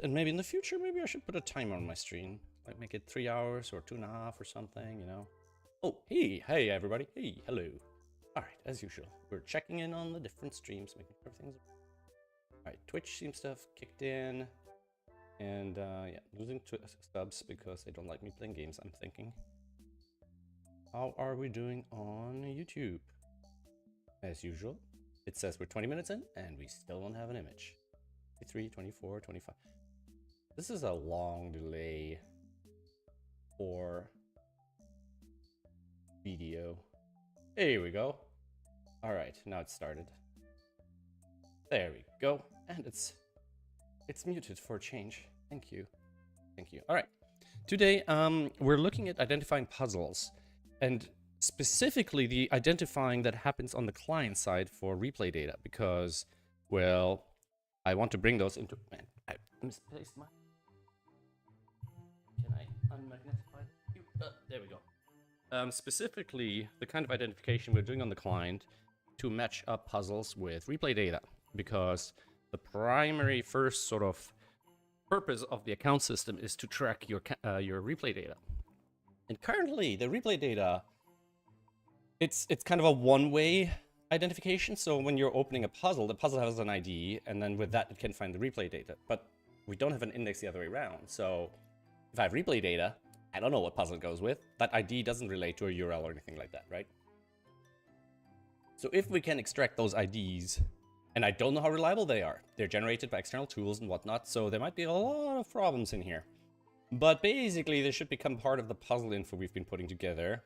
and maybe in the future, maybe I should put a timer on my stream. Like make it 3 hours or 2.5 or something, you know? Oh, hey everybody. Hey, hello. Alright, as usual, we're checking in on the different streams, making sure everything's... Alright, Twitch seems to have kicked in. And yeah, losing subs because they don't like me playing games, I'm thinking. How are we doing on YouTube? As usual, it says we're 20 minutes in and we still don't have an image. 23, 24, 25. This is a long delay for video. Here we go. All right, now it's started. There we go. And it's muted for a change. Thank you. Thank you. All right. Today, we're looking at identifying puzzles, and specifically the identifying that happens on the client side for replay data, because, well, I want to bring those into... Man, I misplaced my... Can I unmagnify you? There we go. Specifically, the kind of identification we're doing on the client to match up puzzles with replay data, because the primary first sort of purpose of the account system is to track your replay data. And currently, the replay data, it's kind of a one-way identification. So when you're opening a puzzle, the puzzle has an ID, and then with that, it can find the replay data. But we don't have an index the other way around. So if I have replay data, I don't know what puzzle it goes with. That ID doesn't relate to a URL or anything like that, right? So if we can extract those IDs, and I don't know how reliable they are. They're generated by external tools and whatnot, so there might be a lot of problems in here. But basically, they should become part of the puzzle info we've been putting together.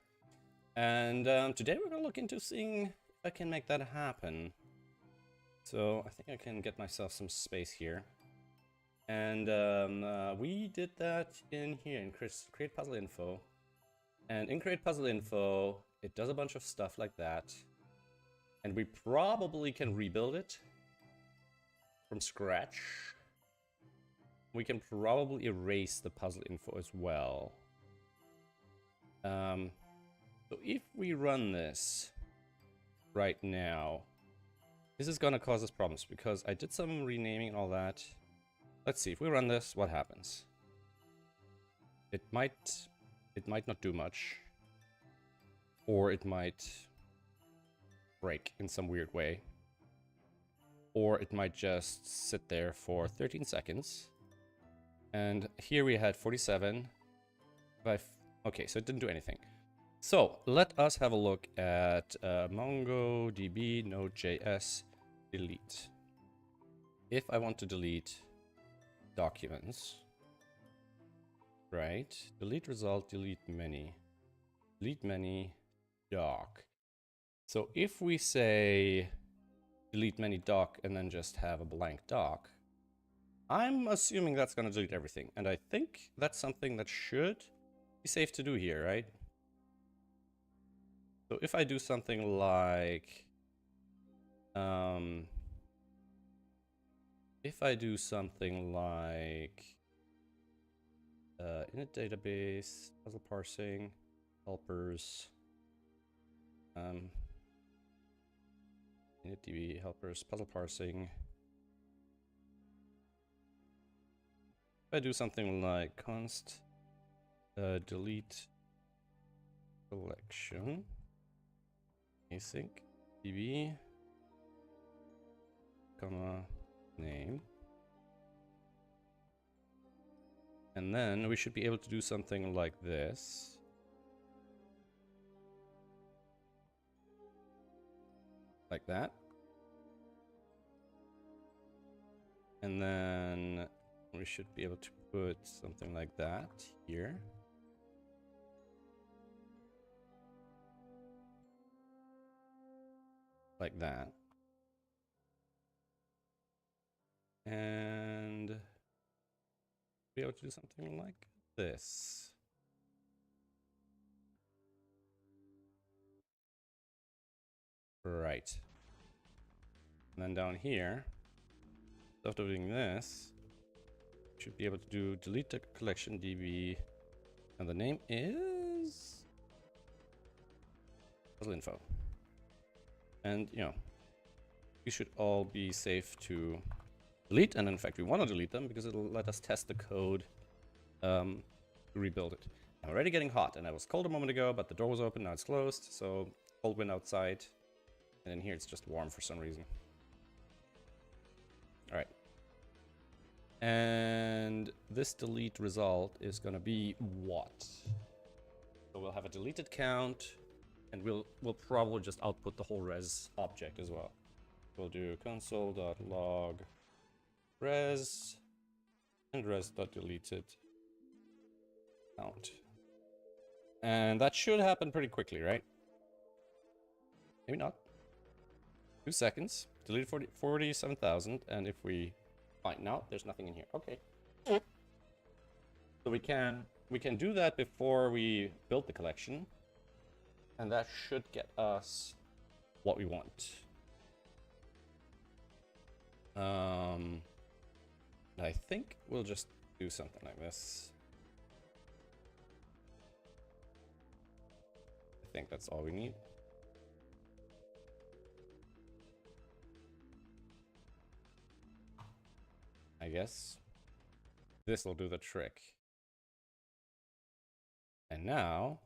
And today we're going to look into seeing if I can make that happen. So I think I can get myself some space here. And we did that in here, in Create Puzzle Info. And in Create Puzzle Info, it does a bunch of stuff like that. And we probably can rebuild it from scratch. We can probably erase the puzzle info as well. So if we run this right now, this is gonna cause us problems because I did some renaming and all that. Let's see, if we run this, what happens? It might not do much. Or it might break in some weird way. Or it might just sit there for 13 seconds. And here we had 47. Okay, so it didn't do anything. So let us have a look at MongoDB Node.js delete. If I want to delete documents, right? Delete result, delete many. Delete many, doc. So if we say delete many doc and then just have a blank doc, I'm assuming that's going to delete everything. And I think that's something that should be safe to do here, right? So if I do something like... if I do something like... init database, puzzle parsing, helpers... initdb helpers, puzzle parsing. If I do something like const delete collection async db comma name, and then we should be able to do something like this. Like that. And then we should be able to put something like that here. Like that. And be able to do something like this. Right. And then down here, after doing this, should be able to do delete the collection db, and the name is puzzle info. And you know, we should all be safe to delete, and in fact we want to delete them because it'll let us test the code to rebuild it. I'm already getting hot, and I was cold a moment ago, but the door was open, now it's closed, so cold wind outside, and in here it's just warm for some reason. Alright. And this delete result is gonna be what? So we'll have a deleted count, and we'll probably just output the whole res object as well. We'll do console.log res and res.deleted count. And that should happen pretty quickly, right? Maybe not. 2 seconds. Deleted 47,000, and if we find out, there's nothing in here. Okay. So we can do that before we build the collection, and that should get us what we want. I think we'll just do something like this. I think that's all we need. I guess this will do the trick. And now,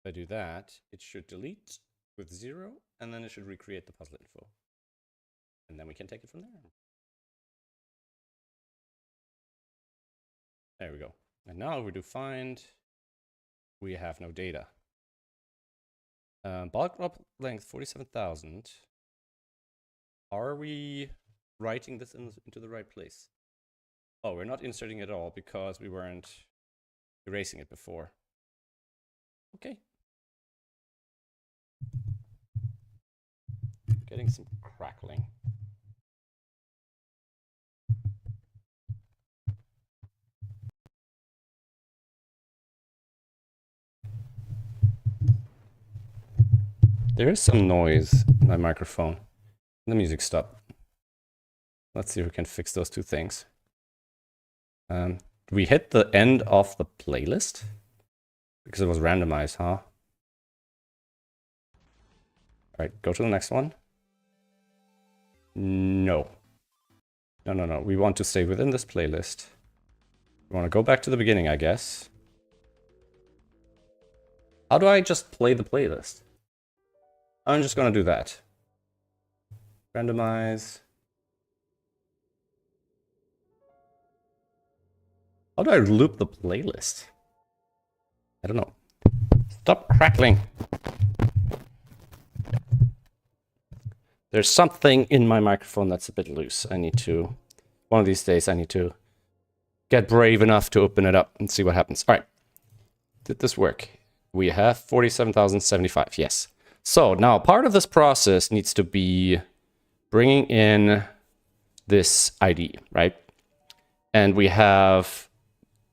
if I do that, it should delete with 0, and then it should recreate the puzzle info. And then we can take it from there. There we go. And now if we do find, we have no data. Bulk drop length 47,000. Are we writing this into the right place? Oh, we're not inserting it at all because we weren't erasing it before. Okay. Getting some crackling. There is some noise in my microphone. The music stopped. Let's see if we can fix those two things. We hit the end of the playlist because it was randomized, huh? All right, go to the next one. No. No. We want to stay within this playlist. We want to go back to the beginning, I guess. How do I just play the playlist? I'm just going to do that. Randomize. How do I loop the playlist? I don't know. Stop crackling. There's something in my microphone that's a bit loose. I need to, one of these days, I need to get brave enough to open it up and see what happens. All right. Did this work? We have 47,075. Yes. So now part of this process needs to be bringing in this ID, right? And we have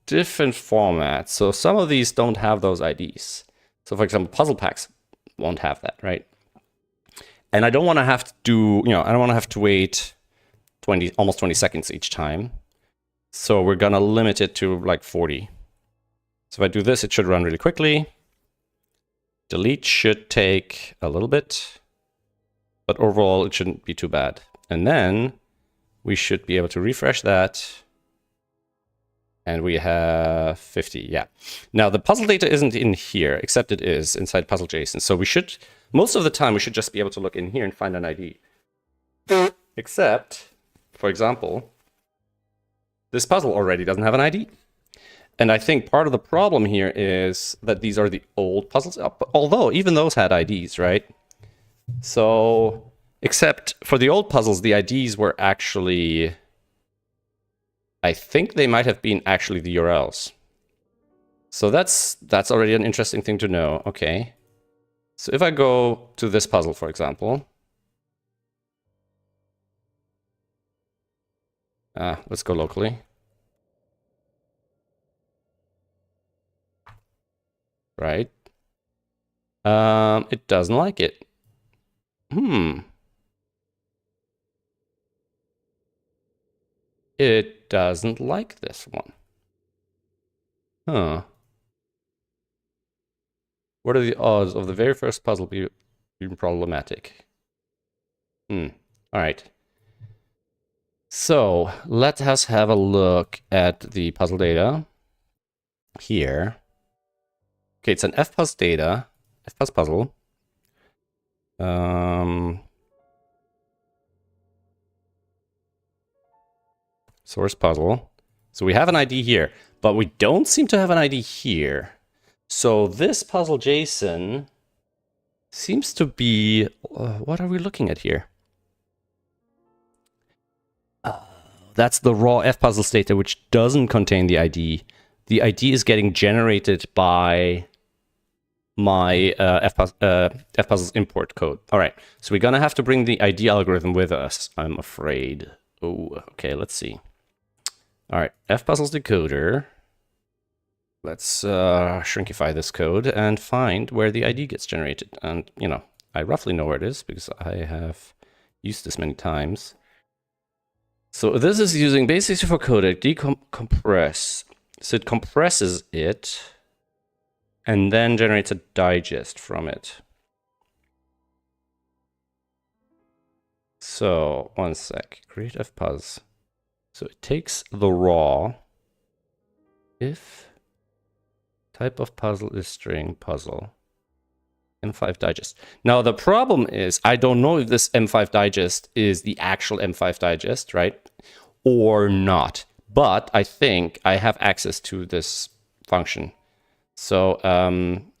different formats. So some of these don't have those IDs. So for example, puzzle packs won't have that, right? And I don't want to have to do, I don't want to have to wait almost 20 seconds each time. So we're going to limit it to like 40. So if I do this, it should run really quickly. Delete should take a little bit, but overall it shouldn't be too bad. And then we should be able to refresh that. And we have 50, yeah. Now the puzzle data isn't in here, except it is inside puzzle.json. So we should, most of the time, we should just be able to look in here and find an ID. Except, for example, this puzzle already doesn't have an ID. And I think part of the problem here is that these are the old puzzles, although even those had IDs, right? So, except for the old puzzles, the IDs were actually, I think they might have been actually the URLs. So that's already an interesting thing to know. Okay. So if I go to this puzzle, for example, let's go locally. Right. It doesn't like it. It doesn't like this one. Huh. What are the odds of the very first puzzle being problematic? All right. So let us have a look at the puzzle data here. Okay, it's an FPUZ data, FPUZ puzzle. Source puzzle. So we have an ID here, but we don't seem to have an ID here. So this puzzle JSON seems to be... what are we looking at here? That's the raw fpuzzles data, which doesn't contain the ID. The ID is getting generated by my fpuzzles import code. All right, so we're gonna have to bring the ID algorithm with us, I'm afraid. Oh, okay, let's see. All right, fpuzzles decoder. Let's shrinkify this code and find where the ID gets generated. And, you know, I roughly know where it is because I have used this many times. So this is using base64 for codec decompress. So it compresses it and then generates a digest from it. So one sec, create fpuz. So it takes the raw, if type of puzzle is string puzzle, M5 digest. Now the problem is I don't know if this M5 digest is the actual M5 digest, right? Or not. But I think I have access to this function. So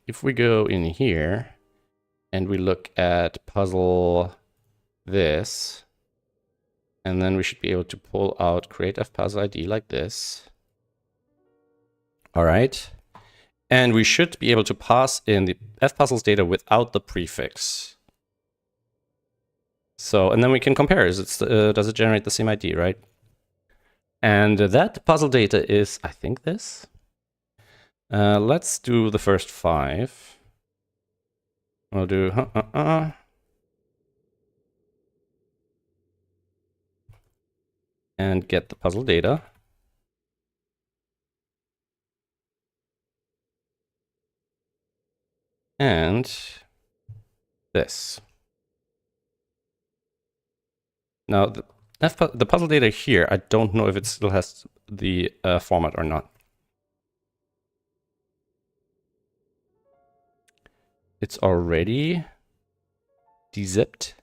if we go in here and we look at puzzle this, and then we should be able to pull out create fpuzzle ID like this. All right. And we should be able to pass in the fpuzzles data without the prefix. So, and then we can compare. Does it generate the same ID, right? And that puzzle data is, I think, this. Let's do the first 5. We'll do and get the puzzle data. And this. Now, the puzzle data here, I don't know if it still has the format or not. It's already dezipped.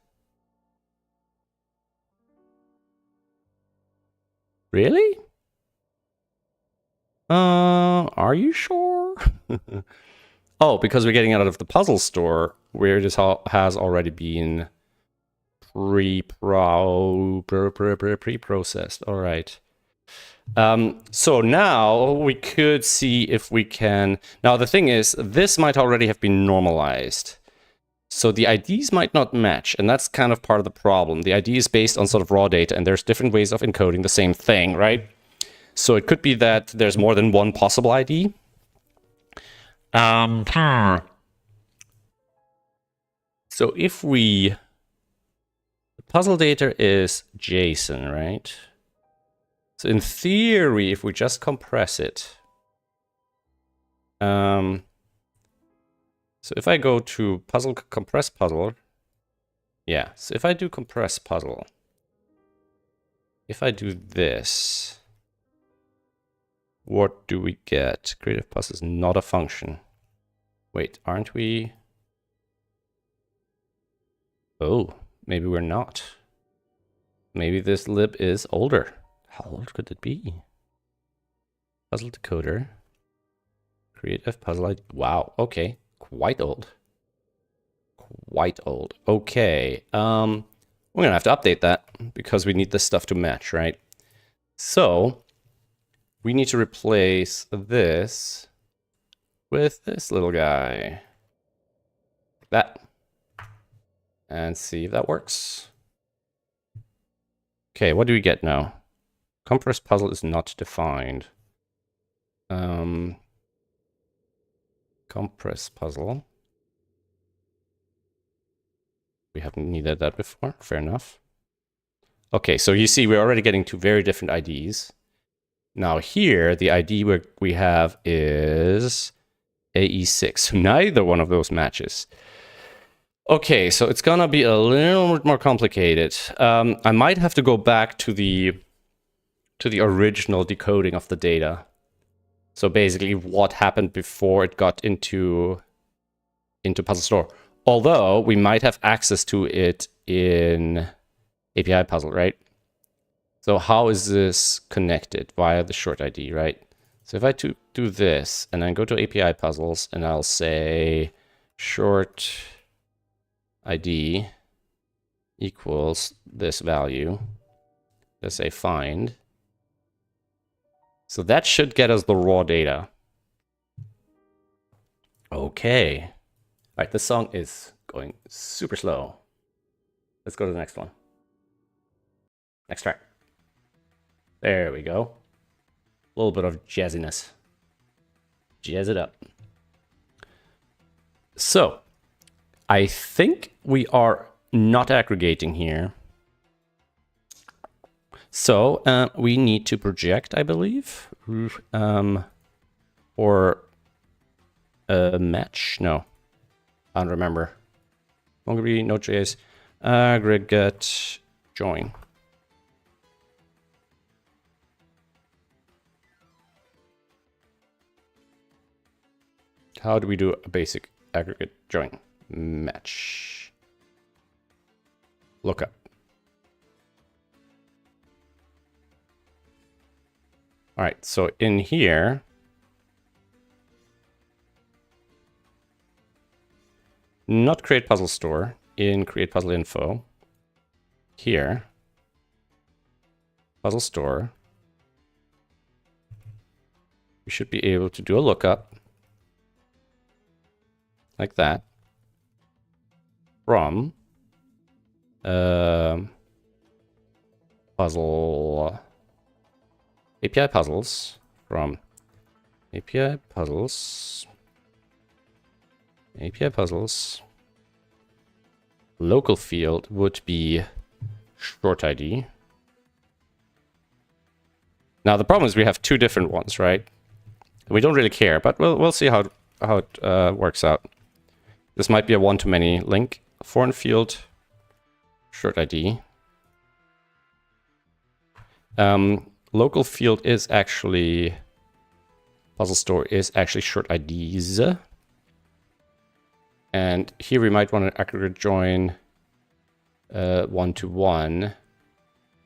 Really? Are you sure? Oh, because we're getting it out of the puzzle store, where this has already been pre-processed. All right. So now we could see if we can... Now the thing is, this might already have been normalized. So the IDs might not match, and that's kind of part of the problem. The ID is based on sort of raw data, and there's different ways of encoding the same thing, right? So it could be that there's more than one possible ID. So if we... The puzzle data is JSON, right? So in theory, if we just compress it... So if I go to puzzle compress puzzle, yeah, so if I do compress puzzle, if I do this, what do we get? Creative plus is not a function. Wait, aren't we? Oh, maybe we're not. Maybe this lib is older. How old could it be? Puzzle decoder. Create puzzle ID. Wow, okay. Quite old. Quite old. Okay. We're gonna have to update that because we need this stuff to match, right? So we need to replace this with this little guy. Like that. And see if that works. Okay, what do we get now? Compress puzzle is not defined. Compress puzzle. We haven't needed that before. Fair enough. Okay, so you see we're already getting 2 very different IDs. Now here, the ID we have is AE6. Neither one of those matches. Okay, so it's gonna be a little bit more complicated. I might have to go back to the original decoding of the data. So basically, what happened before it got into Puzzle Store. Although we might have access to it in API Puzzle, right? So how is this connected via the short ID, right? So if I do this and then go to API Puzzles and I'll say short ID equals this value, let's say find. So that should get us the raw data. Okay. All right, this song is going super slow. Let's go to the next one. Next track. There we go. A little bit of jazziness. Jazz it up. So, I think we are not aggregating here. So, we need to project, I believe. Or a match? No. I don't remember. MongoDB, Node.js, aggregate, join. How do we do a basic aggregate join? Match. Lookup. All right, so in here, not create puzzle store, in create puzzle info, here, puzzle store, we should be able to do a lookup like that from puzzle API puzzles, from API puzzles, local field would be short ID. Now the problem is we have two different ones, right? We don't really care, but we'll see how it works out. This might be a one-to-many link. Foreign field, short ID. Local field is actually, puzzle store is actually short IDs. And here we might want to aggregate join one-to-one,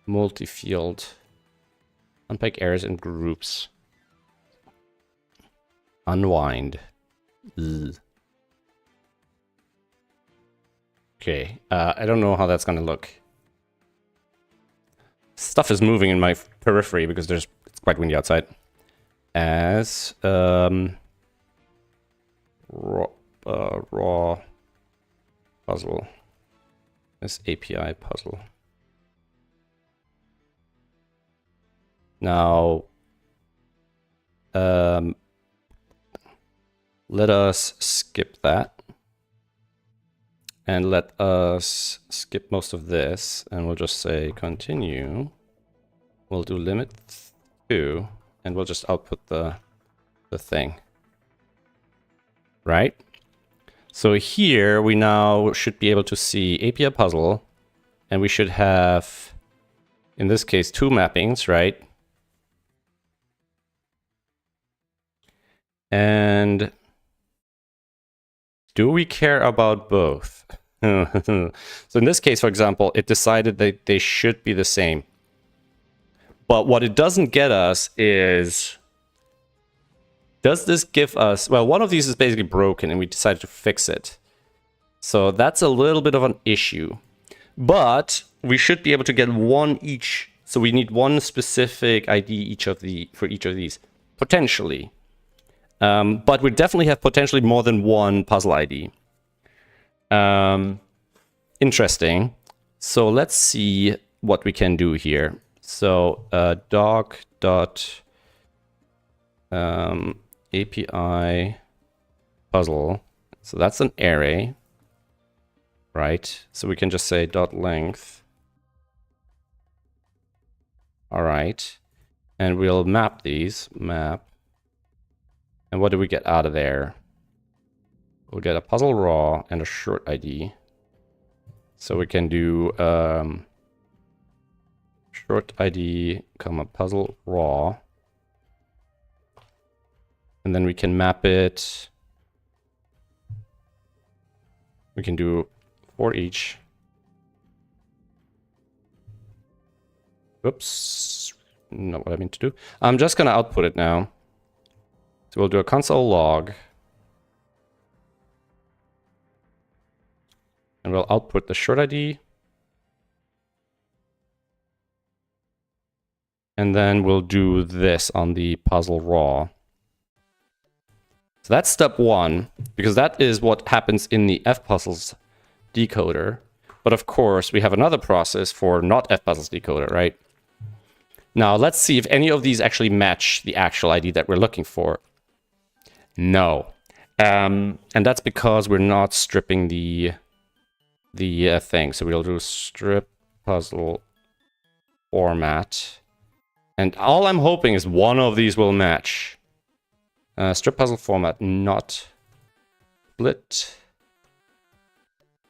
multi-field, unpack errors in groups, unwind. Ugh. Okay, I don't know how that's gonna look. Stuff is moving in my periphery because it's quite windy outside. As raw puzzle. This API puzzle. Now, let us skip that. And let us skip most of this, and we'll just say continue. We'll do limit 2, and we'll just output the thing. Right? So here we now should be able to see API puzzle, and we should have, in this case, 2 mappings, right? And do we care about both? So in this case, for example, it decided that they should be the same. But what it doesn't get us is, does this give us, well, one of these is basically broken and we decided to fix it. So that's a little bit of an issue. But we should be able to get one each. So we need one specific ID for each of these, potentially. But we definitely have potentially more than one puzzle ID. Interesting. So let's see what we can do here. So doc.API puzzle. So that's an array, right? So we can just say dot length. All right. And we'll map these, map. And what do we get out of there? We'll get a puzzle raw and a short ID. So we can do short ID, comma, puzzle raw. And then we can map it. We can do for each. Oops, not what I mean to do. I'm just gonna output it now. So we'll do a console log. And we'll output the short ID. And then we'll do this on the puzzle raw. So that's step one, because that is what happens in the fpuzzles decoder. But of course, we have another process for not fpuzzles decoder, right? Now, let's see if any of these actually match the actual ID that we're looking for. No. And that's because we're not stripping the thing. So we'll do strip puzzle format. And all I'm hoping is one of these will match. Strip puzzle format, not split.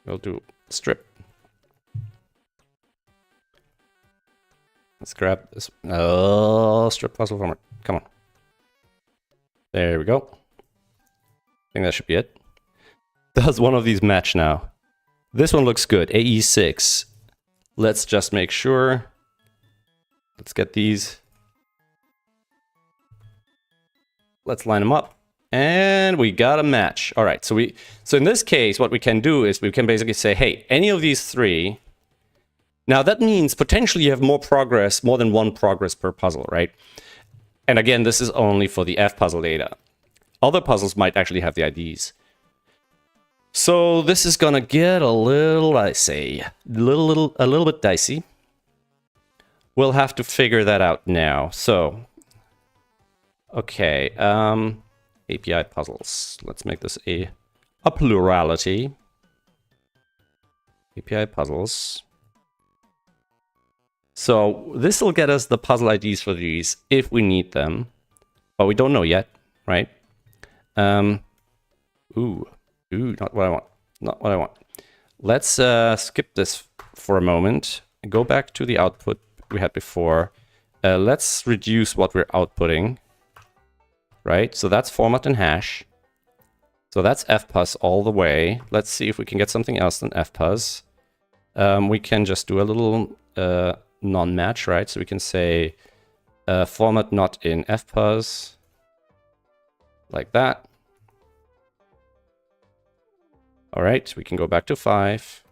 We'll do strip. Let's grab this. Oh, strip puzzle format. Come on. There we go. I think that should be it. Does one of these match now? This one looks good. AE6. Let's just make sure. Let's get these. Let's line them up. And we got a match. All right. So in this case, what we can do is we can basically say, hey, any of these three. Now that means potentially you have more than one progress per puzzle, right? And again, this is only for the fpuzzle data. Other puzzles might actually have the IDs. So this is gonna get a little dicey. A little bit dicey. We'll have to figure that out now. So, okay, API puzzles. Let's make this a plurality. API puzzles. So this will get us the puzzle IDs for these if we need them, but we don't know yet, right? Ooh, not what I want. Not what I want. Let's skip this for a moment. Go back to the output we had before. Let's reduce what we're outputting, right? So that's format and hash. So that's fpuz all the way. Let's see if we can get something else than fpuz. We can just do a little non-match, right? So we can say format not in fpuz, like that. All right, we can go back to 5.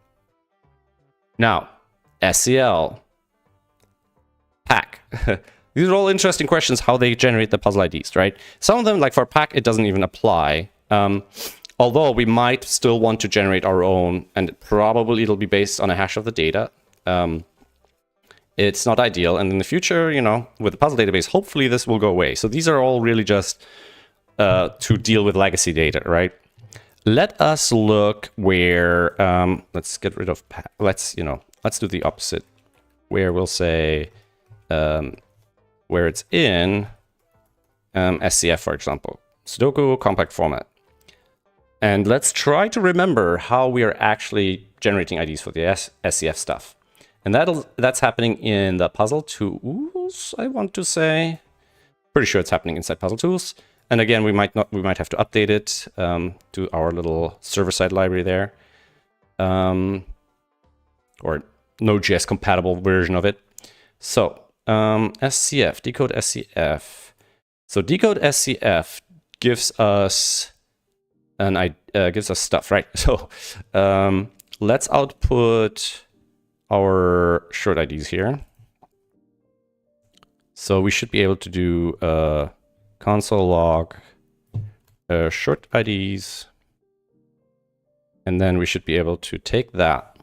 Now, SCL, pack. These are all interesting questions, how they generate the puzzle IDs, right? Some of them, like for pack, it doesn't even apply. Although we might still want to generate our own, and probably it'll be based on a hash of the data. It's not ideal, and in the future, you know, with the puzzle database, hopefully this will go away. So these are all really just to deal with legacy data, right? Let us look where, let's get rid of, let's do the opposite, where we'll say, where it's in SCF, for example, Sudoku compact format. And let's try to remember how we are actually generating IDs for the SCF stuff. And that's happening in the puzzle tools, I want to say. Pretty sure it's happening inside puzzle tools. And again, we might have to update it to our little server-side library there. Or Node.js compatible version of it. So SCF, decode SCF. So decode SCF gives us gives us stuff, right? So let's output our short IDs here. So we should be able to do console log short IDs, and then we should be able to take that.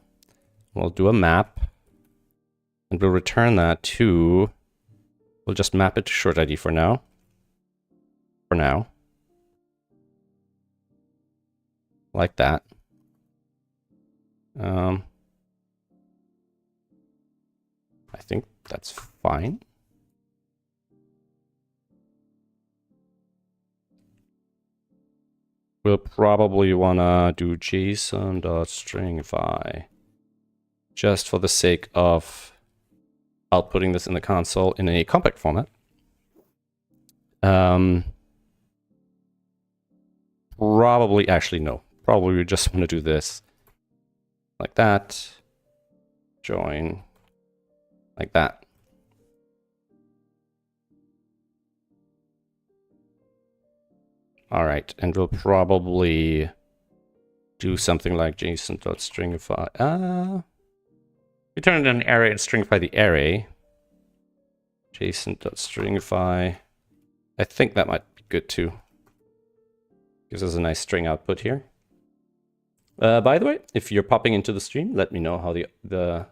We'll do a map, and we'll return that to. We'll just map it to short ID for now. Like that. I think that's fine. We'll probably want to do JSON.stringify just for the sake of outputting this in the console in a compact format. Probably, actually, no. Probably we just want to do this like that. Join like that. All right, and we'll probably do something like JSON.stringify. We turn it an array and stringify the array. JSON.stringify. I think that might be good too. Gives us a nice string output here. By the way, if you're popping into the stream, let me know how the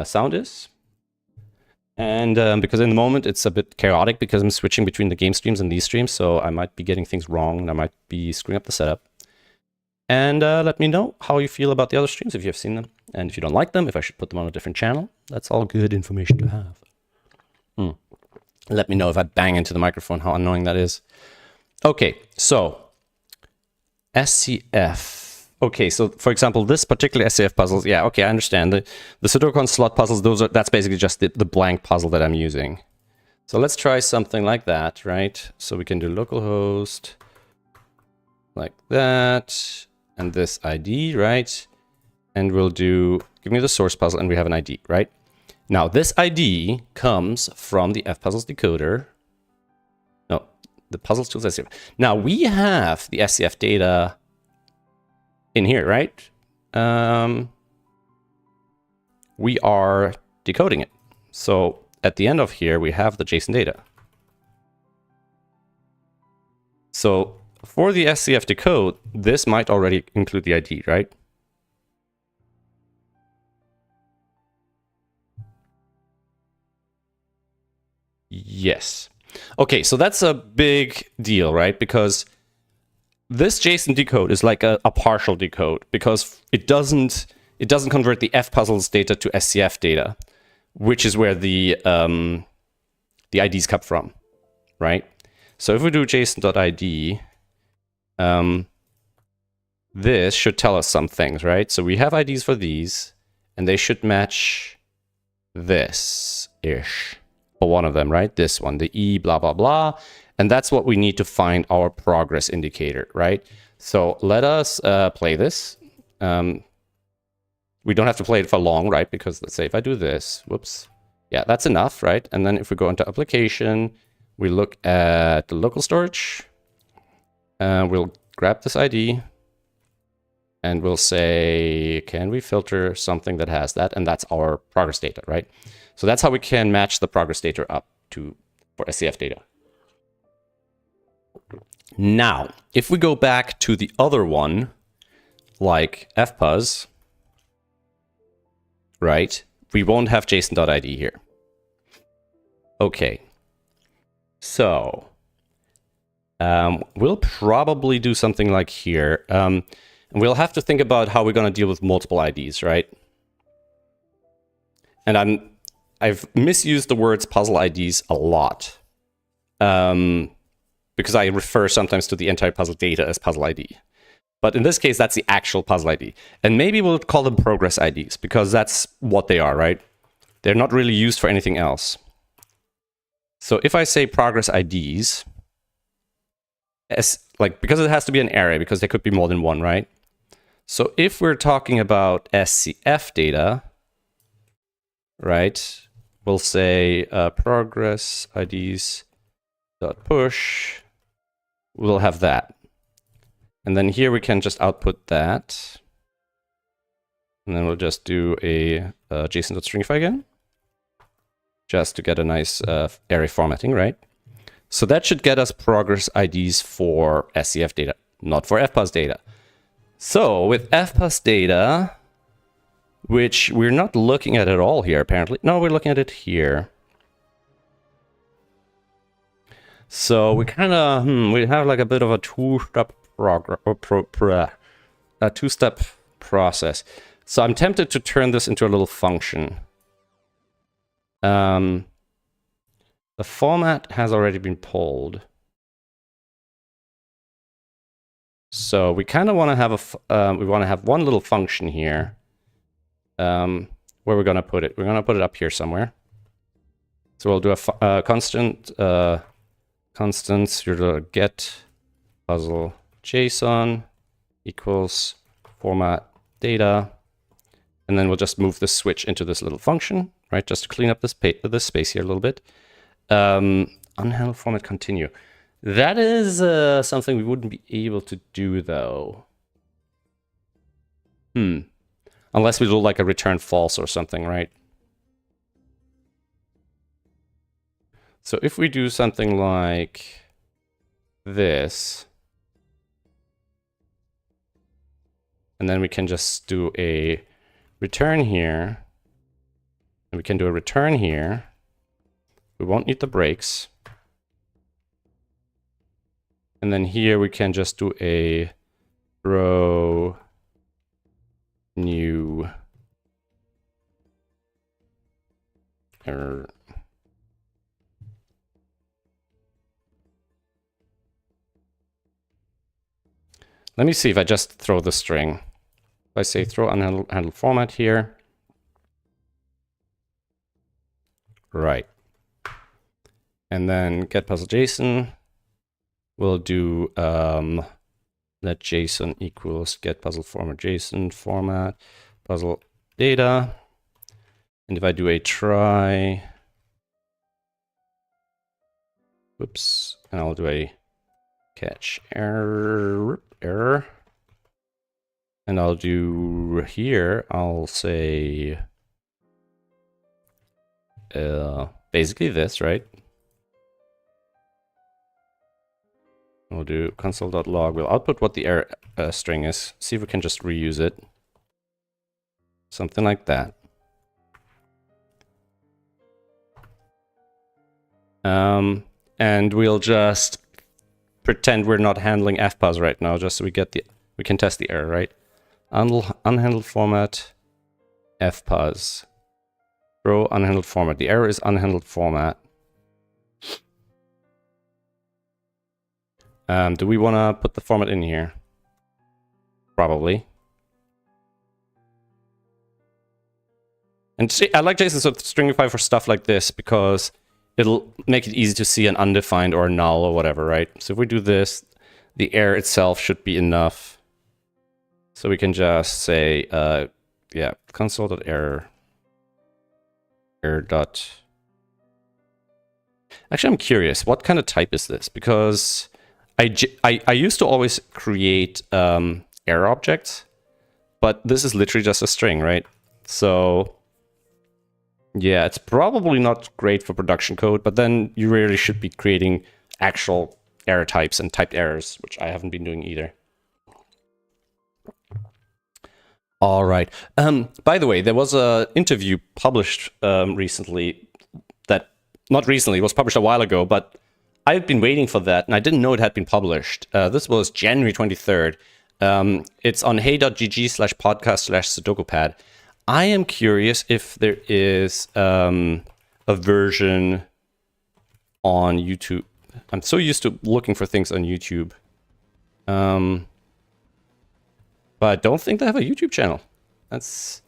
sound is. And because in the moment it's a bit chaotic because I'm switching between the game streams and these streams, so I might be getting things wrong and I might be screwing up the setup. And let me know how you feel about the other streams if you have seen them. And if you don't like them, if I should put them on a different channel, that's all good information to have. Let me know if I bang into the microphone, how annoying that is. Okay, so SCF. Okay, so for example, this particular SCF puzzles, yeah, okay, I understand. The Sudoku slot puzzles, that's basically just the blank puzzle that I'm using. So let's try something like that, right? So we can do localhost like that, and this ID, right? And we'll do, give me the source puzzle, and we have an ID, right? Now, this ID comes from the fpuzzles decoder. No, the puzzles tools SCF. Now, we have the SCF data in here, right? We are decoding it. So at the end of here, we have the JSON data. So for the SCF decode, this might already include the ID, right? Yes. Okay, so that's a big deal, right? Because this JSON decode is like a partial decode because it doesn't convert the fpuzzles data to SCF data, which is where the IDs come from, right? So if we do JSON.id, this should tell us some things, right? So we have IDs for these, and they should match this-ish. For one of them, right? This one, the E blah, blah, blah. And that's what we need to find our progress indicator, right? So let us play this. We don't have to play it for long, right? Because let's say if I do this, whoops. Yeah, that's enough, right? And then if we go into application, we look at the local storage. We'll grab this ID. And we'll say, can we filter something that has that? And that's our progress data, right? So that's how we can match the progress data up to for SCF data. Now, if we go back to the other one, like fpuzz, right? We won't have JSON.id here. Okay. So we'll probably do something like here. We'll have to think about how we're going to deal with multiple IDs, right? And I've misused the words puzzle IDs a lot because I refer sometimes to the entire puzzle data as puzzle ID. But in this case, that's the actual puzzle ID. And maybe we'll call them progress IDs because that's what they are, right? They're not really used for anything else. So if I say progress IDs, because it has to be an array because there could be more than one, right? So if we're talking about SCF data, right? We'll say progress IDs dot push. We'll have that. And then here we can just output that. And then we'll just do a JSON.stringify again. Just to get a nice array formatting, right? So that should get us progress IDs for SCF data, not for fpuzz data. So with fpuzz data, which we're not looking at all here, apparently. No, we're looking at it here. So we kind of, we have like a bit of a two-step process. So I'm tempted to turn this into a little function. The format has already been pulled. So we kind of want to have we want to have one little function here. where we're gonna put it. We're gonna put it up here somewhere. So we'll do a constant get puzzle JSON equals format data, and then we'll just move the switch into this little function, right? Just to clean up this space here a little bit. Unhandled format continue. That is something we wouldn't be able to do though. Unless we do like a return false or something, right? So if we do something like this, and then we can just do a return here, and we can do a return here. We won't need the breaks. And then here we can just do a throw new error. Let me see if I just throw the string. If I say throw unhandled format here. Right. And then get puzzle JSON. We'll do let JSON equals get puzzle format JSON format puzzle data. And if I do a try, whoops, and I'll do a catch error. And I'll do here, I'll say basically this, right? We'll do console.log. We'll output what the error string is. See if we can just reuse it. Something like that. And we'll just pretend we're not handling fpuz right now, just so we can test the error, right? Unhandled format fpuz. Throw unhandled format. The error is unhandled format. Do we want to put the format in here? Probably. And see, I like JSON stringify for stuff like this because it'll make it easy to see an undefined or a null or whatever, right? So if we do this, the error itself should be enough. So we can just say, yeah, console.error. Actually, I'm curious, what kind of type is this? Because I used to always create error objects, but this is literally just a string, right? So yeah, it's probably not great for production code, but then you really should be creating actual error types and typed errors, which I haven't been doing either. All right. By the way, there was an interview published recently that, not recently, it was published a while ago, but I had been waiting for that, and I didn't know it had been published. This was January 23rd. It's on hey.gg/podcast/SudokuPad. I am curious if there is a version on YouTube. I'm so used to looking for things on YouTube. But I don't think they have a YouTube channel. That's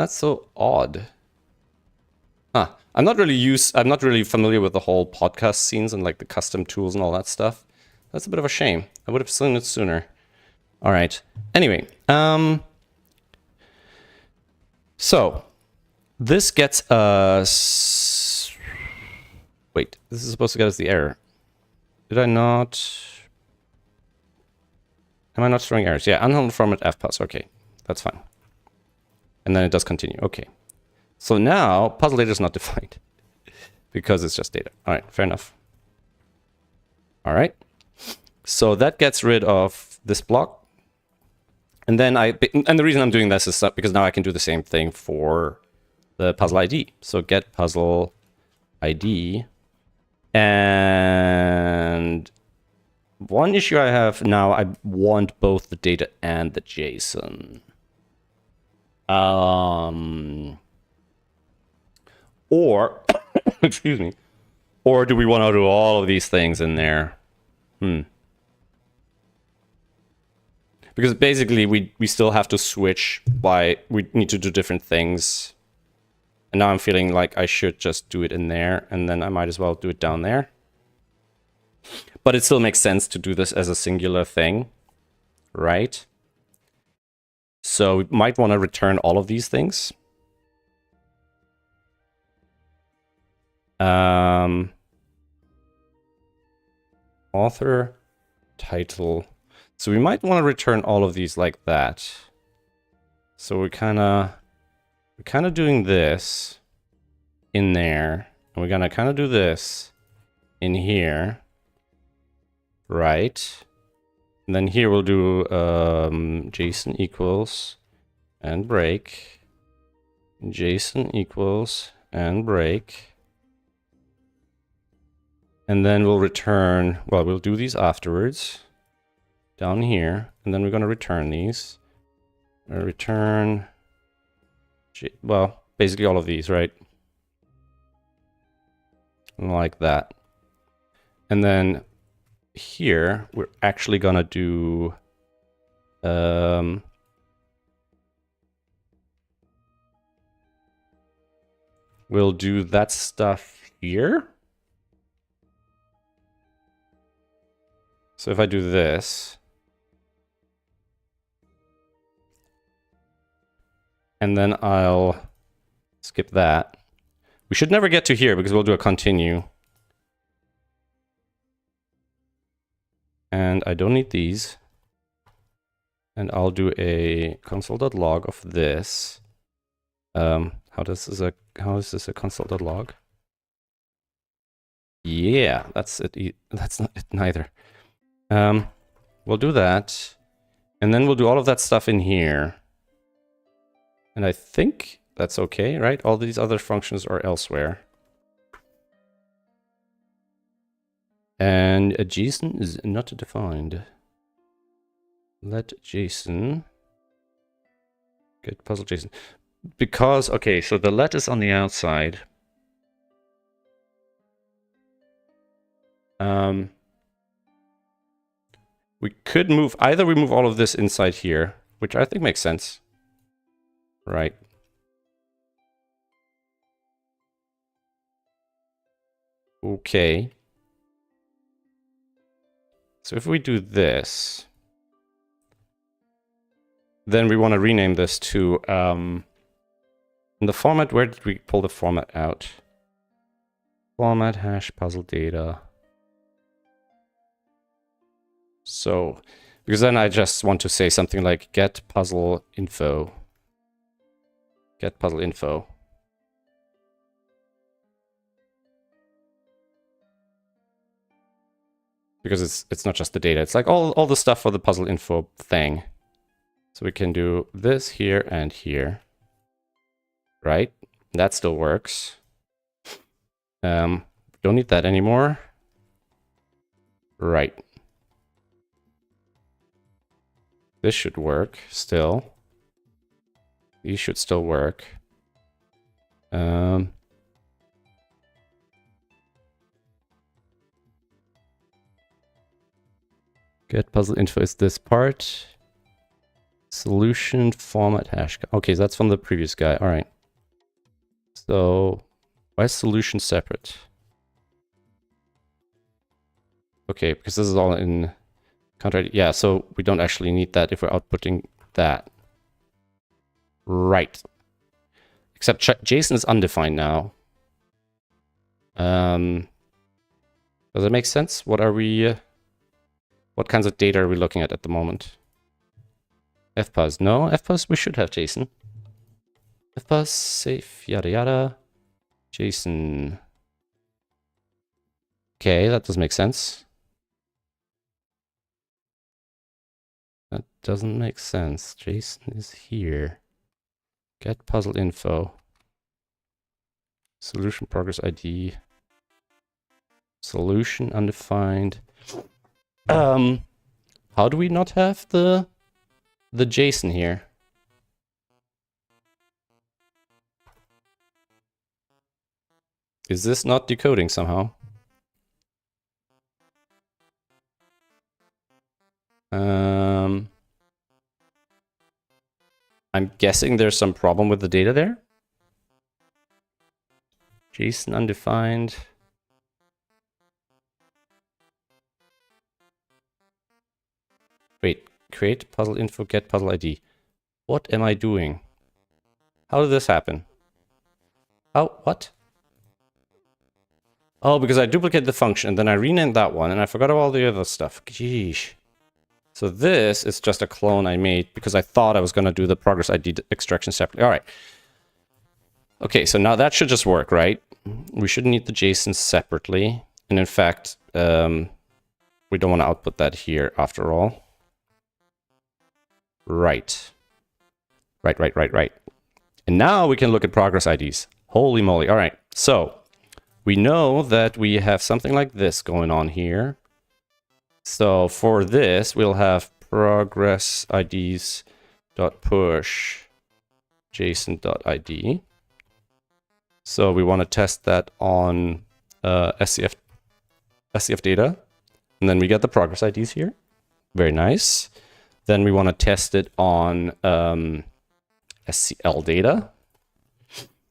so odd. Huh. I'm not really familiar with the whole podcast scenes and like the custom tools and all that stuff. That's a bit of a shame. I would have seen it sooner. All right. Anyway, so this gets us. Wait, this is supposed to get us the error. Did I not? Am I not throwing errors? Yeah, unhandled format fpuz. Okay, that's fine. And then it does continue. Okay. So now puzzle data is not defined because it's just data. All right, fair enough. All right. So that gets rid of this block. And then the reason I'm doing this is because now I can do the same thing for the puzzle ID. So get puzzle ID. And one issue I have now, I want both the data and the JSON. Or, excuse me, or do we want to do all of these things in there? Because basically we still have to switch we need to do different things. And now I'm feeling like I should just do it in there, and then I might as well do it down there. But it still makes sense to do this as a singular thing, right? So we might want to return all of these things. Author, title. So we might want to return all of these like that. So we're kind of doing this in there. And we're gonna kind of do this in here. Right. And then here we'll do JSON equals and break. JSON equals and break. And then we'll return, well, we'll do these afterwards down here. And then we're going to return these. Return, well, basically all of these, right? Like that. And then here, we're actually going to do we'll do that stuff here. So if I do this, and then I'll skip that. We should never get to here because we'll do a continue. And I don't need these. And I'll do a console.log of this. How is this a console.log? Yeah, that's it. That's not it neither. We'll do that. And then we'll do all of that stuff in here. And I think that's okay, right? All these other functions are elsewhere. And a JSON is not defined. Let JSON get puzzle JSON. Because, okay, so the let is on the outside. We could move, either we move all of this inside here, which I think makes sense. Right. Okay. So if we do this, then we want to rename this to, in the format, where did we pull the format out? Format hash puzzle data. So, because then I just want to say something like get puzzle info. Get puzzle info. Because it's not just the data, it's like all the stuff for the puzzle info thing. So we can do this here and here. Right? That still works. Don't need that anymore. Right. This should work still. These should still work. Get puzzle info is this part. Solution format hash. Okay, so that's from the previous guy. All right. So why is solution separate? Okay, because this is all in counter. Yeah, so we don't actually need that if we're outputting that. Right. Except JSON is undefined now. Does it make sense? What are we... what kinds of data are we looking at the moment? FPUZ. No, FPUZ, we should have JSON. FPUZ, safe, yada yada. JSON. Okay, that does make sense. That doesn't make sense. JSON is here. Get puzzle info. Solution progress ID. Solution undefined. How do we not have the JSON here? Is this not decoding somehow? I'm guessing there's some problem with the data there. JSON undefined. Wait, create puzzle info, get puzzle ID. What am I doing? How did this happen? Oh, what? Oh, because I duplicated the function and then I renamed that one and I forgot all the other stuff. Geesh. So this is just a clone I made because I thought I was going to do the progress ID extraction separately. All right. Okay, so now that should just work, right? We should need the JSON separately. And in fact, we don't want to output that here after all. Right. Right. And now we can look at progress IDs. Holy moly. All right. So we know that we have something like this going on here. So for this, we'll have progress IDs dot push JSON.id. So we want to test that on SCF data. And then we get the progress IDs here. Very nice. Then we want to test it on SCL data.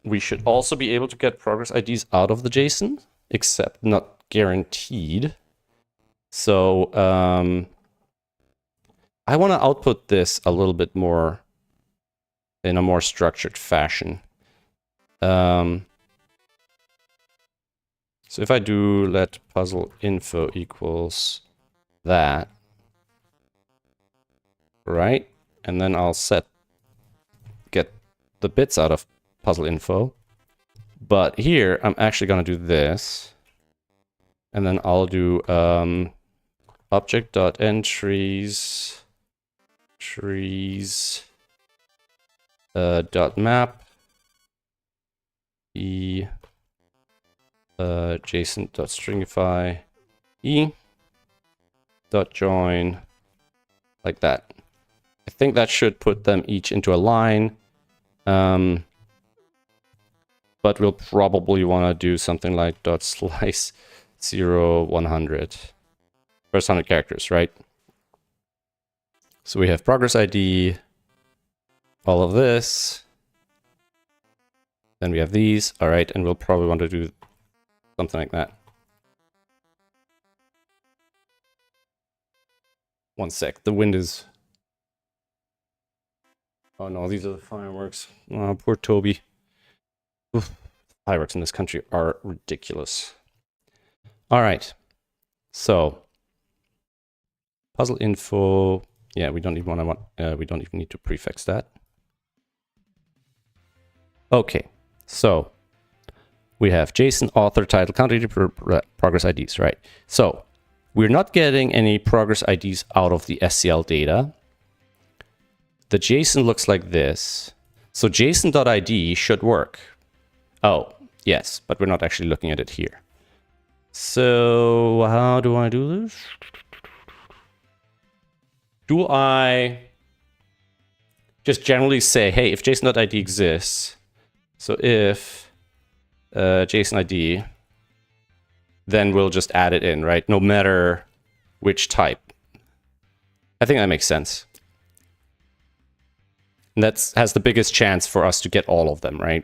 We should also be able to get progress IDs out of the JSON, except not guaranteed. So I want to output this a little bit more in a more structured fashion. So if I do let puzzle info equals that, right? And then I'll get the bits out of puzzle info. But here I'm actually going to do this. And then I'll do object.entries trees dot map e JSON.stringify e dot join like that. I think that should put them each into a line. But we'll probably want to do something like dot slice 0 100 first 100 characters, right? So we have progress ID, all of this. Then we have these, all right, and we'll probably want to do something like that. One sec, the wind is... Oh no, these are the fireworks. Oh, poor Toby. Oof. Fireworks in this country are ridiculous. All right, so puzzle info. Yeah, we don't even want to. We don't even need to prefix that. Okay, so we have JSON author title country progress IDs, right? So we're not getting any progress IDs out of the SCL data. The JSON looks like this. So JSON.id should work. Oh, yes, but we're not actually looking at it here. So how do I do this? Do I just generally say, hey, if JSON.id exists, so if JSON ID, then we'll just add it in, right? No matter which type. I think that makes sense. And that has the biggest chance for us to get all of them, right?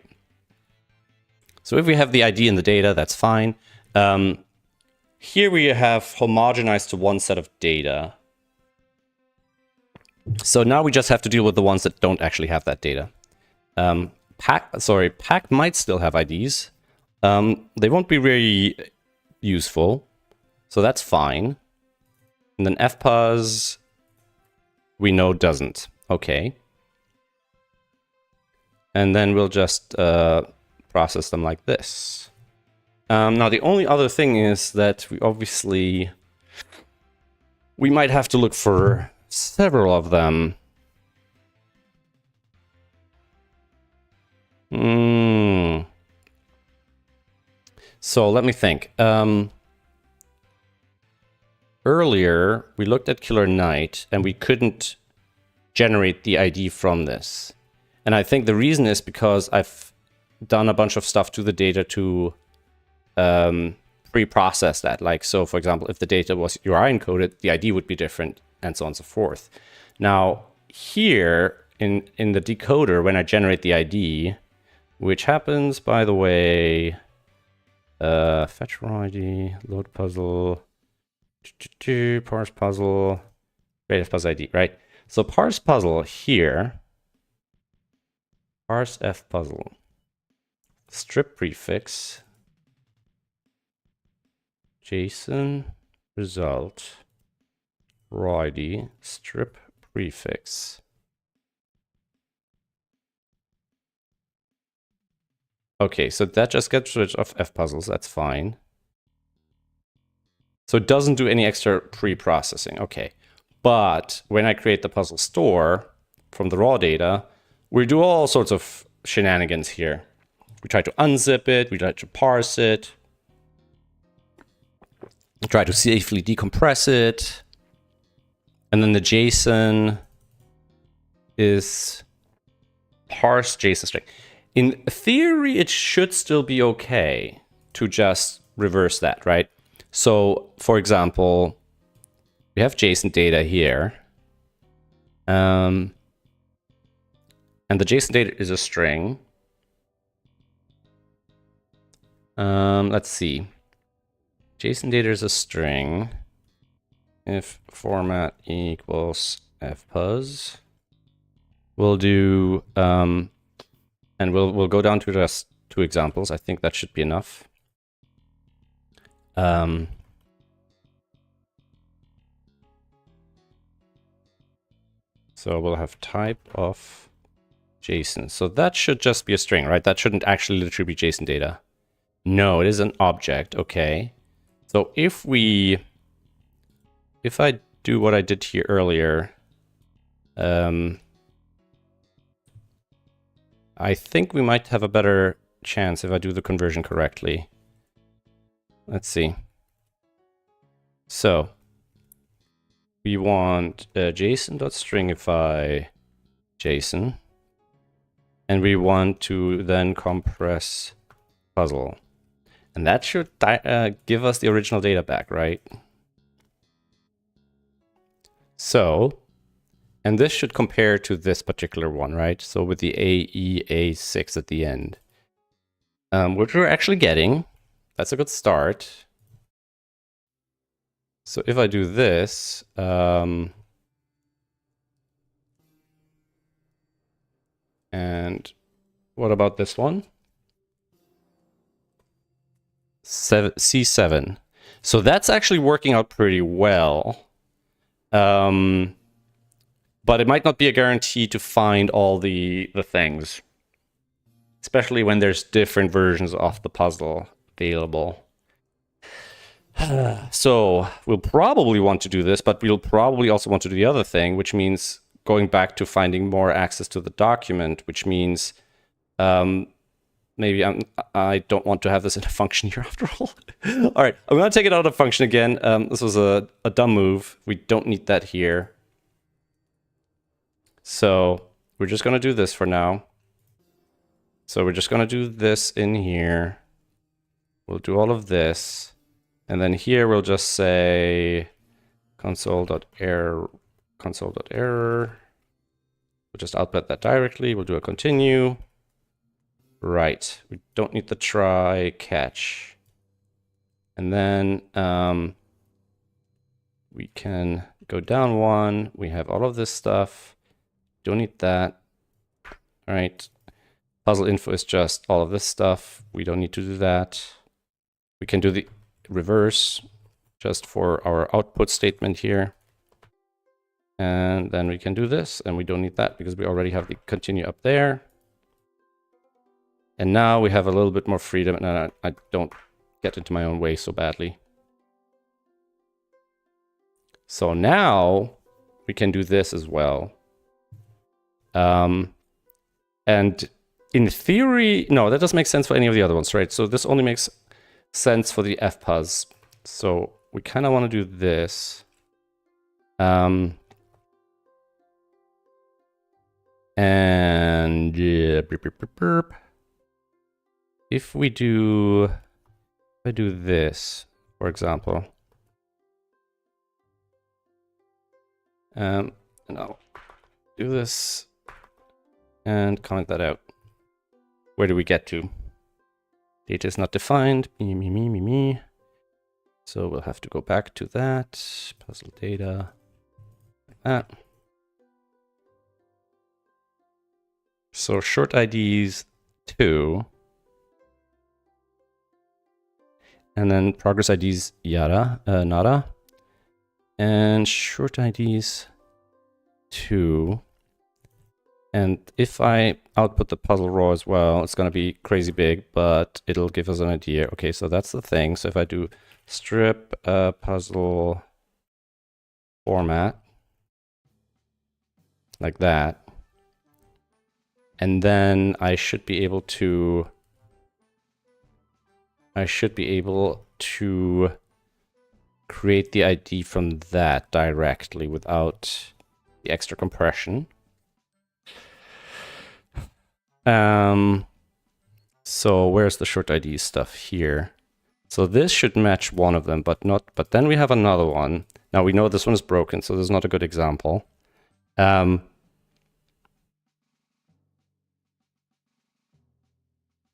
So if we have the ID in the data, that's fine. Here we have homogenized to one set of data. So now we just have to deal with the ones that don't actually have that data. Pack might still have IDs. They won't be very useful, so that's fine. And then fpuz, we know doesn't. Okay. And then we'll just process them like this. Now, the only other thing is that we might have to look for several of them. So let me think. Earlier, we looked at Killer Knight, and we couldn't generate the ID from this. And I think the reason is because I've done a bunch of stuff to the data to pre-process that. Like, so for example, if the data was URI encoded, the ID would be different, and so on and so forth. Now, here, in the decoder when I generate the ID, which happens, by the way, fetch raw ID, load puzzle, parse puzzle, create puzzle ID, right? So parse puzzle here, parse f puzzle, strip prefix, JSON result, raw ID, strip prefix. Okay, so that just gets rid of f puzzles, that's fine. So it doesn't do any extra pre-processing, okay. But when I create the puzzle store from the raw data, we do all sorts of shenanigans here. We try to unzip it, we try to parse it, we try to safely decompress it, and then the JSON is parse JSON string. In theory, it should still be okay to just reverse that, right? So, for example, we have JSON data here. And the JSON data is a string. Let's see. JSON data is a string. If format equals fpuz, we'll do, and we'll go down to just 2 examples. I think that should be enough. So we'll have type of JSON. So that should just be a string, right? That shouldn't actually literally be JSON data. No, it is an object. Okay. So if I do what I did here earlier, I think we might have a better chance if I do the conversion correctly. Let's see. So we want JSON.stringify JSON, and we want to then compress puzzle. And that should give us the original data back, right? So, and this should compare to this particular one, right? So with the AEA6 at the end, which we're actually getting. That's a good start. So if I do this, and what about this one? C7. So that's actually working out pretty well. But it might not be a guarantee to find all the things, especially when there's different versions of the puzzle available. So we'll probably want to do this, but we'll probably also want to do the other thing, which means going back to finding more access to the document, which means maybe I don't want to have this in a function here after all. All right, I'm going to take it out of function again. This was a dumb move. We don't need that here. So we're just going to do this for now. So we're just going to do this in here. We'll do all of this. And then here we'll just say console.error. We'll just output that directly. We'll do a continue. Right. We don't need the try catch. And then we can go down 1. We have all of this stuff. Don't need that. All right. Puzzle info is just all of this stuff. We don't need to do that. We can do the reverse just for our output statement here. And then we can do this, and we don't need that because we already have the continue up there. And now we have a little bit more freedom, and I don't get into my own way so badly. So now we can do this as well. And in theory, no, that doesn't make sense for any of the other ones, right? So this only makes sense for the fpuz. So we kind of want to do this. And yeah, if I do this, for example, and I'll do this and comment that out. Where do we get to? Data is not defined. Me. So we'll have to go back to that. Puzzle data. Like that. So short IDs 2. And then progress IDs yada, nada. And short IDs 2. And if I output the puzzle raw as well, it's going to be crazy big, but it'll give us an idea. Okay, so that's the thing. So if I do strip puzzle format like that, and then I should be able to create the ID from that directly without the extra compression. So where's the short ID stuff here? So this should match one of them, but then we have another one. Now we know this one is broken, so this is not a good example.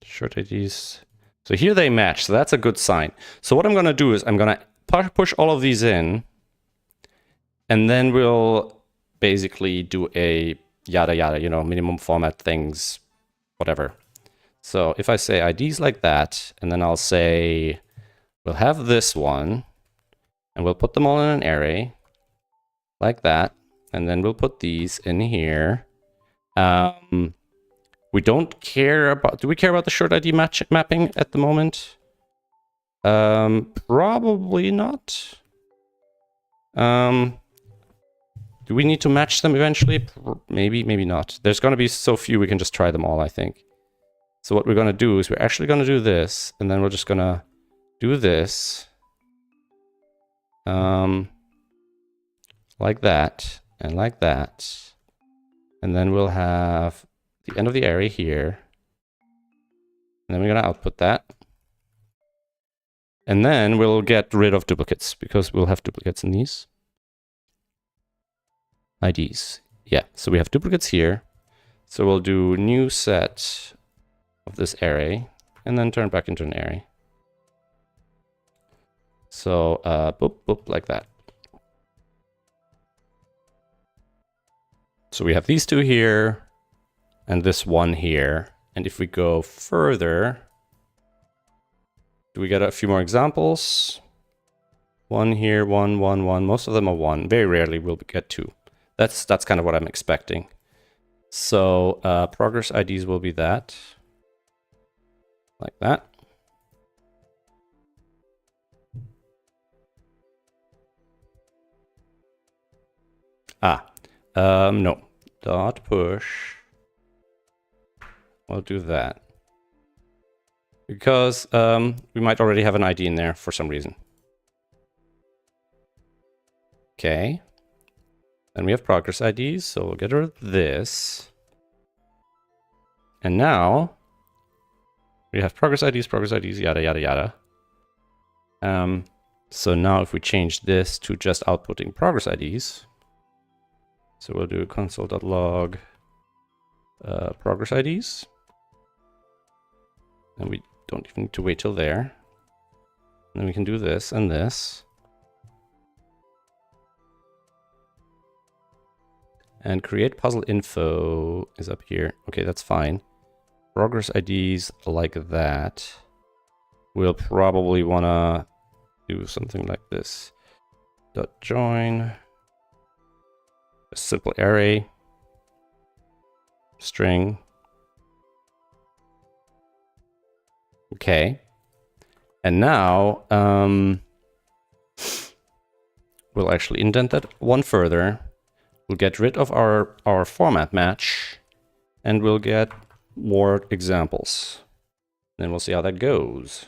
Short IDs. So here they match, so that's a good sign. So what I'm gonna do is I'm gonna push all of these in, and then we'll basically do a yada yada, you know, minimum format things, whatever. So if I say IDs like that, and then I'll say, we'll have this one, and we'll put them all in an array, like that, and then we'll put these in here. We don't care about, do we care about the short ID mapping at the moment? Probably not. Do we need to match them eventually? Maybe, maybe not. There's going to be so few we can just try them all, I think. So what we're going to do is we're actually going to do this, and then we're just going to do this. Like that, and like that. And then we'll have the end of the array here. And then we're going to output that. And then we'll get rid of duplicates, because we'll have duplicates in these. IDs. Yeah, so we have duplicates here. So we'll do new set of this array, and then turn back into an array. So, boop, boop, like that. So we have these two here, and this one here. And if we go further, do we get a few more examples? One here, one. Most of them are one. Very rarely will we get two. That's kind of what I'm expecting. So progress IDs will be that. Like that. No. Dot push. We'll do that. Because we might already have an ID in there for some reason. Okay. Then we have progress IDs, so we'll get rid of this. And now we have progress IDs, yada, yada, yada. So now if we change this to just outputting progress IDs, so we'll do console.log progress IDs. And we don't even need to wait till there. And then we can do this and this. And create puzzle info is up here. Okay, that's fine. Progress IDs like that. We'll probably want to do something like this. Dot join. A simple array. String. Okay. And now we'll actually indent that one further. We'll get rid of our format match, and we'll get more examples. Then we'll see how that goes.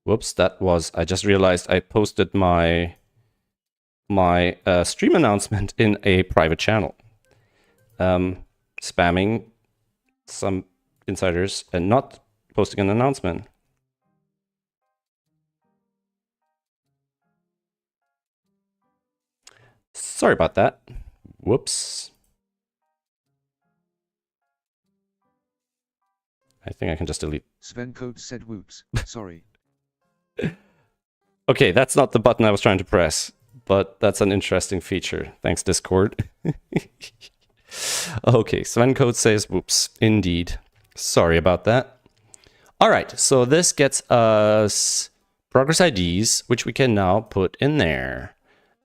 Whoops, I just realized I posted my stream announcement in a private channel. Spamming some insiders and not posting an announcement. Sorry about that. Whoops. I think I can just delete. Sven Code said whoops. Sorry. Okay, that's not the button I was trying to press, but that's an interesting feature. Thanks, Discord. Okay, Sven Code says whoops. Indeed. Sorry about that. All right, so this gets us progress IDs, which we can now put in there.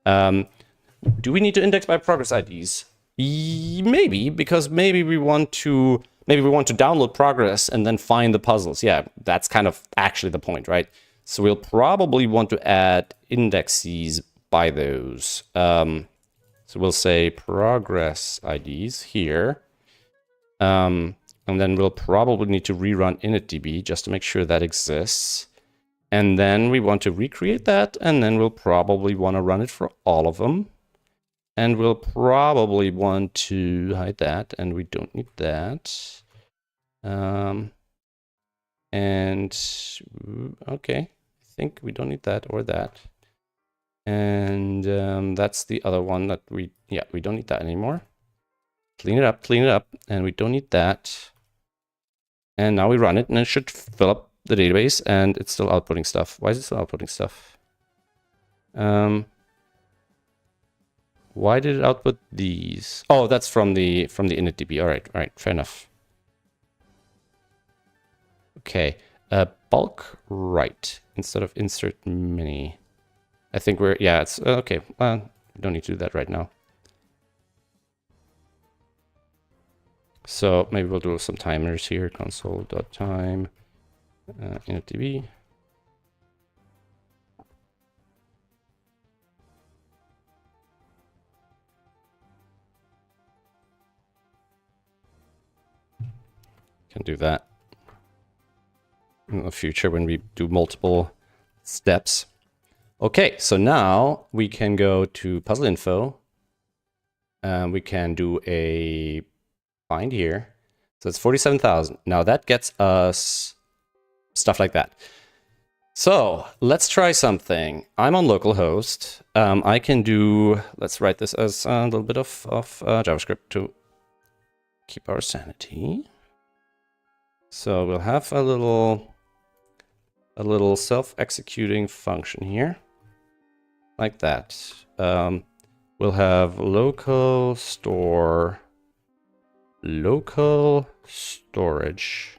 Do we need to index by progress IDs? Maybe, because maybe we want to download progress and then find the puzzles. Yeah, that's kind of actually the point, right? So we'll probably want to add indexes by those. So we'll say progress IDs here. And then we'll probably need to rerun initdb just to make sure that exists. And then we want to recreate that, and then we'll probably want to run it for all of them. And we'll probably want to hide that, and we don't need that. And okay, I think we don't need that or that. And that's the other one that we don't need that anymore. Clean it up, and we don't need that. And now we run it, and it should fill up the database, and it's still outputting stuff. Why is it still outputting stuff? Why did it output these? Oh, that's from the initdb. All right, fair enough. Okay, bulk right instead of insert mini. I think it's okay. We don't need to do that right now. So maybe we'll do some timers here. Console.time initdb. Can do that in the future when we do multiple steps. Okay, so now we can go to puzzle info. We can do a find here. So it's 47,000. Now that gets us stuff like that. So let's try something. I'm on localhost. I can do, let's write this as a little bit of JavaScript to keep our sanity. So we'll have a little self-executing function here, like that. We'll have local store, local storage.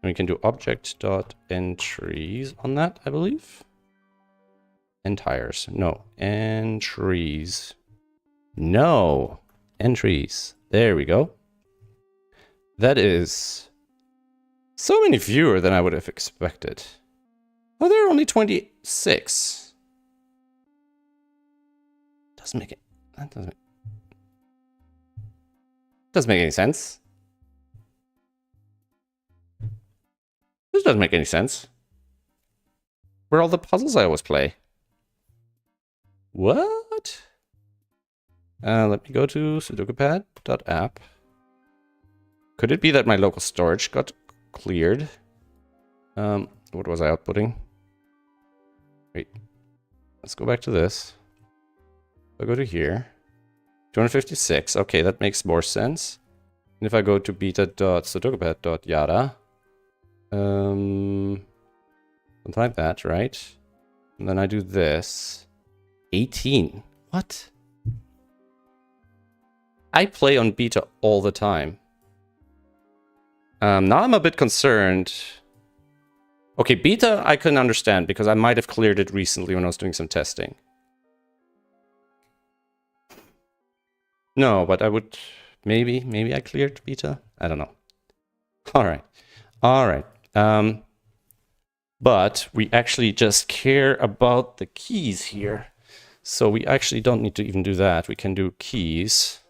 And we can do object.entries on that, I believe. Entires. No. Entries. No. Entries. There we go. That is so many fewer than I would have expected. Oh, there are only 26. Doesn't make it. That doesn't make any sense. This doesn't make any sense. Where are all the puzzles I always play? What? Let me go to SudokuPad.app. Could it be that my local storage got cleared? What was I outputting? Wait. Let's go back to this. I'll go to here. 256. Okay, that makes more sense. And if I go to beta.sudokupad.yada, something like that, right? And then I do this. 18. What? I play on beta all the time. Now I'm a bit concerned. Okay, beta I couldn't understand because I might have cleared it recently when I was doing some testing. No, but I would... Maybe I cleared beta? I don't know. Alright. Alright. But we actually just care about the keys here. So we actually don't need to even do that. We can do keys,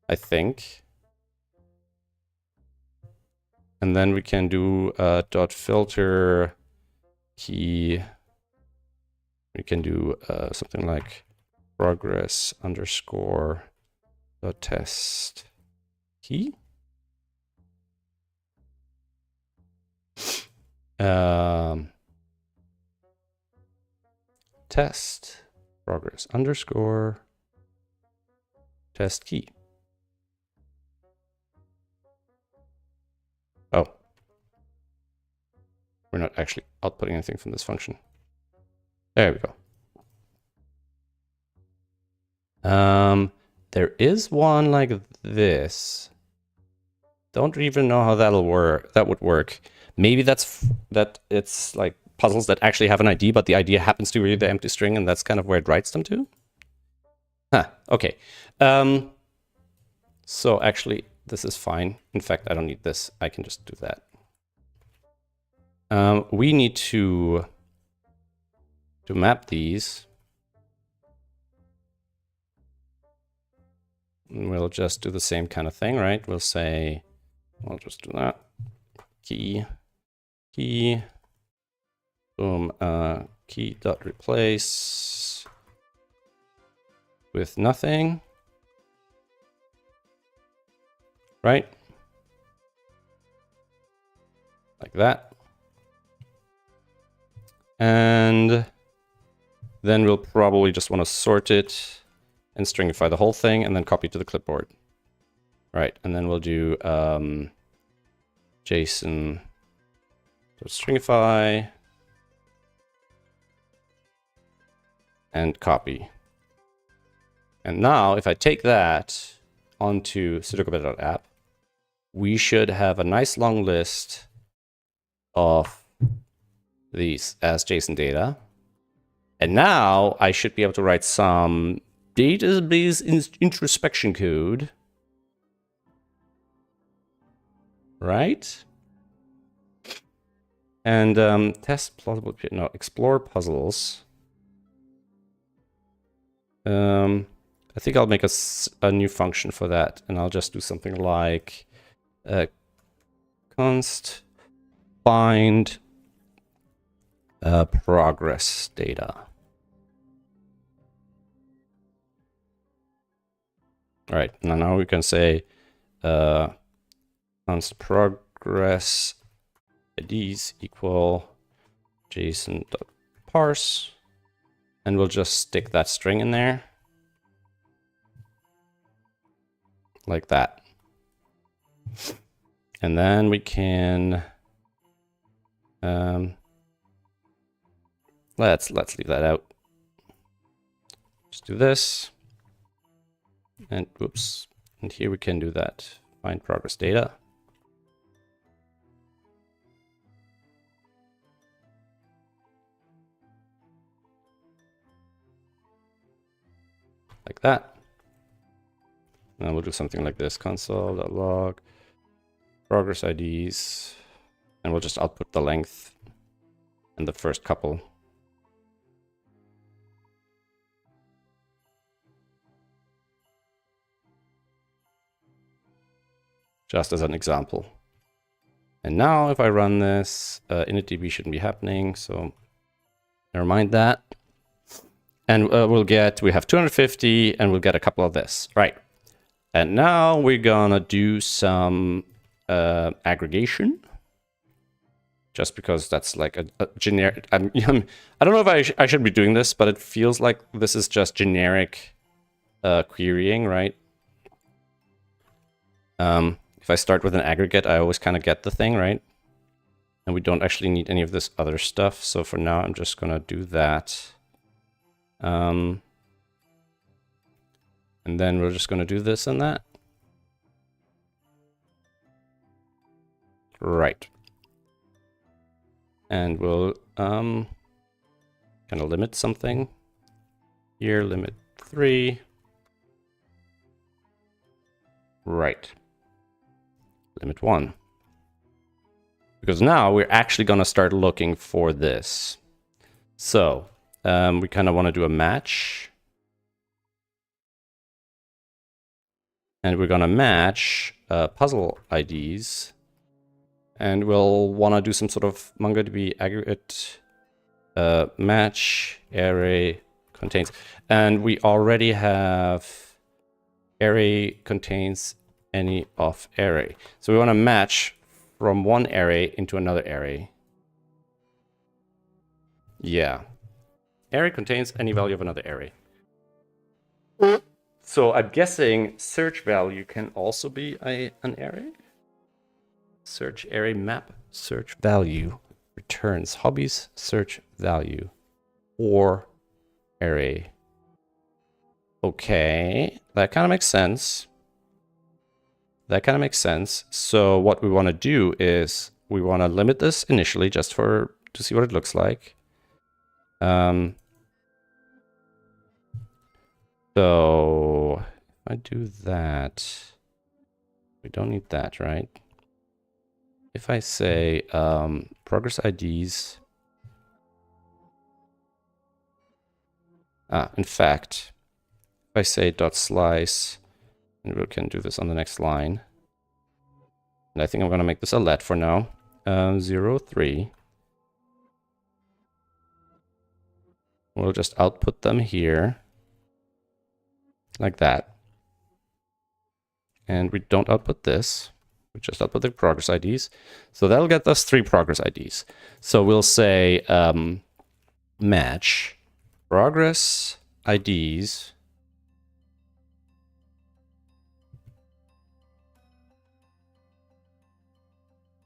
I think. And then we can do dot filter key. We can do something like progress underscore dot test key. Test progress underscore test key. Oh. We're not actually outputting anything from this function. There we go. There is one like this. Don't even know how that'll work. That would work. Maybe that it's like puzzles that actually have an ID, but the ID happens to be the empty string, and that's kind of where it writes them to. Huh. Okay. So actually, this is fine. In fact, I don't need this. I can just do that. We need to map these. We'll just do the same kind of thing, right? We'll say, I'll just do that. Key, boom, key dot replace with nothing, right? Like that. And then we'll probably just want to sort it and stringify the whole thing and then copy to the clipboard. Right, and then we'll do JSON stringify and copy. And now if I take that onto SudokuPad.app, we should have a nice long list of these as JSON data. And now I should be able to write some database introspection code. Right? And test plausible, no, explore puzzles. I think I'll make a new function for that, and I'll just do something like const find progress data. All right, now we can say const progress IDs equal JSON.parse, and we'll just stick that string in there like that. And then we can let's leave that out. Just do this, and whoops, and here we can do that. Find progress data. Like that. And we'll do something like this, console.log progress IDs, and we'll just output the length and the first couple. Just as an example. And now if I run this, initdb shouldn't be happening, so never mind that. And we have 250, and we'll get a couple of this, right? And now we're gonna do some aggregation, just because that's like a generic. I don't know if I should be doing this, but it feels like this is just generic querying, right? If I start with an aggregate, I always kind of get the thing, right? And we don't actually need any of this other stuff. So for now, I'm just gonna do that. And then we're just going to do this and that. Right. And we'll kind of limit something. Here, limit 3. Right. Limit 1. Because now we're actually going to start looking for this. So we kind of want to do a match. And we're going to match puzzle IDs. And we'll want to do some sort of MongoDB aggregate match array contains. And we already have array contains any of array. So we want to match from one array into another array. Yeah. Array contains any value of another array. So I'm guessing search value can also be an array. Search array map search value returns hobbies search value or array. Okay, that kind of makes sense. That kind of makes sense. So what we want to do is we want to limit this initially just to see what it looks like. So if I do that, we don't need that, right? If I say progress IDs, in fact, if I say dot slice, and we can do this on the next line. And I think I'm going to make this a let for now. 0, 3. We'll just output them here. Like that. And we don't output this. We just output the progress IDs. So that'll get us 3 progress IDs. So we'll say match progress IDs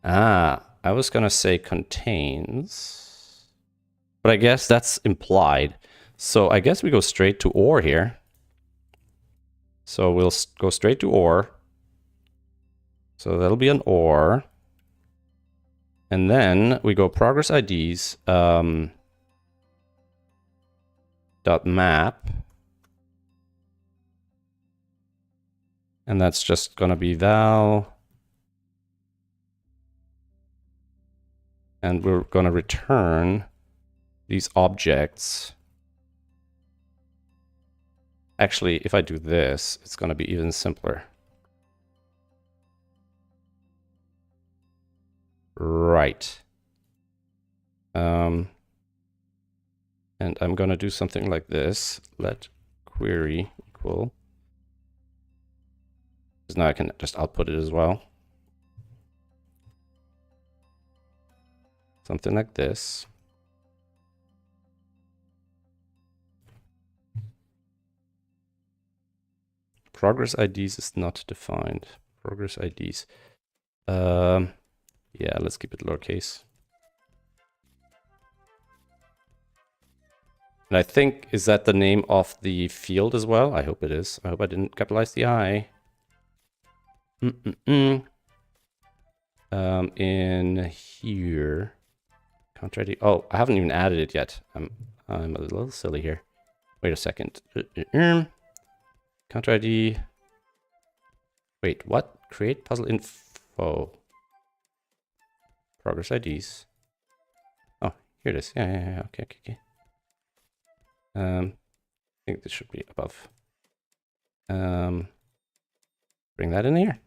I was gonna say contains, but I guess that's implied. So I guess we go straight to OR here. So we'll go straight to OR. So that'll be an OR. And then we go progress IDs dot map. And that's just gonna be val. And we're gonna return these objects. Actually, if I do this, it's gonna be even simpler. Right. And I'm gonna do something like this. Let query equal. Because now I can just output it as well. Something like this. Progress IDs is not defined. Progress IDs. Yeah, let's keep it lowercase. And I think, is that the name of the field as well? I hope it is. I hope I didn't capitalize the I. In here. Count ID. Oh, I haven't even added it yet. I'm a little silly here. Wait a second. Count ID. Wait, what? Create puzzle info. Progress IDs. Oh, here it is. Yeah. Okay. I think this should be above. Bring that in here.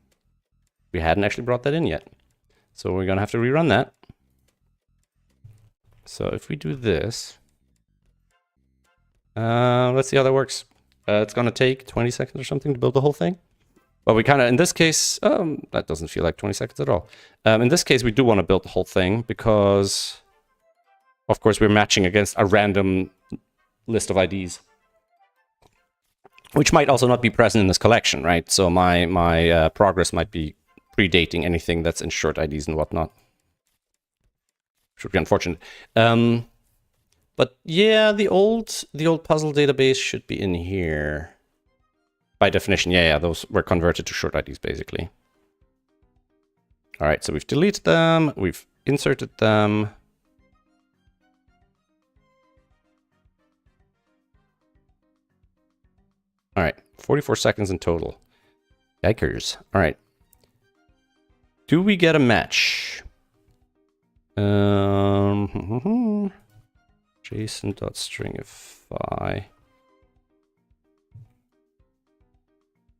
We hadn't actually brought that in yet. So we're gonna have to rerun that. So if we do this, let's see how that works. It's gonna take 20 seconds or something to build the whole thing. But we kind of, in this case, that doesn't feel like 20 seconds at all. In this case, we do want to build the whole thing because, of course, we're matching against a random list of IDs, which might also not be present in this collection, right? So my progress might be predating anything that's in short IDs and whatnot. Should be unfortunate. But yeah, the old puzzle database should be in here. By definition, yeah, those were converted to short IDs, basically. All right, so we've deleted them, we've inserted them. All right, 44 seconds in total. Yikers. All right. Do we get a match? JSON.stringify.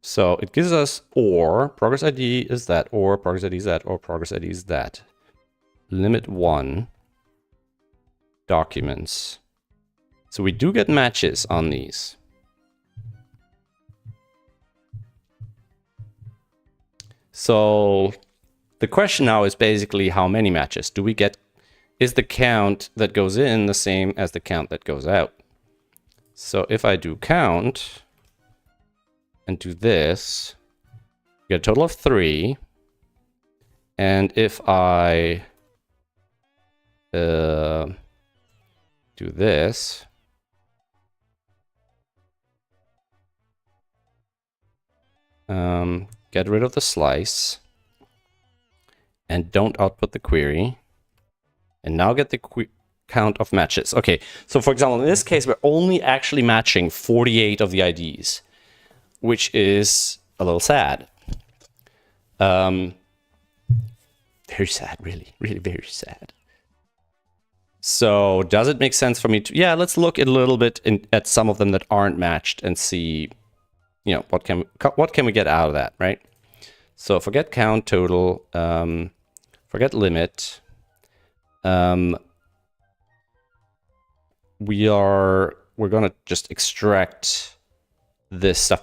So it gives us or progress ID is that, or progress ID is that, or progress ID is that. Limit 1 documents. So we do get matches on these. So the question now is basically how many matches do we get? Is the count that goes in the same as the count that goes out? So if I do count, and do this, you get a total of 3. And if I do this, get rid of the slice, and don't output the query, and now get the count of matches. Okay, so for example, in this case, we're only actually matching 48 of the IDs, which is a little sad. Very sad, really, really very sad. So does it make sense for me to, yeah, let's look a little bit at some of them that aren't matched and see, you know, what can we get out of that, right? So forget count total, forget limit. We're gonna just extract this stuff.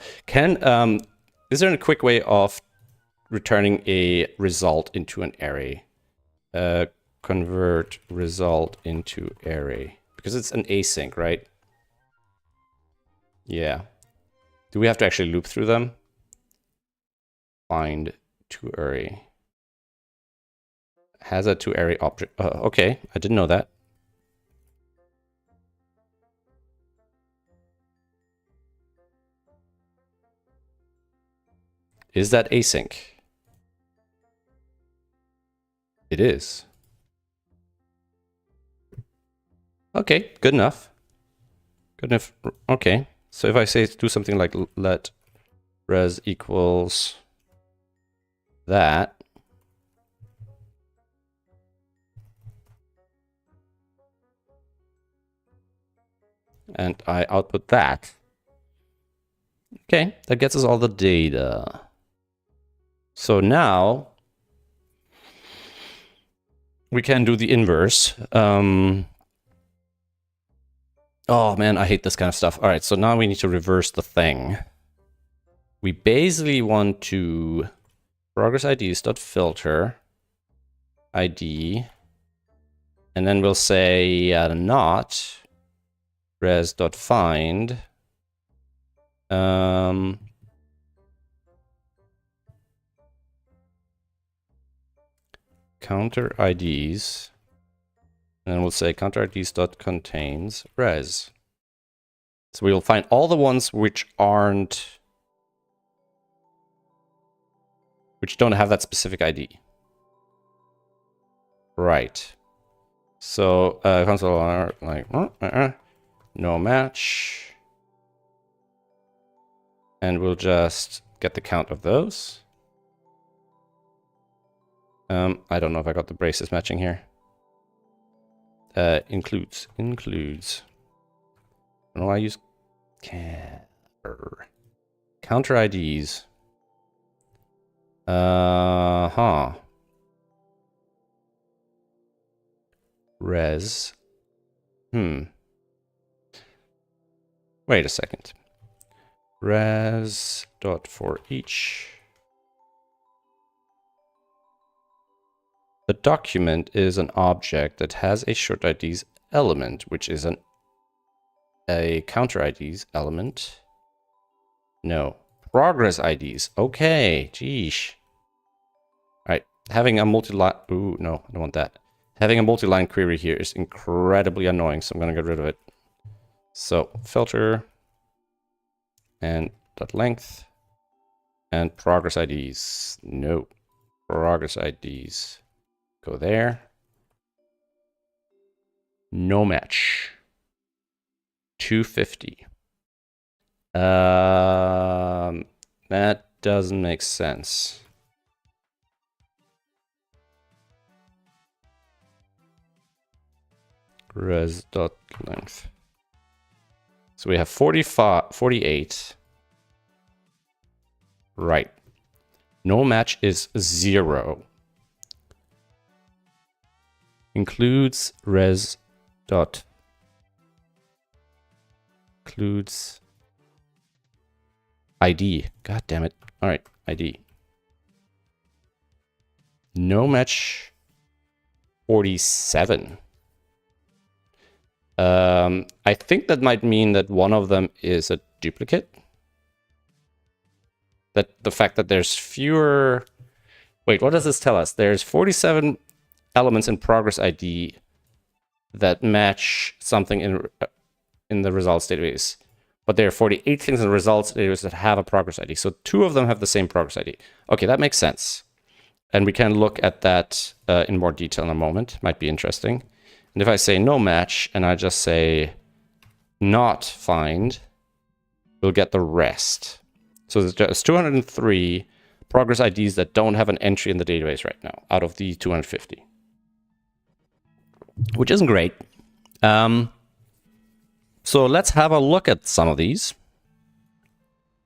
Is there a quick way of returning a result into an array? Convert result into array, because it's an async, right? Yeah. Do we have to actually loop through them? Find to array. Has a to array object. Okay, I didn't know that. Is that async? It is. Okay, good enough. Good enough. Okay, so if I say do something like let res equals that, and I output that. Okay, that gets us all the data. So now we can do the inverse. Oh man, I hate this kind of stuff. All right, so now we need to reverse the thing. We basically want to progress IDs.filter ID, and then we'll say not res.find counter IDs, and then we'll say counter IDs.contains res. So we'll find all the ones which don't have that specific ID. Right. So console like no match, and we'll just get the count of those. I don't know if I got the braces matching here. Includes. I don't know why I use counter IDs. Res. Wait a second. Res dot for each. The document is an object that has a short IDs element, which is a counter IDs element. No. Progress IDs. Okay. Geesh. Alright. Having a multi-line... Ooh, no. I don't want that. Having a multi-line query here is incredibly annoying, so I'm going to get rid of it. So, filter. And dot length. And progress IDs. No. Progress IDs. Go there. No match. 250. That doesn't make sense. Res.length. So we have 48. Right. No match is 0. Includes res dot includes ID. God damn it. All right, ID. No match 47. I think that might mean that one of them is a duplicate. That the fact that there's fewer... Wait, what does this tell us? There's 47 elements in progress ID that match something in the results database. But there are 48 things in the results database that have a progress ID. So 2 of them have the same progress ID. Okay, that makes sense. And we can look at that in more detail in a moment. Might be interesting. And if I say no match and I just say not find, we'll get the rest. So there's just 203 progress IDs that don't have an entry in the database right now out of the 250. Which isn't great. So let's have a look at some of these.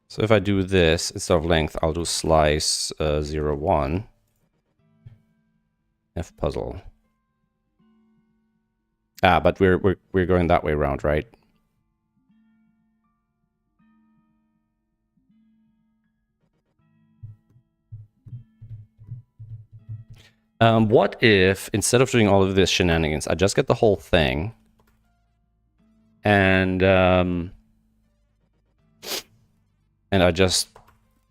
So if I do this, instead of length, I'll do slice 0, 1. F puzzle. Ah, but we're going that way around, right? What if, instead of doing all of this shenanigans, I just get the whole thing and I just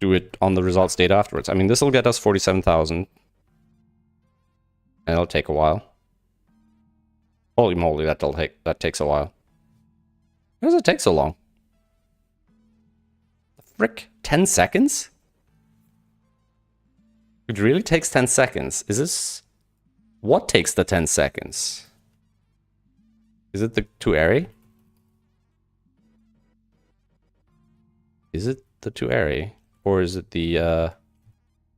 do it on the results data afterwards. I mean, this will get us 47,000. And it'll take a while. Holy moly, that takes a while. Why does it take so long? Frick, 10 seconds? It really takes 10 seconds. Is this... What takes the 10 seconds? Is it the 2 array? Is it the 2 array? Or is it the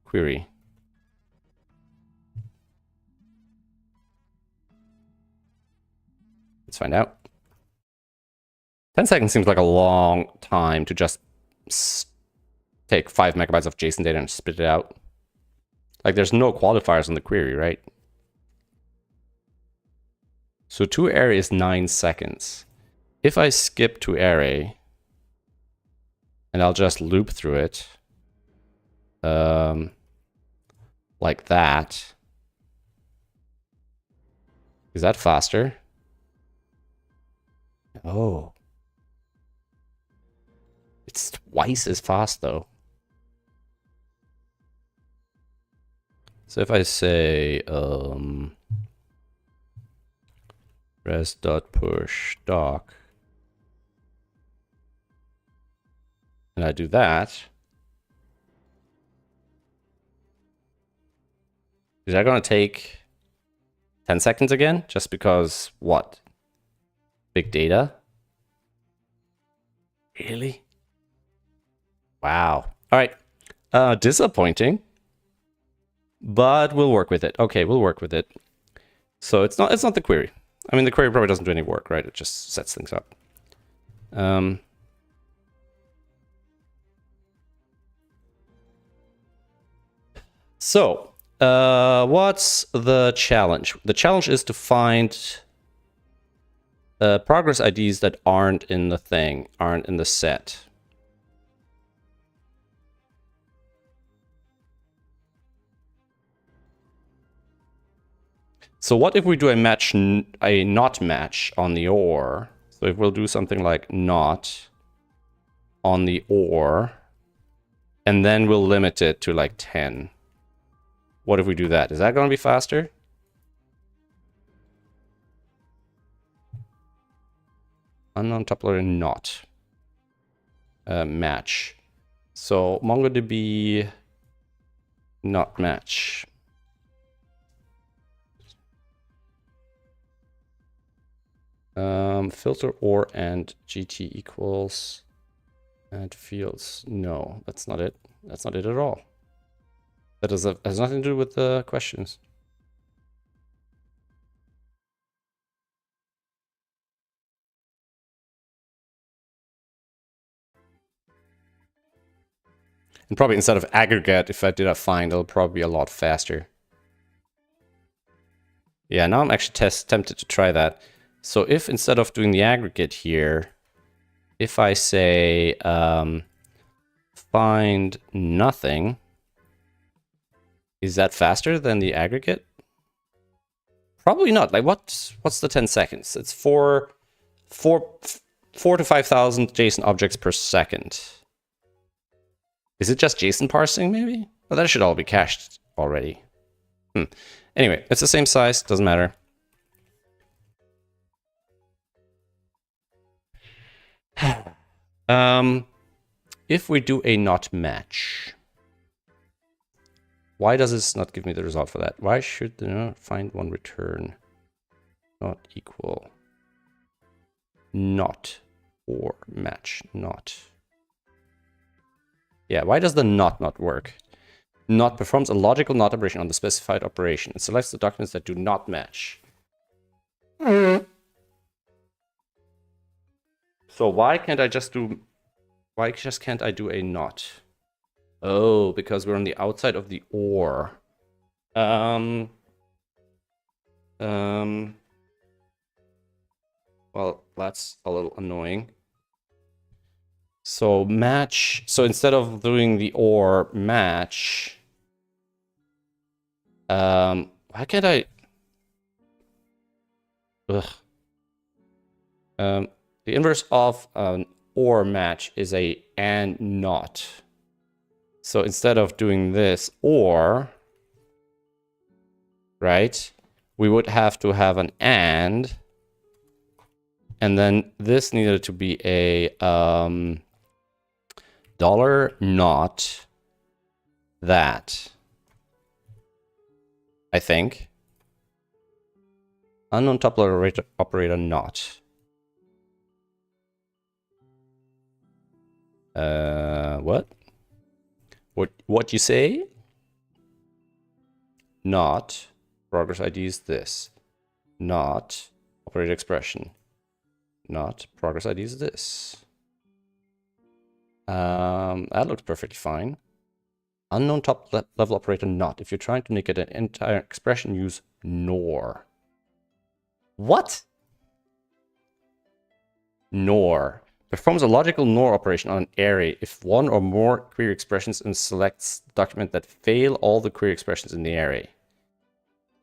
query? Let's find out. 10 seconds seems like a long time to just take 5 megabytes of JSON data and spit it out. Like, there's no qualifiers in the query, right? So 2 array is 9 seconds. If I skip 2 array, and I'll just loop through it, like that. Is that faster? Oh. It's twice as fast, though. So if I say res.push doc, and I do that, is that going to take 10 seconds again? Just because, what? Big data? Really? Wow. All right. Disappointing. But we'll work with it. Okay, we'll work with it. So it's not the query. I mean, the query probably doesn't do any work, right? It just sets things up. So, what's the challenge? The challenge is to find progress IDs that aren't in the thing, aren't in the set. So what if we do a not match on the OR? So if we'll do something like not on the OR, and then we'll limit it to like 10. What if we do that? Is that going to be faster? Unknown tuple not. Match. So MongoDB not match. Filter or and GT equals and fields. No, that's not it. That's not it at all. That has nothing to do with the questions. And probably instead of aggregate, if I did a find, it'll probably be a lot faster. Yeah, now I'm actually tempted to try that. So if instead of doing the aggregate here, if I say find nothing, is that faster than the aggregate? Probably not. Like what's the 10 seconds? It's 4 to 5,000 JSON objects per second. Is it just JSON parsing, maybe? But that should all be cached already. Anyway, it's the same size, doesn't matter. If we do a not match, why does this not give me the result for that? Why should the not find one return not equal not or match not? Yeah, why does the not work? Not performs a logical not operation on the specified operation. It selects the documents that do not match. So why can't I just do... Why just can't I do a not? Oh, because we're on the outside of the OR. Well, that's a little annoying. So match... So instead of doing the OR match... why can't I... Ugh. The inverse of an OR match is a AND not. So instead of doing this OR, right, we would have to have an AND, and then this needed to be a dollar not that, I think. Unknown tuple operator not. What? What you say? Not. Progress ID is this. Not. Operator expression. Not. Progress ID is this. That looks perfectly fine. Unknown top level operator not. If you're trying to negate an entire expression, use nor. What? Nor. Performs a logical NOR operation on an array if one or more query expressions and selects the document that fail all the query expressions in the array.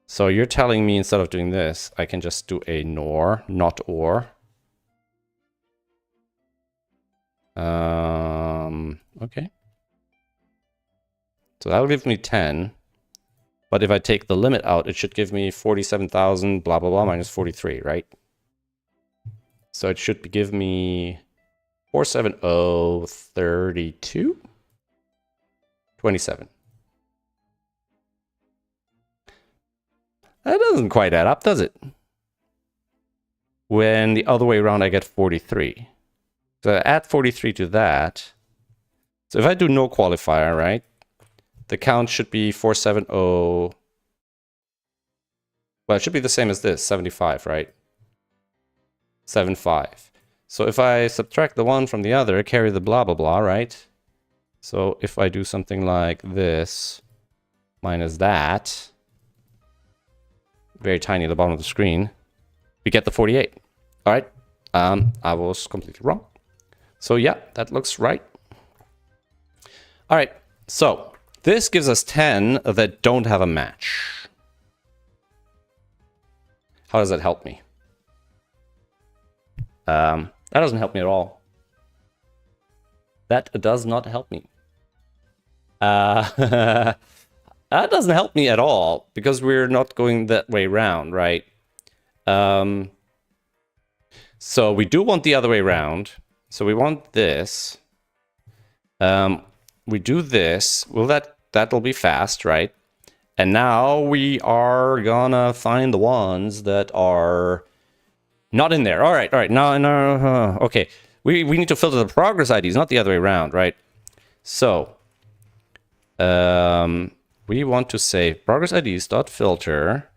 So you're telling me instead of doing this, I can just do a NOR, not OR. Okay. So that'll give me 10. But if I take the limit out, it should give me 47,000 blah blah blah minus 43, right? So it should give me 47032 27. That doesn't quite add up, does it? When the other way around, I get 43. So I add 43 to that. So if I do no qualifier, right? The count should be 470. Well, it should be the same as this, 75, right? 75. So if I subtract the one from the other, carry the blah, blah, blah, right? So if I do something like this, minus that, very tiny at the bottom of the screen, we get the 48. All right. I was completely wrong. So yeah, that looks right. All right. So this gives us 10 that don't have a match. How does that help me? That doesn't help me at all. That does not help me. That doesn't help me at all because we're not going that way around, right? So we do want the other way around. So we want this. We do this. Well, that'll be fast, right? And now we are gonna find the ones that are not in there. All right. No. Okay. We need to filter the progress IDs, not the other way around, right? So, we want to say progress IDs dot filter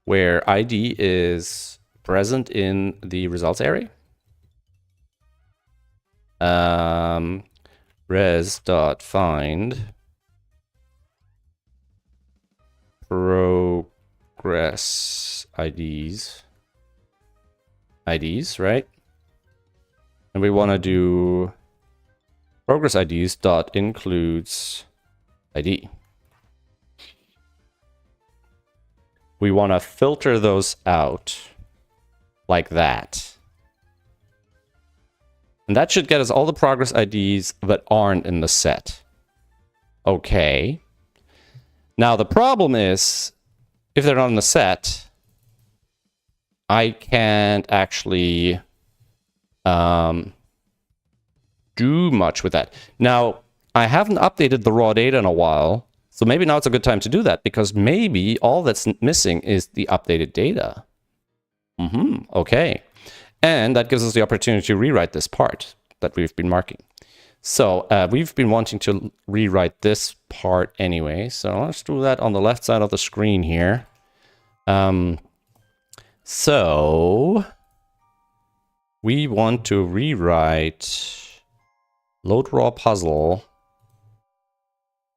where ID is present in the results array. Res dot find progress IDs, right? And we want to do progress IDs dot includes ID. We want to filter those out like that. And that should get us all the progress IDs that aren't in the set. Okay. Now the problem is, if they're not in the set, I can't actually do much with that. Now, I haven't updated the raw data in a while, so maybe now it's a good time to do that, because maybe all that's missing is the updated data. Okay. And that gives us the opportunity to rewrite this part that we've been marking. So we've been wanting to rewrite this part anyway, so let's do that on the left side of the screen here. So we want to rewrite load raw puzzle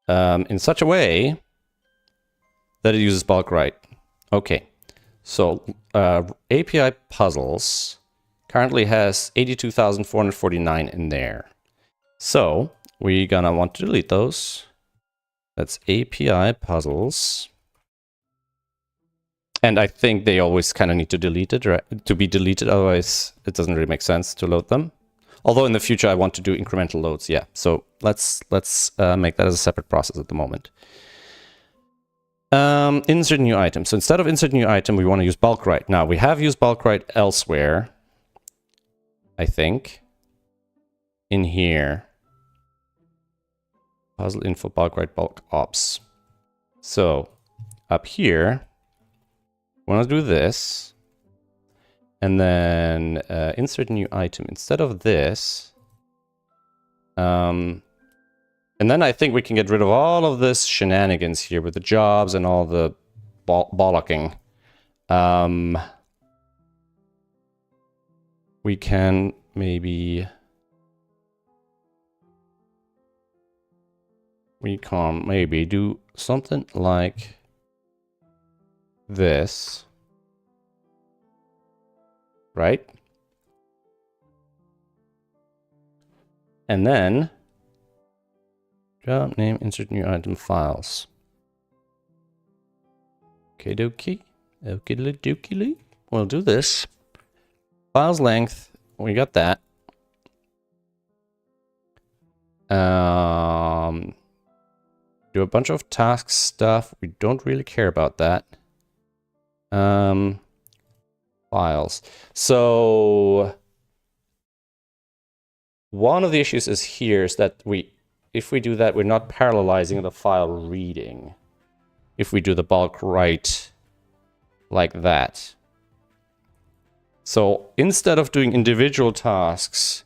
in such a way that it uses bulk write. Okay, so API puzzles currently has 82,449 in there. So we're gonna want to delete those. That's API puzzles. And I think they always kind of need to delete it, right? To be deleted, otherwise it doesn't really make sense to load them. Although in the future I want to do incremental loads, yeah. So let's make that as a separate process at the moment. Insert new item. So instead of insert new item, we want to use bulk write. Now we have used bulk write elsewhere, I think. In here. Puzzle info, bulk write, bulk ops. So up here, we want to do this. And then insert new item instead of this. And then I think we can get rid of all of this shenanigans here with the jobs and all the bollocking. We can maybe... We can maybe do something like this. Right? And then job name, insert new item files. Okay, dokie. Okie dokie. We'll do this. Files length. We got that. Do a bunch of task stuff. We don't really care about that. Files. So one of the issues is here is that if we do that, we're not parallelizing the file reading. If we do the bulk write like that. So instead of doing individual tasks,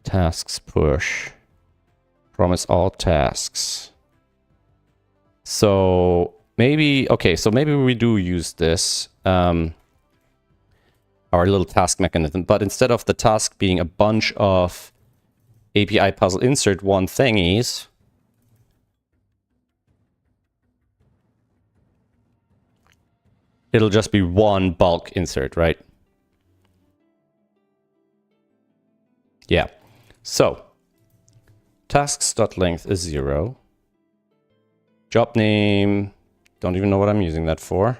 tasks push, promise all tasks. So maybe, okay, so maybe we do use this, our little task mechanism, but instead of the task being a bunch of API puzzle insert one thingies, it'll just be one bulk insert, right? Yeah. So tasks.length is 0. Job name, don't even know what I'm using that for.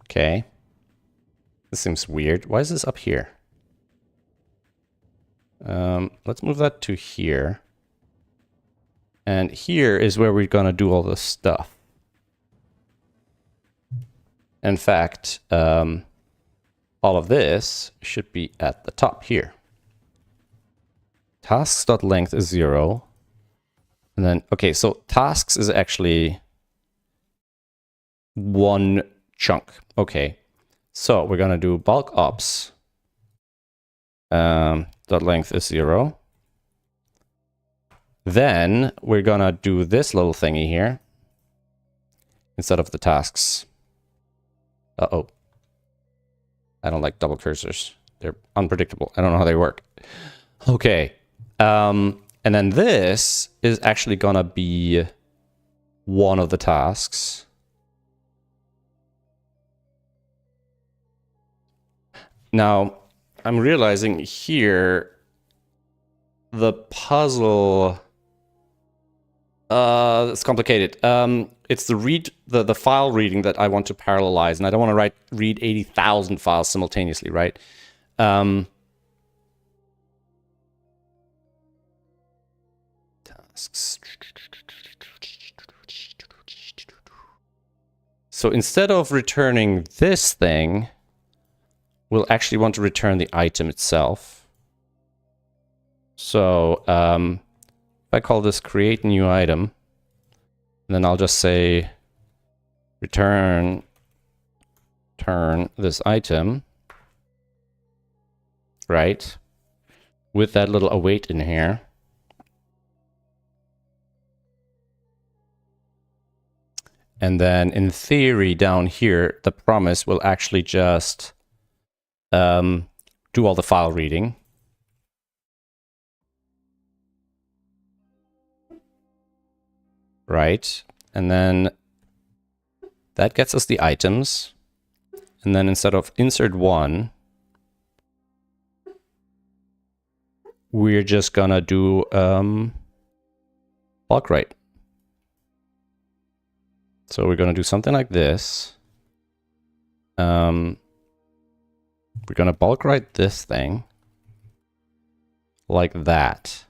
Okay. This seems weird. Why is this up here? Let's move that to here. And here is where we're gonna do all this stuff. In fact, all of this should be at the top here. Tasks.length is 0. And then, okay, so tasks is actually one chunk. Okay, so we're gonna do bulk ops. Dot length is 0. Then we're gonna do this little thingy here instead of the tasks. Uh-oh. I don't like double cursors. They're unpredictable. I don't know how they work. Okay. And then this is actually gonna be one of the tasks. Now, I'm realizing here the puzzle... it's complicated. it's the the file reading that I want to parallelize, and I don't want to read 80,000 files simultaneously, right? Tasks. So instead of returning this thing, we'll actually want to return the item itself. So if I call this create new item, then I'll just say return this item, right? With that little await in here. And then in theory down here, the promise will actually just do all the file reading. Right. And then that gets us the items. And then instead of insert one, we're just gonna do bulk write. So we're gonna do something like this. We're gonna bulk write this thing like that.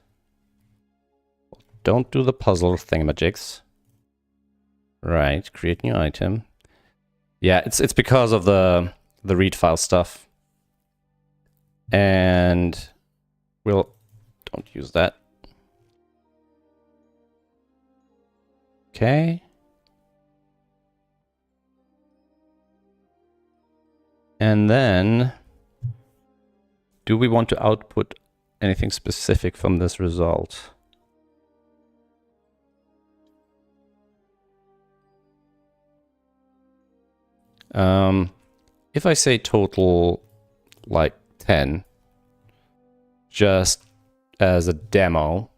Don't do the puzzle thingamajigs. Right, create new item. Yeah, it's because of the read file stuff. And we'll don't use that. Okay. And then do we want to output anything specific from this result? If I say total like 10, just as a demo,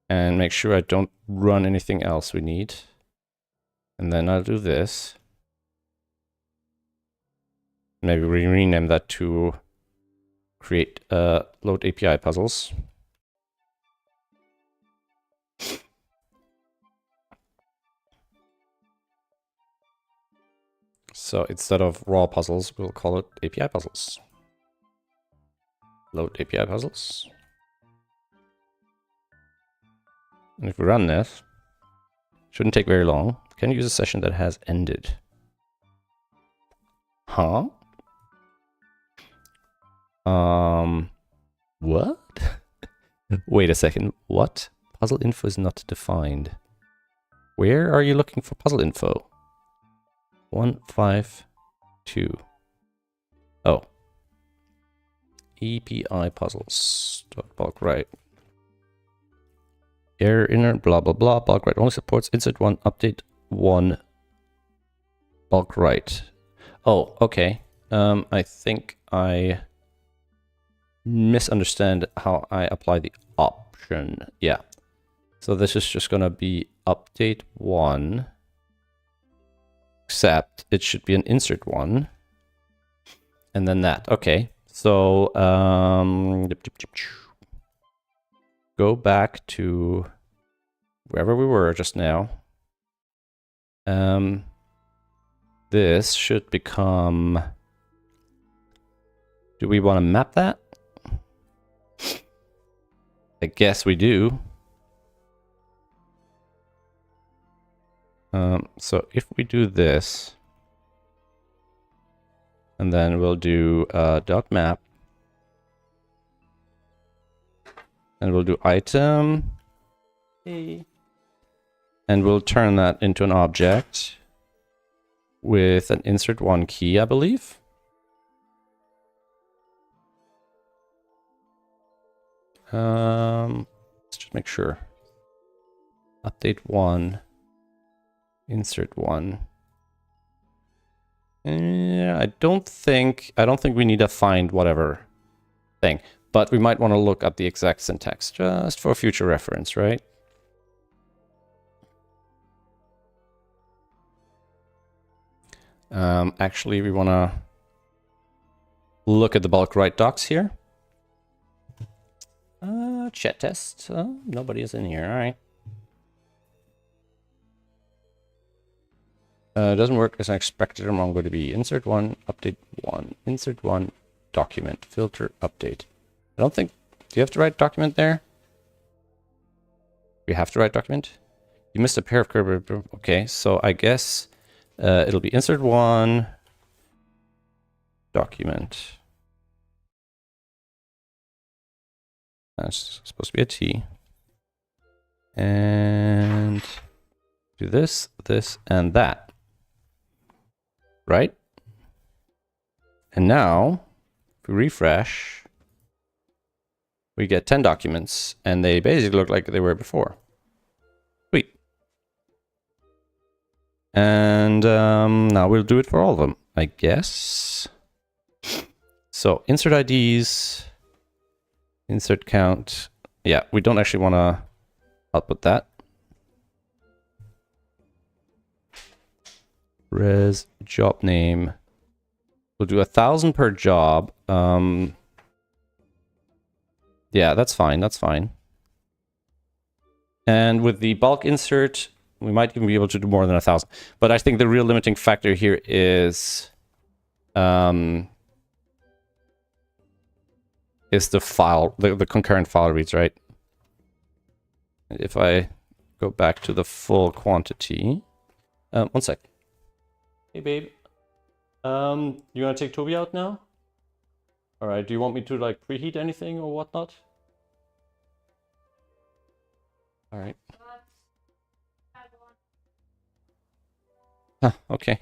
and make sure I don't run anything else we need, and then I'll do this. Maybe we rename that to create load API puzzles. So instead of raw puzzles, we'll call it API puzzles. Load API puzzles. And if we run this, shouldn't take very long. Can use a session that has ended. Huh? What? Wait a second. What? Puzzle info is not defined. Where are you looking for puzzle info? 152. Oh. API puzzles. Bulk write. Error inner blah blah blah. Bulk write only supports insert one, update one. Bulk write. Oh, okay. I think I misunderstand how I apply the option. Yeah. So this is just gonna be update one. Except it should be an insert one. And then that. Okay. So go back to wherever we were just now. This should become... Do we want to map that? I guess we do. So if we do this, and then we'll do dot map, and we'll do item, and we'll turn that into an object with an insert one key, I believe. Let's just make sure. Update one. Insert one. I don't think we need a find whatever thing, but we might want to look at the exact syntax just for future reference, right? Actually, we want to look at the bulk write docs here. Chat test. Nobody is in here. All right. Doesn't work as I expected. I'm going to be insert one, update one, insert one, document, filter, update. I don't think, do you have to write document there? You have to write document? You missed a pair of curve. Okay, so I guess it'll be insert one, document. That's supposed to be a T. And do this, this, and that. Right? And now, if we refresh, we get 10 documents, and they basically look like they were before. Sweet. And now we'll do it for all of them, I guess. So, insert IDs, insert count. Yeah, we don't actually want to output that. Res job name. We'll do 1,000 per job. Yeah, that's fine. That's fine. And with the bulk insert, we might even be able to do more than 1,000. But I think the real limiting factor here is the file, the concurrent file reads, right? If I go back to the full quantity, one sec. Hey, babe. You gonna take Toby out now? All right. Do you want me to like preheat anything or whatnot? All right. Huh, okay.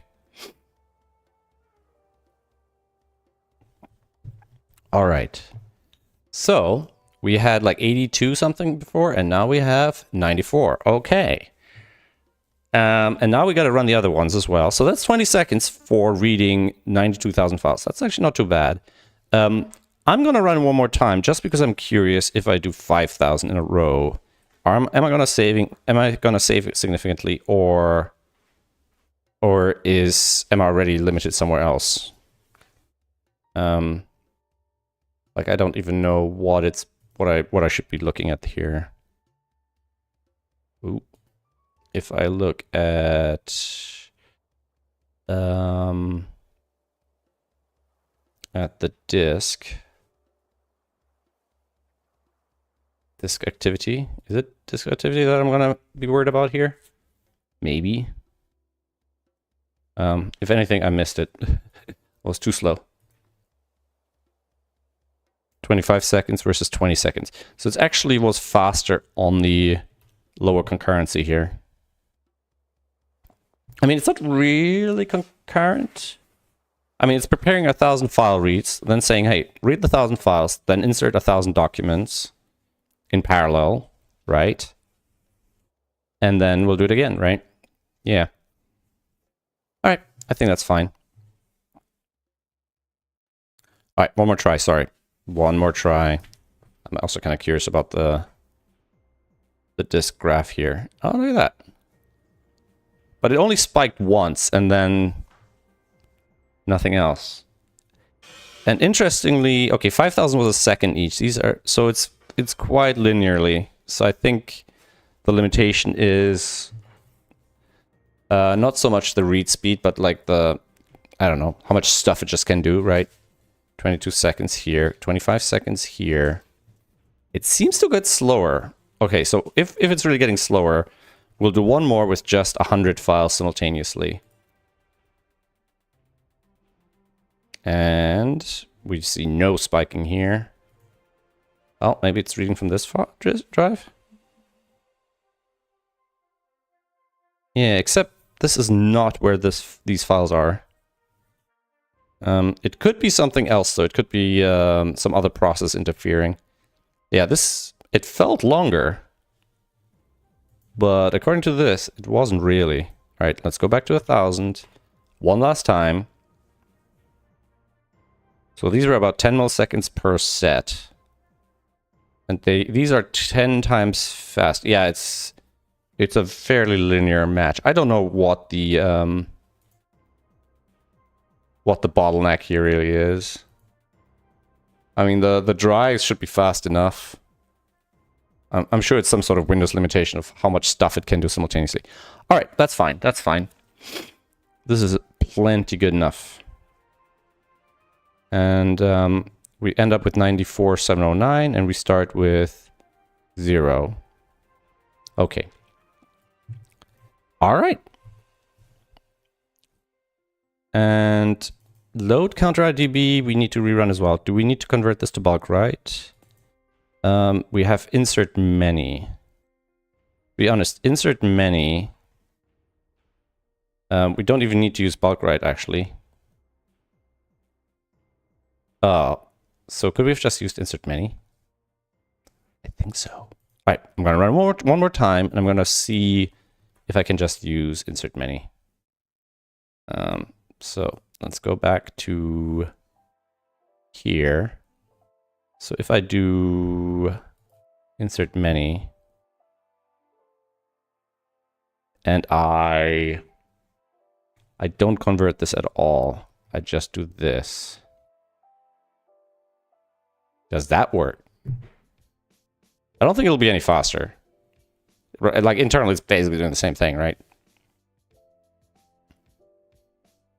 All right. So we had like 82 something before, and now we have 94. Okay. And now we got to run the other ones as well. So that's 20 seconds for reading 92,000 files. That's actually not too bad. I'm going to run one more time just because I'm curious if I do 5,000 in a row. Am I going to save it significantly, or am I already limited somewhere else? Like I don't even know what I should be looking at here. Ooh. If I look at the disk activity, is it disk activity that I'm gonna be worried about here? Maybe. If anything, I missed it. It was too slow. 25 seconds versus 20 seconds. So it actually was faster on the lower concurrency here. I mean, it's not really concurrent. I mean, it's preparing 1,000 file reads, then saying, hey, read the 1,000 files, then insert 1,000 documents in parallel, right? And then we'll do it again, right? Yeah. All right, I think that's fine. All right, one more try, sorry. One more try. I'm also kind of curious about the disk graph here. Oh, look at that. But it only spiked once and then nothing else. And interestingly, okay, 5,000 was a second each. These are, so it's quite linearly. So I think the limitation is not so much the read speed, but like the, I don't know, how much stuff it just can do, right? 22 seconds here, 25 seconds here. It seems to get slower. Okay, so if it's really getting slower, we'll do one more with just 100 files simultaneously. And we see no spiking here. Oh, maybe it's reading from this drive? Yeah, except this is not where these files are. It could be something else, though. It could be some other process interfering. Yeah, it felt longer. But according to this, it wasn't really. All right, let's go back to 1,000. One last time. So these are about 10 milliseconds per set. And these are 10 times fast. Yeah, it's a fairly linear match. I don't know what the bottleneck here really is. I mean, the drives should be fast enough. I'm sure it's some sort of Windows limitation of how much stuff it can do simultaneously. All right, that's fine. That's fine. This is plenty good enough. And we end up with 94,709, and we start with 0. Okay. All right. And load counter IDB, we need to rerun as well. Do we need to convert this to bulk write? We have insert many. To be honest, insert many. We don't even need to use bulk write, actually. So could we have just used insert many? I think so. All right, I'm going to run one more time, and I'm going to see if I can just use insert many. So let's go back to here. So if I do insert many, and I don't convert this at all, I just do this. Does that work? I don't think it'll be any faster. Like internally, it's basically doing the same thing, right?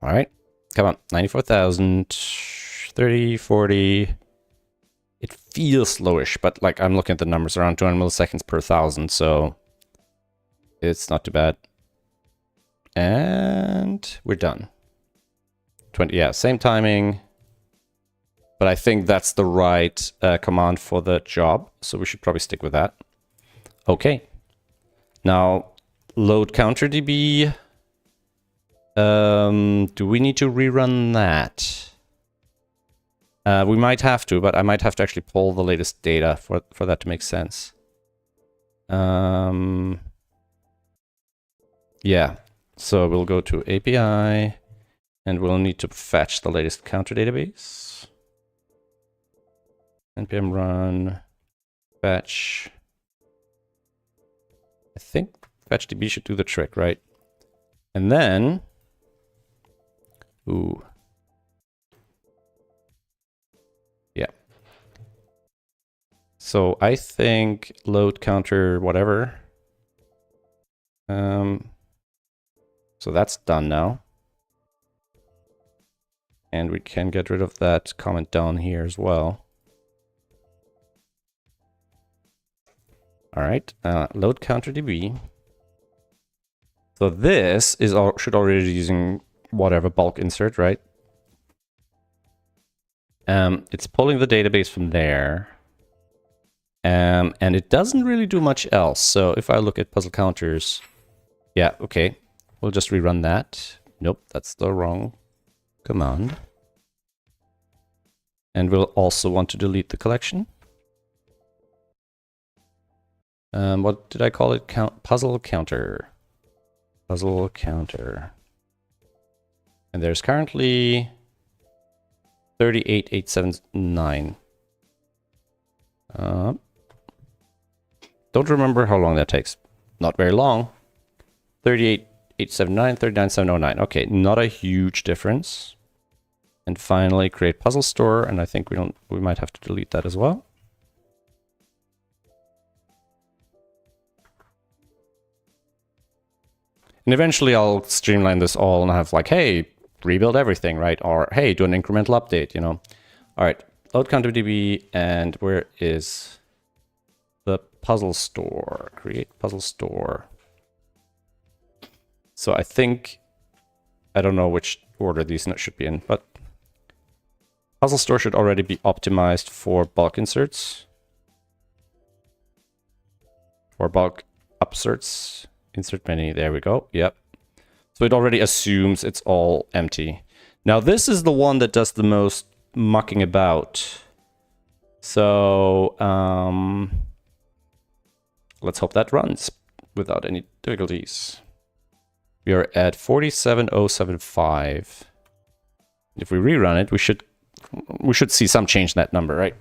All right, come on, 94,000, 30, 40. It feels slowish, but like I'm looking at the numbers, around 200 milliseconds per thousand, so it's not too bad. And we're done. 20, yeah, same timing. But I think that's the right command for the job, so we should probably stick with that. Okay. Now, load counter DB. Do we need to rerun that? We might have to, but I might have to actually pull the latest data for that to make sense. Yeah. So we'll go to API, and we'll need to fetch the latest counter database. npm run fetch. I think fetch DB should do the trick, right? And then, ooh, yeah. So I think load counter whatever. So that's done now. And we can get rid of that comment down here as well. All right, load counter DB. So this is should already be using whatever bulk insert, right? It's pulling the database from there. And it doesn't really do much else. So if I look at puzzle counters, yeah, okay. We'll just rerun that. Nope, that's the wrong command. And we'll also want to delete the collection. What did I call it? Puzzle counter. Puzzle counter. And there's currently 38,879. Don't remember how long that takes. Not very long. 38,879, 39,709. Okay, not a huge difference. And finally, create puzzle store. And I think we might have to delete that as well. And eventually I'll streamline this all and have like, hey, rebuild everything, right? Or hey, do an incremental update, you know? All right, load counter DB, and where is the puzzle store? Create puzzle store. So I think, I don't know which order these should be in, but puzzle store should already be optimized for bulk inserts. Or bulk upserts. Insert many, there we go, yep. So it already assumes it's all empty. Now this is the one that does the most mucking about. So, let's hope that runs without any difficulties. We are at 47,075. If we rerun it, we should see some change in that number, right?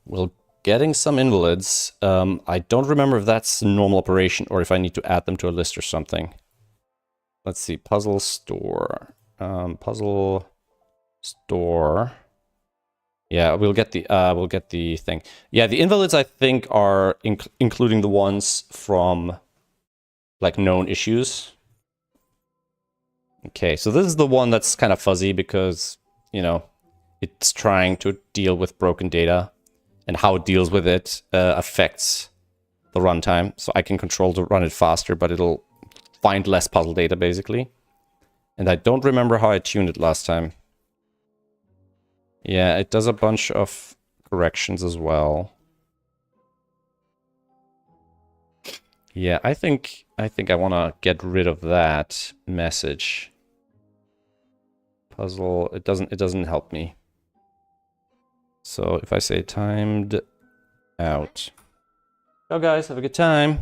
We'll getting some invalids. I don't remember if that's a normal operation or if I need to add them to a list or something. Let's see, puzzle store. Puzzle store. Yeah, we'll get the thing. Yeah, the invalids I think are including the ones from like known issues. Okay, so this is the one that's kind of fuzzy because, you know, it's trying to deal with broken data, and how it deals with it affects the runtime. So I can control to run it faster, but it'll find less puzzle data, basically. And I don't remember how I tuned it last time. Yeah, it does a bunch of corrections as well. Yeah, I think I want to get rid of that message. Puzzle, it doesn't help me. So if I say timed out. Ciao guys, have a good time.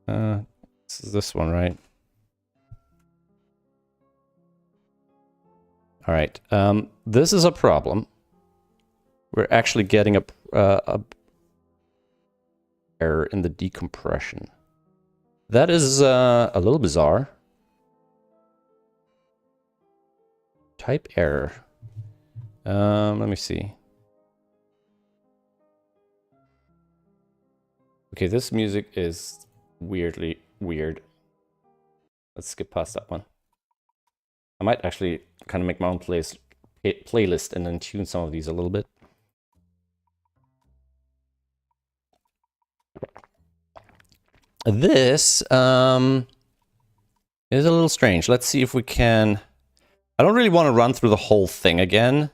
This is this one, right? All right. This is a problem. We're actually getting a error in the decompression. That is a little bizarre. Type error. Let me see. Okay, this music is weirdly weird. Let's skip past that one. I might actually kind of make my own playlist and then tune some of these a little bit. This is a little strange. Let's see if we can... I don't really want to run through the whole thing again,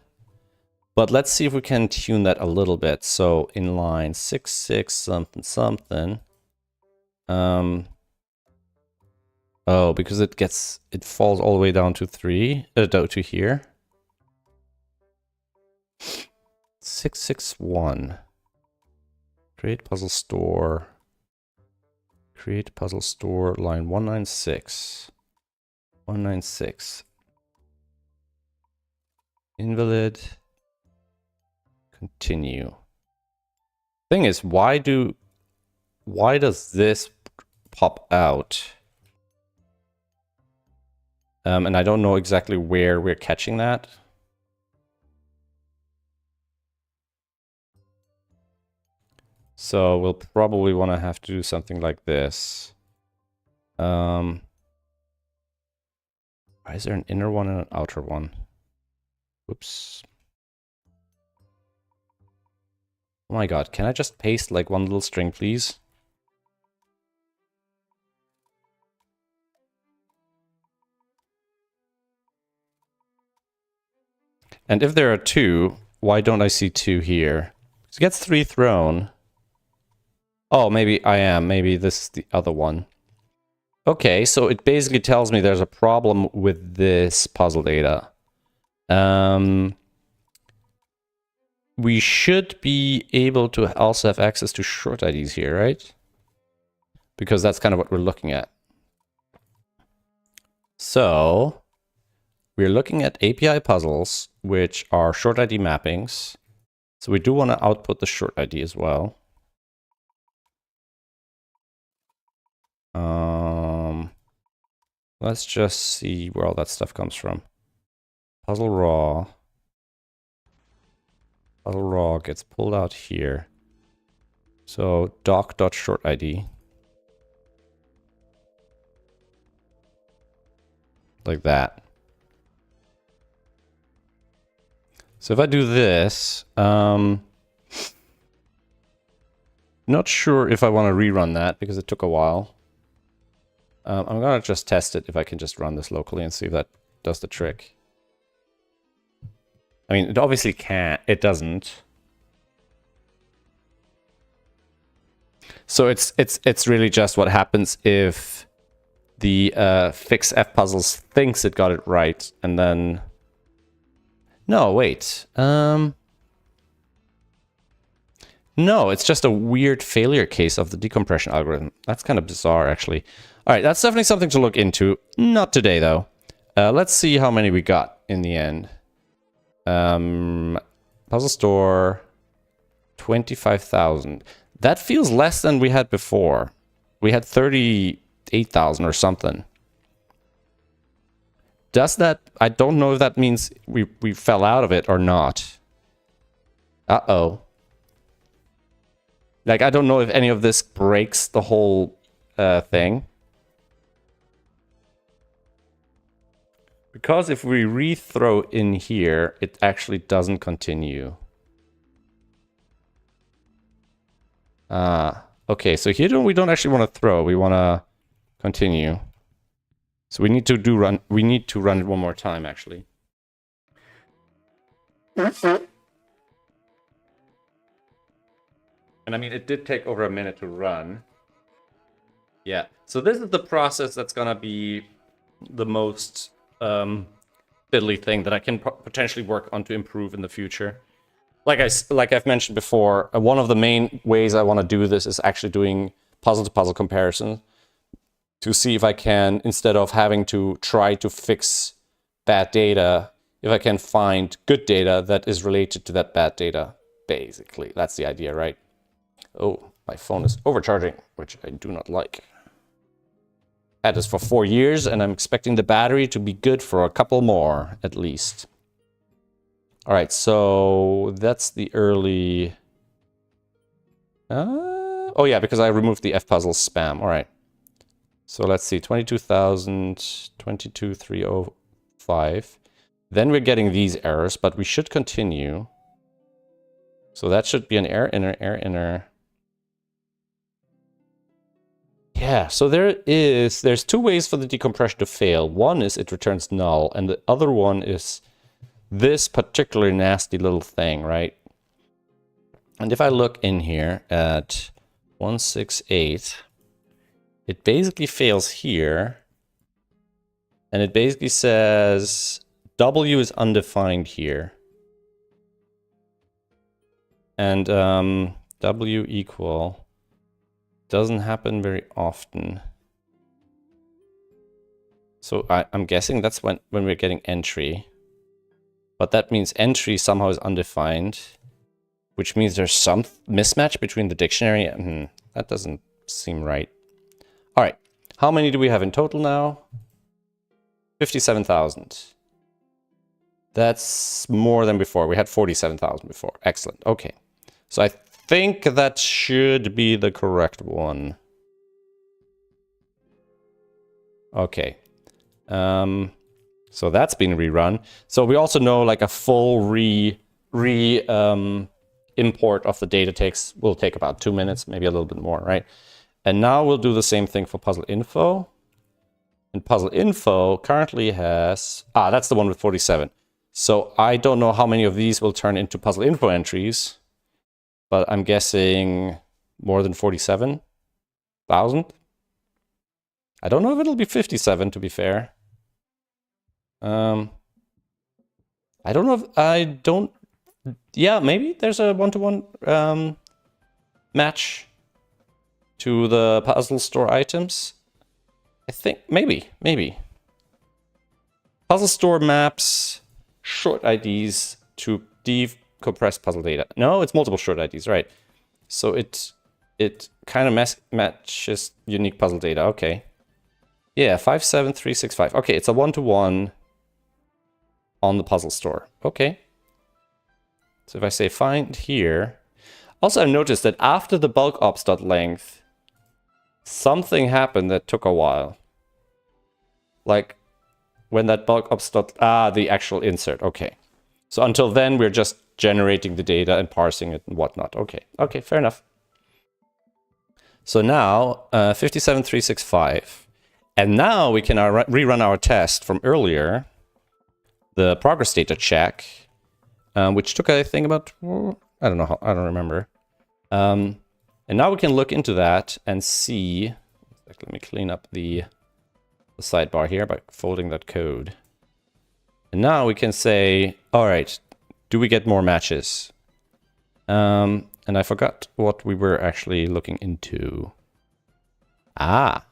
but let's see if we can tune that a little bit. So in line 6, 6, something, something. Oh, because it falls all the way down to 3, to here. 661. Create puzzle store. Create puzzle store, line 196. 196. Invalid. Continue. Thing is, why does this pop out? And I don't know exactly where we're catching that. So we'll probably want to have to do something like this. Why is there an inner one and an outer one? Oops. Oh my god, can I just paste like one little string, please? And if there are 2, why don't I see 2 here? It gets 3 thrown. Oh, maybe I am. Maybe this is the other one. Okay, so it basically tells me there's a problem with this puzzle data. We should be able to also have access to short IDs here, right? Because that's kind of what we're looking at. So we're looking at API puzzles, which are short ID mappings. So we do want to output the short ID as well. Let's just see where all that stuff comes from. Puzzle raw. Puzzle raw gets pulled out here. So doc.shortID. Like that. So if I do this, not sure if I want to rerun that because it took a while. I'm gonna just test it if I can just run this locally and see if that does the trick. I mean, it obviously can't. It doesn't. So it's really just what happens if the fix F puzzles thinks it got it right, and then no, wait. No, it's just a weird failure case of the decompression algorithm. That's kind of bizarre, actually. All right, that's definitely something to look into. Not today, though. Let's see how many we got in the end. Puzzle store, 25,000. That feels less than we had before. We had 38,000 or something. Does that... I don't know if that means we fell out of it or not. Uh-oh. Like, I don't know if any of this breaks the whole thing. Because if we rethrow in here, it actually doesn't continue. Okay, so here we don't actually want to throw, we want to continue. So we need to run it one more time actually. And I mean, it did take over a minute to run. Yeah, so this is the process that's gonna be the most fiddly thing that I can potentially work on to improve in the future. Like I've mentioned before, one of the main ways I want to do this is actually doing puzzle-to-puzzle comparison to see if I can, instead of having to try to fix bad data, if I can find good data that is related to that bad data, basically. That's the idea, right? Oh, my phone is overcharging, which I do not like. Had this for 4 years, and I'm expecting the battery to be good for a couple more, at least. All right, so that's the early... oh yeah, because I removed the fpuzzle spam. All right. So let's see, 22,000, 22,305. Then we're getting these errors, but we should continue. So that should be an error inner. Yeah, so there's two ways for the decompression to fail. One is it returns null, and the other one is this particular nasty little thing, right? And if I look in here at 168, it basically fails here. And it basically says W is undefined here. And W equal doesn't happen very often. So I'm guessing that's when we're getting entry. But that means entry somehow is undefined, which means there's some mismatch between the dictionary. That doesn't seem right. All right, how many do we have in total now? 57,000. That's more than before. We had 47,000 before. Excellent. Okay, so I think that should be the correct one. Okay. So that's been rerun. So we also know like a full import of the data will take about 2 minutes, maybe a little bit more, right? And now we'll do the same thing for puzzle info. And puzzle info currently has, that's the one with 47. So I don't know how many of these will turn into puzzle info entries, but I'm guessing more than 47,000. I don't know if it'll be 57, to be fair. I don't know if yeah, maybe there's a one-to-one match to the puzzle store items. I think maybe. Puzzle store maps short IDs to decompress puzzle data. No, it's multiple short IDs, right? So it kind of matches unique puzzle data. Okay. Yeah, 57365. Okay, it's a one-to-one on the puzzle store. Okay. So if I say find here, also I've noticed that after the bulk ops.length, something happened that took a while. Like when that bulk ops the actual insert. Okay. So until then, we're just generating the data and parsing it and whatnot. Okay. Okay, fair enough. So now 57365. And now we can rerun our test from earlier, the progress data check, which took, I think, about, I don't know, I don't remember. And now we can look into that and see, let me clean up the sidebar here by folding that code. And now we can say, all right, do we get more matches? And I forgot what we were actually looking into. I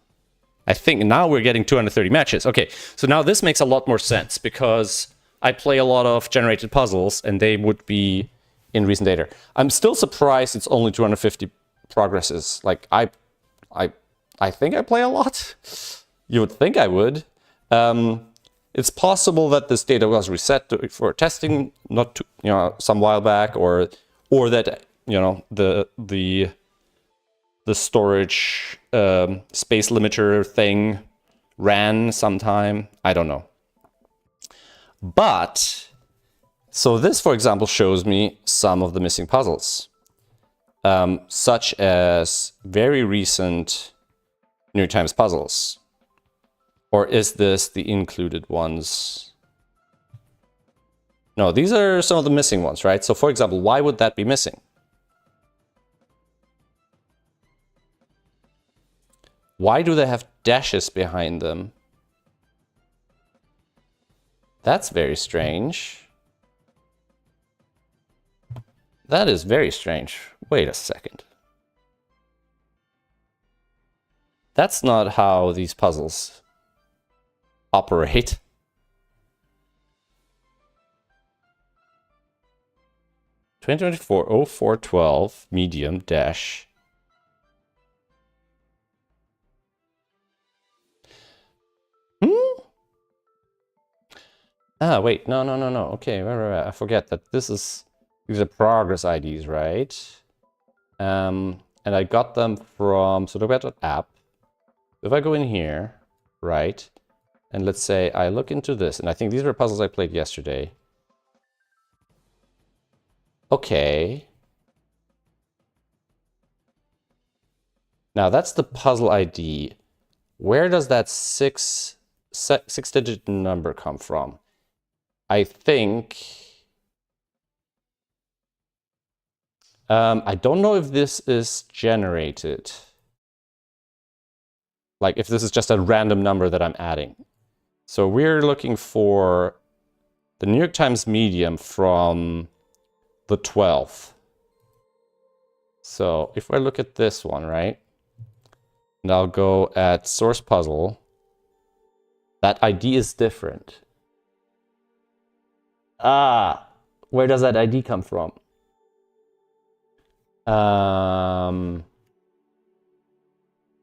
think now we're getting 230 matches. Okay, so now this makes a lot more sense because I play a lot of generated puzzles and they would be in recent data. I'm still surprised it's only 250 progresses. Like I think I play a lot. You would think I would. It's possible that this data was reset for testing, not to, some while back, or that the storage space limiter thing ran sometime. I don't know. But, so this, for example, shows me some of the missing puzzles, such as very recent New York Times puzzles. Or is this the included ones? No, these are some of the missing ones, right? So for example, why would that be missing? Why do they have dashes behind them? That's very strange. That is very strange. Wait a second. That's not how these puzzles operate. (2024-04-12) medium dash. Ah, wait, no. Okay, right. I forget that these are progress IDs, right? And I got them from SudokuPad.app. If I go in here, right, and let's say I look into this, and I think these were puzzles I played yesterday. Okay. Now that's the puzzle ID. Where does that six-digit number come from? I think... I don't know if this is generated. Like if this is just a random number that I'm adding. So we're looking for the New York Times medium from the 12th. So if I look at this one, right? And I'll go at source puzzle. That ID is different. Ah, where does that ID come from?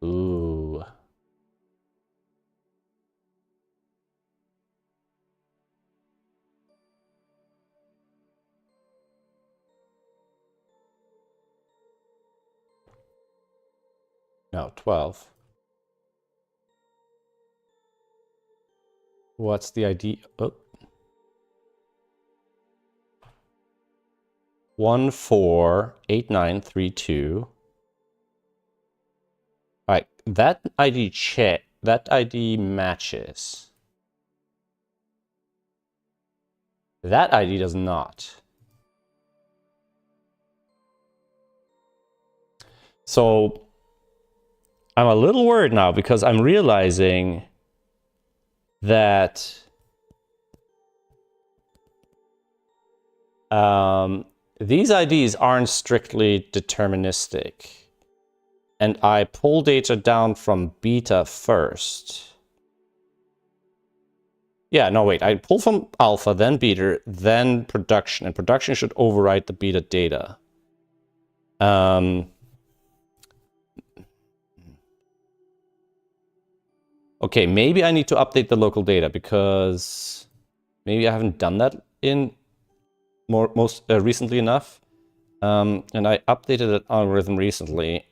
Ooh. No, 12. What's the ID? Oh. 148932. All right, that ID matches. That ID does not. So I'm a little worried now because I'm realizing that these IDs aren't strictly deterministic. And I pull data down from beta first. Yeah, no, wait. I pull from alpha, then beta, then production. And production should override the beta data. Okay, maybe I need to update the local data because maybe I haven't done that in most recently enough. And I updated that algorithm recently.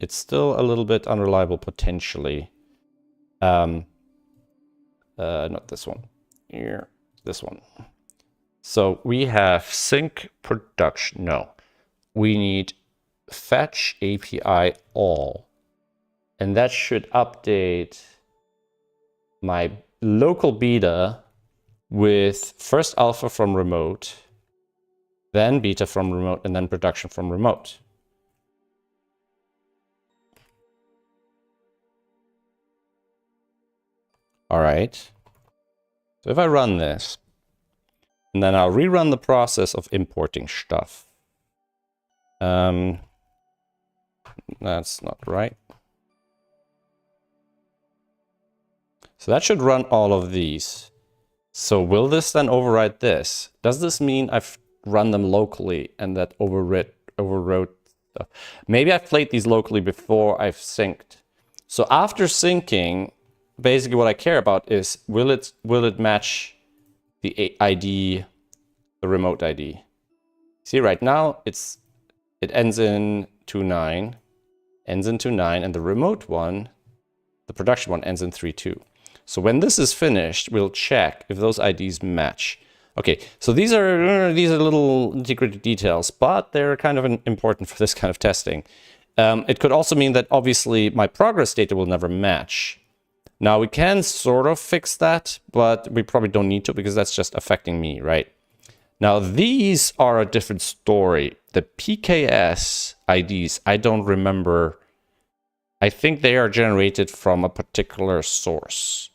It's still a little bit unreliable potentially. Not this one. Here, this one. So we have sync production. No, we need fetch API all, and that should update my local beta with first alpha from remote, then beta from remote, and then production from remote. All right. So if I run this, and then I'll rerun the process of importing stuff. That's not right. So that should run all of these. So will this then override this? Does this mean I've run them locally and that overwrote stuff? Maybe I've played these locally before I've synced. So after syncing, basically what I care about is will it match the ID, the remote ID? See, right now it ends in 29, and the remote one, the production one, ends in 32. So when this is finished, we'll check if those IDs match. Okay, so these are little nitty-gritty details, but they're kind of important for this kind of testing. It could also mean that obviously my progress data will never match. Now we can sort of fix that, but we probably don't need to because that's just affecting me, right? Now these are a different story. The PKS IDs, I don't remember. I think they are generated from a particular source.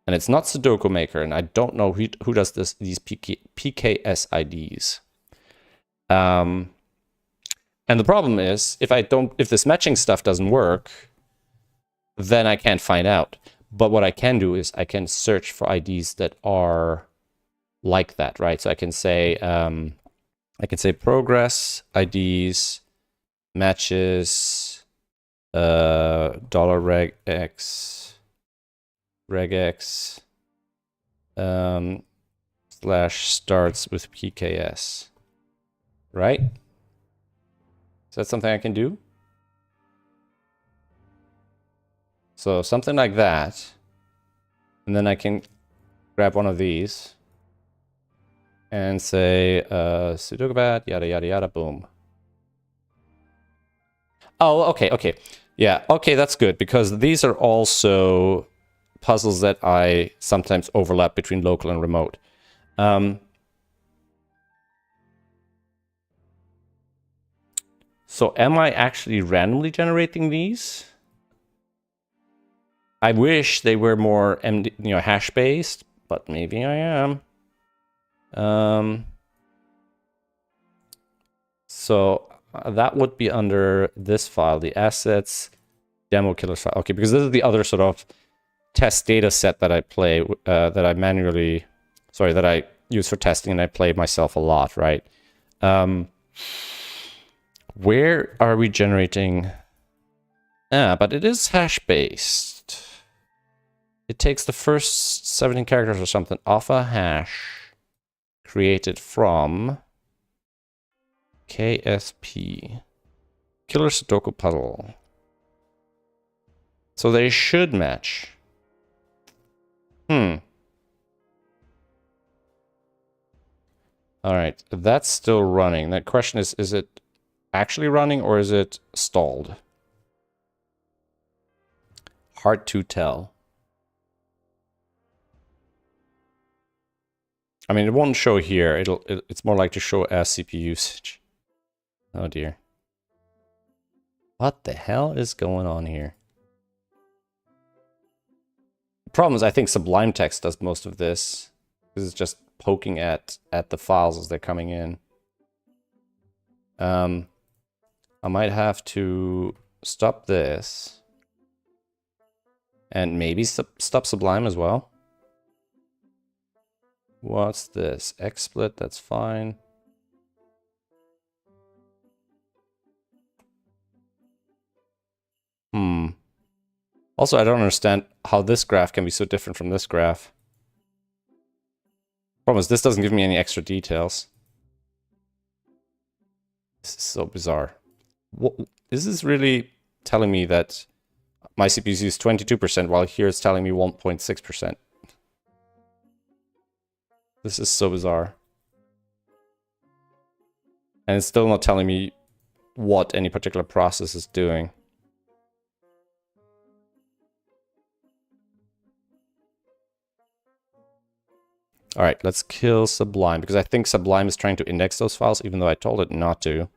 And it's not Sudoku Maker, and I don't know who does these PKS IDs. And the problem is, if this matching stuff doesn't work, then I can't find out. But what I can do is I can search for IDs that are like that, right? So I can say progress IDs matches $regx regex / starts with PKS, right? Is that something I can do? So something like that, and then I can grab one of these and say SudokuPad, yada yada yada, boom. Oh, okay. Yeah, okay, that's good, because these are also puzzles that I sometimes overlap between local and remote. So am I actually randomly generating these? I wish they were more hash based, but maybe I am. So that would be under this file, the assets demo killers file. Okay, because this is the other sort of test data set that I play, that I use for testing, and I play myself a lot, right? Where are we generating? But it is hash based. It takes the first 17 characters or something off a hash created from KSP. Killer Sudoku puzzle. So they should match. All right, that's still running. That question is it actually running or is it stalled? Hard to tell. I mean, it won't show here. It's more like to show as CPU usage. Oh dear. What the hell is going on here? The problem is I think Sublime Text does most of this. This is just poking at the files as they're coming in. I might have to stop this. And maybe stop Sublime as well. What's this? XSplit, that's fine. Also, I don't understand how this graph can be so different from this graph. Problem is, this doesn't give me any extra details. This is so bizarre. Is this really telling me that my CPU use 22% while here it's telling me 1.6%? This is so bizarre. And it's still not telling me what any particular process is doing. All right, let's kill Sublime, because I think Sublime is trying to index those files, even though I told it not to.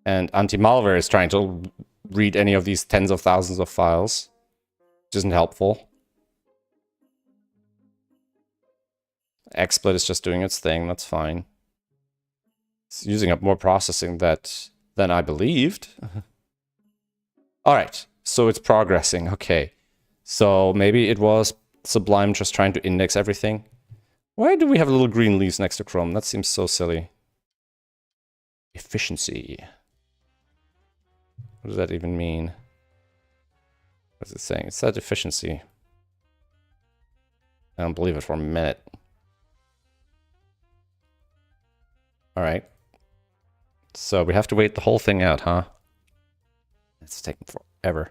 And anti-malware is trying to read any of these tens of thousands of files, which isn't helpful. XSplit is just doing its thing, that's fine. It's using up more processing than I believed. All right, so it's progressing, okay. So maybe it was Sublime just trying to index everything. Why do we have little green leaves next to Chrome? That seems so silly. Efficiency. What does that even mean? What's it saying? It said efficiency. I don't believe it for a minute. All right. So we have to wait the whole thing out, huh? It's taking forever.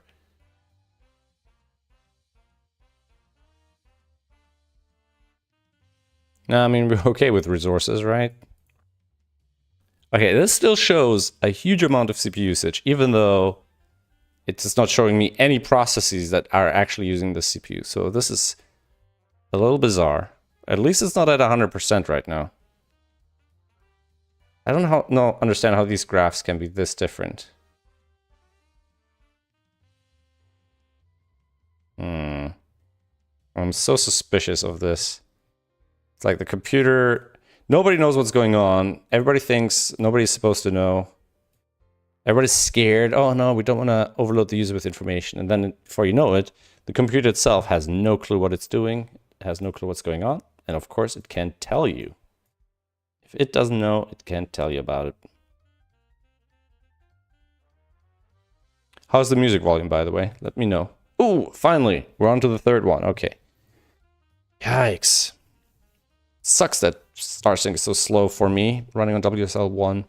No, I mean, we're okay with resources, right? Okay, this still shows a huge amount of CPU usage, even though it's not showing me any processes that are actually using the CPU. So this is a little bizarre. At least it's not at 100% right now. I don't understand how these graphs can be this different. I'm so suspicious of this. It's like the computer, nobody knows what's going on. Everybody thinks nobody's supposed to know. Everybody's scared. Oh no, we don't want to overload the user with information. And then before you know it, the computer itself has no clue what it's doing. It has no clue what's going on. And of course, it can't tell you. If it doesn't know, it can't tell you about it. How's the music volume, by the way? Let me know. Ooh, finally, we're on to the third one. Okay. Yikes. Sucks that StarSync is so slow for me, running on WSL1.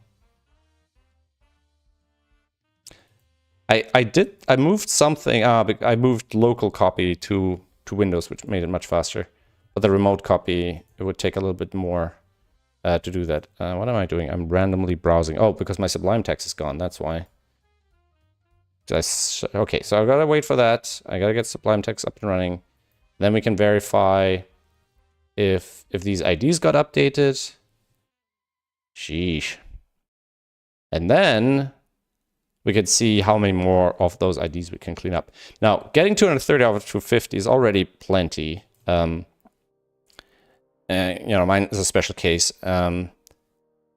I moved something, I moved local copy to Windows, which made it much faster. But the remote copy, it would take a little bit more to do that. What am I doing? I'm randomly browsing. Oh, because my Sublime text is gone, that's why. Okay, so I gotta wait for that. I gotta get Sublime text up and running. Then we can verify if these IDs got updated. Sheesh. And then we can see how many more of those IDs we can clean up. Now, getting 230 out of 250 is already plenty. You know, mine is a special case. Like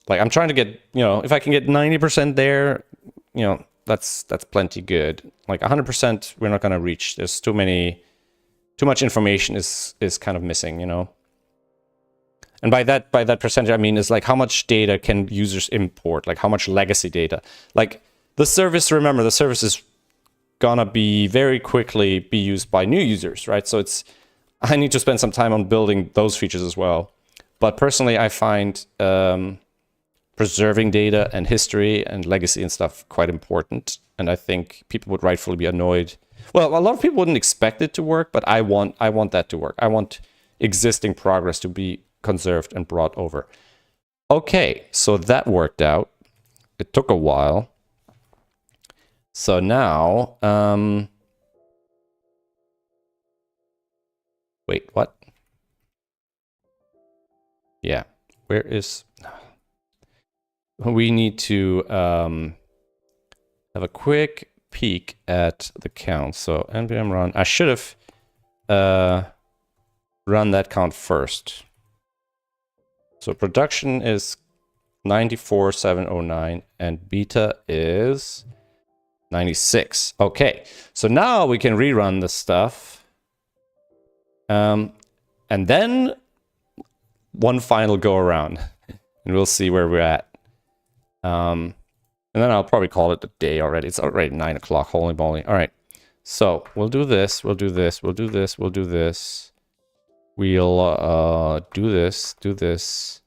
I'm trying to get, you know, if I can get 90% there, you know, that's plenty good. Like 100%, we're not gonna reach. There's too much information is kind of missing, you know. And by that percentage, I mean is like how much data can users import, like how much legacy data. Like the service, remember, the service is gonna be very quickly be used by new users, right? So I need to spend some time on building those features as well. But personally, I find preserving data and history and legacy and stuff quite important. And I think people would rightfully be annoyed. Well, a lot of people wouldn't expect it to work, but I want that to work. I want existing progress to be conserved and brought over. Okay, so that worked out. It took a while. So now, wait, what? Yeah, where is... We need to have a quick peek at the count. So npm run, I should have run that count first. So production is 94,709 and beta is 96. Okay, so now we can rerun the stuff. And then one final go around and we'll see where we're at. And then I'll probably call it a day already. It's already 9 o'clock, holy moly. All right, so we'll do this, we'll do this, we'll do this, we'll do this. We'll do this, do this,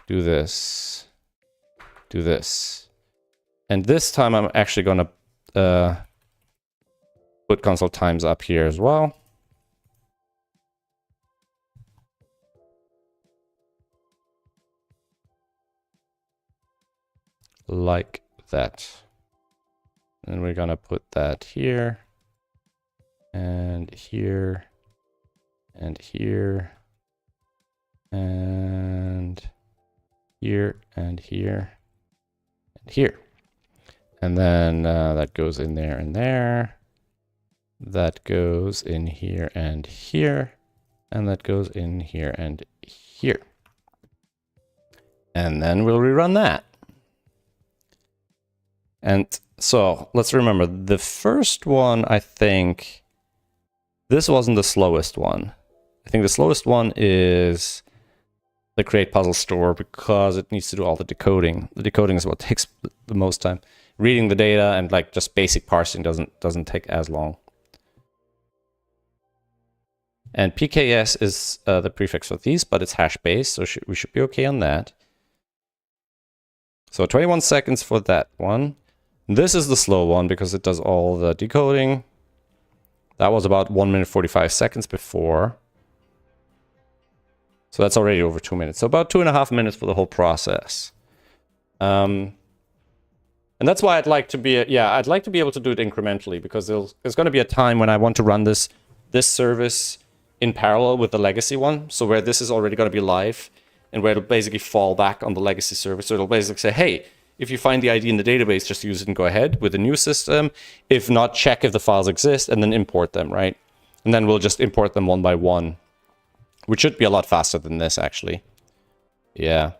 do this, do this. And this time I'm actually gonna put console times up here as well. Like that. And we're gonna put that here and here and here and here and here and here. And then that goes in there and there. That goes in here and here. And that goes in here and here. And then we'll rerun that. And so let's remember the first one, I think this wasn't the slowest one. I think the slowest one is the create puzzle store because it needs to do all the decoding. The decoding is what takes the most time. Reading the data and like just basic parsing doesn't take as long. And PKS is the prefix for these, but it's hash based, so we should be okay on that. So 21 seconds for that one. This is the slow one because it does all the decoding. That was about 1 minute 45 seconds before. So that's already over 2 minutes. So about 2.5 minutes for the whole process. And that's why I'd like to be, I'd like to be able to do it incrementally, because there's going to be a time when I want to run this service in parallel with the legacy one. So where this is already going to be live, and where it'll basically fall back on the legacy service. So it'll basically say, hey, if you find the ID in the database, just use it and go ahead with the new system. If not, check if the files exist and then import them, right? And then we'll just import them one by one, which should be a lot faster than this, actually. Yeah.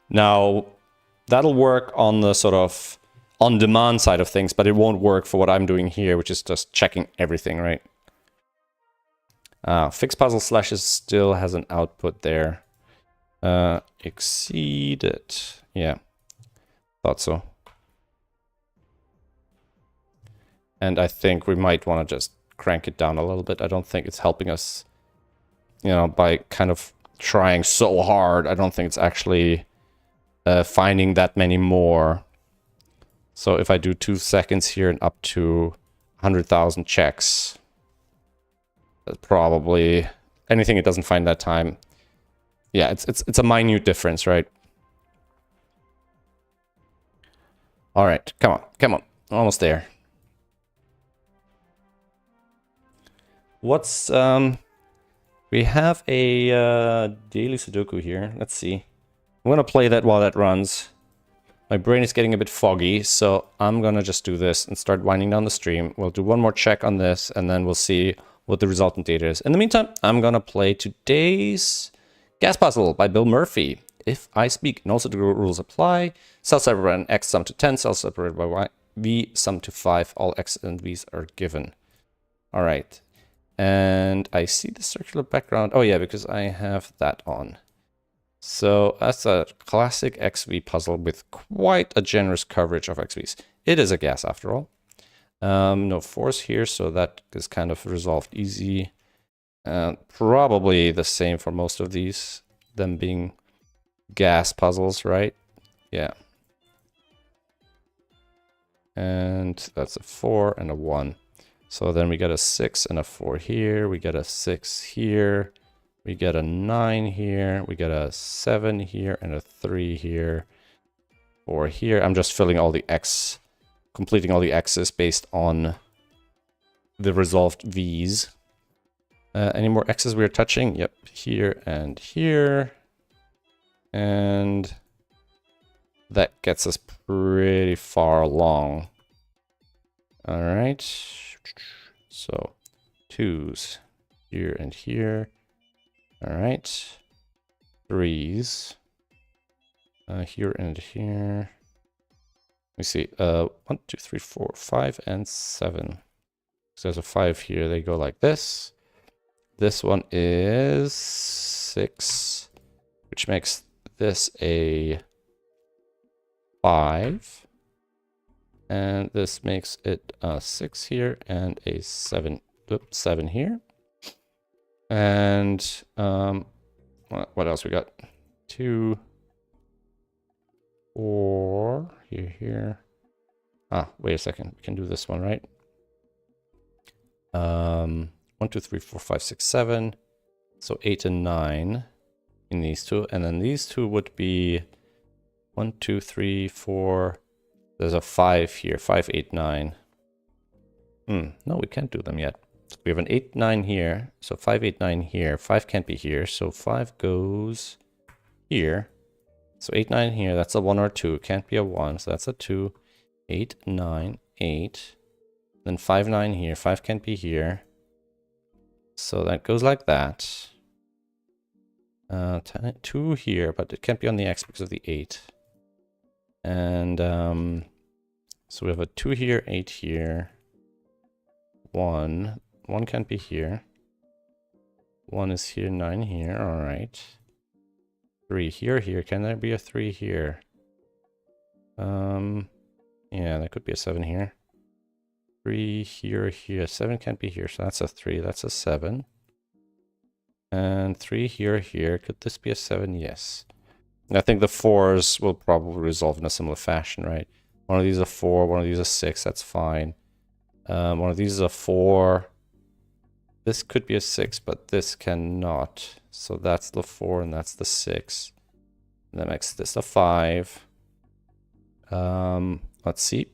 Now, that'll work on the sort of on-demand side of things, but it won't work for what I'm doing here, which is just checking everything, right? Fix puzzle slashes still has an output there. Exceeded. Yeah, thought so. And I think we might want to just crank it down a little bit. I don't think it's helping us, you know, by kind of trying so hard. I don't think it's actually finding that many more. So if I do 2 seconds here and up to 100,000 checks, that's probably anything it doesn't find that time. Yeah, it's a minute difference, right? All right, come on, almost there. What's we have a daily Sudoku here. Let's see. I'm gonna play that while that runs. My brain is getting a bit foggy, so I'm gonna just do this and start winding down the stream. We'll do one more check on this, and then we'll see what the resultant data is. In the meantime, I'm gonna play today's gas puzzle by Bill Murphy. If I speak, and also the rules apply. Cell separated by x sum to 10, cell separated by y, v sum to 5. All x and v's are given. All right, and I see the circular background. Oh yeah, because I have that on. So that's a classic XV puzzle with quite a generous coverage of XVs. It is a gas after all. No force here, so that is kind of resolved easy. Probably the same for most of these, them being gas puzzles, right? Yeah. And that's a 4 and a 1. So then we get a 6 and a 4 here. We get a 6 here. We get a 9 here. We get a 7 here and a 3 here. 4 here. I'm just filling all the x, completing all the x's based on the resolved v's. Any more x's we're touching? Yep, here and here. And that gets us pretty far along. All right. So 2's here and here. All right. 3's here and here. Let me see. 1, 2, 3, 4, 5, and 7. So there's a 5 here. They go like this. This one is 6, which makes this a 5. And this makes it a 6 here and a 7. Oops, 7 here. And what else we got? 2, 4 here. Wait a second. We can do this one, right? 1, 2, 3, 4, 5, 6, 7. So 8 and 9 in these two. And then these two would be 1, 2, 3, 4. There's a 5 here. 5, 8, 9. No, we can't do them yet. So we have an 8, 9 here. So 5, 8, 9 here. 5 can't be here. So 5 goes here. So 8, 9 here. That's a 1 or 2. Can't be a 1. So that's a 2. 8, 9, 8. Then 5, 9 here. 5 can't be here. So that goes like that. 2 here, but it can't be on the X because of the 8. And so we have a 2 here, 8 here. 1 can't be here. 1 is here, 9 here. All right. 3 here, here. Can there be a 3 here? Yeah, that could be a 7 here. 3 here, here. 7 can't be here, so that's a 3. That's a 7. And 3 here, here. Could this be a 7? Yes. And I think the 4s will probably resolve in a similar fashion, right? One of these is a 4, one of these is a 6. That's fine. One of these is a 4. This could be a 6, but this cannot. So that's the 4 and that's the 6. And that makes this a 5. Let's see.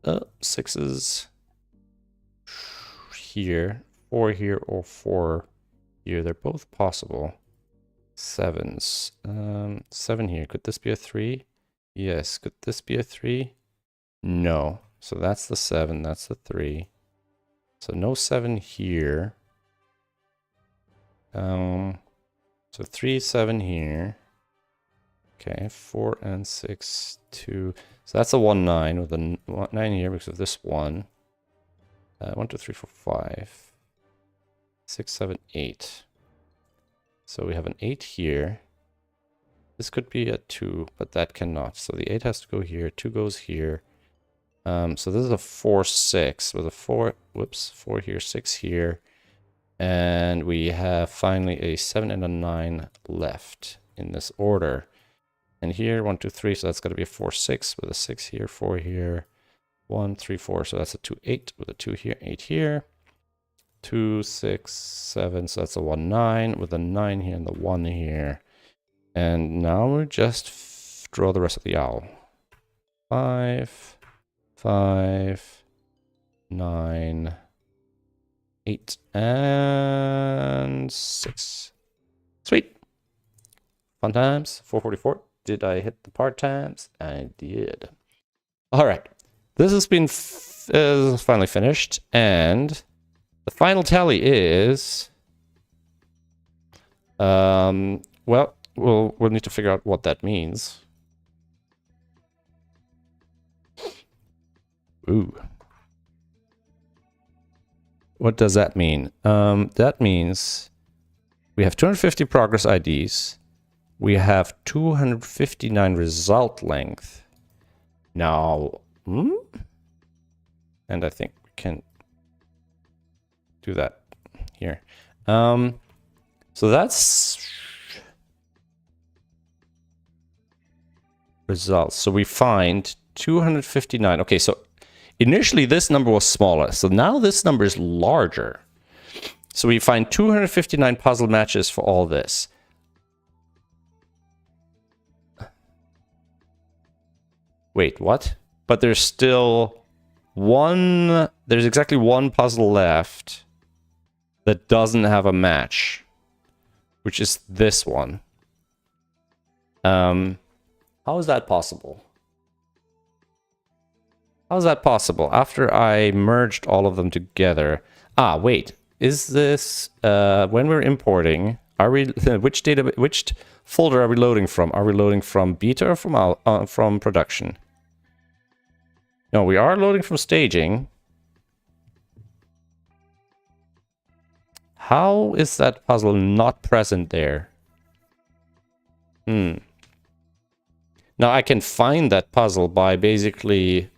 6s here, 4 here, or 4 here. They're both possible. 7s. 7 here. Could this be a 3? Yes. Could this be a 3? No. So that's the 7. That's the 3. So no 7 here. So 3, 7 here. Okay, 4 and 6, 2. So that's a 1, 9 with a 9 here because of this 1. 1, 2, 3, 4, 5. 6, 7, 8. So we have an 8 here. This could be a 2, but that cannot. So the 8 has to go here. 2 goes here. So this is a 4, 6 with a 4. Whoops, 4 here, 6 here. And we have finally a 7 and a 9 left in this order. And here, 1, 2, 3, so that's got to be a 4, 6 with a 6 here, 4 here, 1, 3, 4. So that's a 2, 8 with a 2 here, 8 here, 2, 6, 7. So that's a 1, 9 with a 9 here and the 1 here. And now we just draw the rest of the owl. 5, 5, 9, 8, and 6. Sweet. Fun times. 444. Did I hit the part times? I did. All right. This has been finally finished. And the final tally is... well, we'll need to figure out what that means. Ooh. What does that mean? That means we have 250 progress IDs. We have 259 result length. Now, and I think we can do that here. So that's results. So we find 259. Okay, so initially this number was smaller. So now this number is larger. So we find 259 puzzle matches for all this. Wait, what? But there's still one... There's exactly one puzzle left that doesn't have a match, which is this one. How is that possible? How is that possible? After I merged all of them together... Ah, wait. Is this... when we're importing... Are we... which folder are we loading from? Are we loading from beta or from production? No, we are loading from staging. How is that puzzle not present there? Now I can find that puzzle by basically...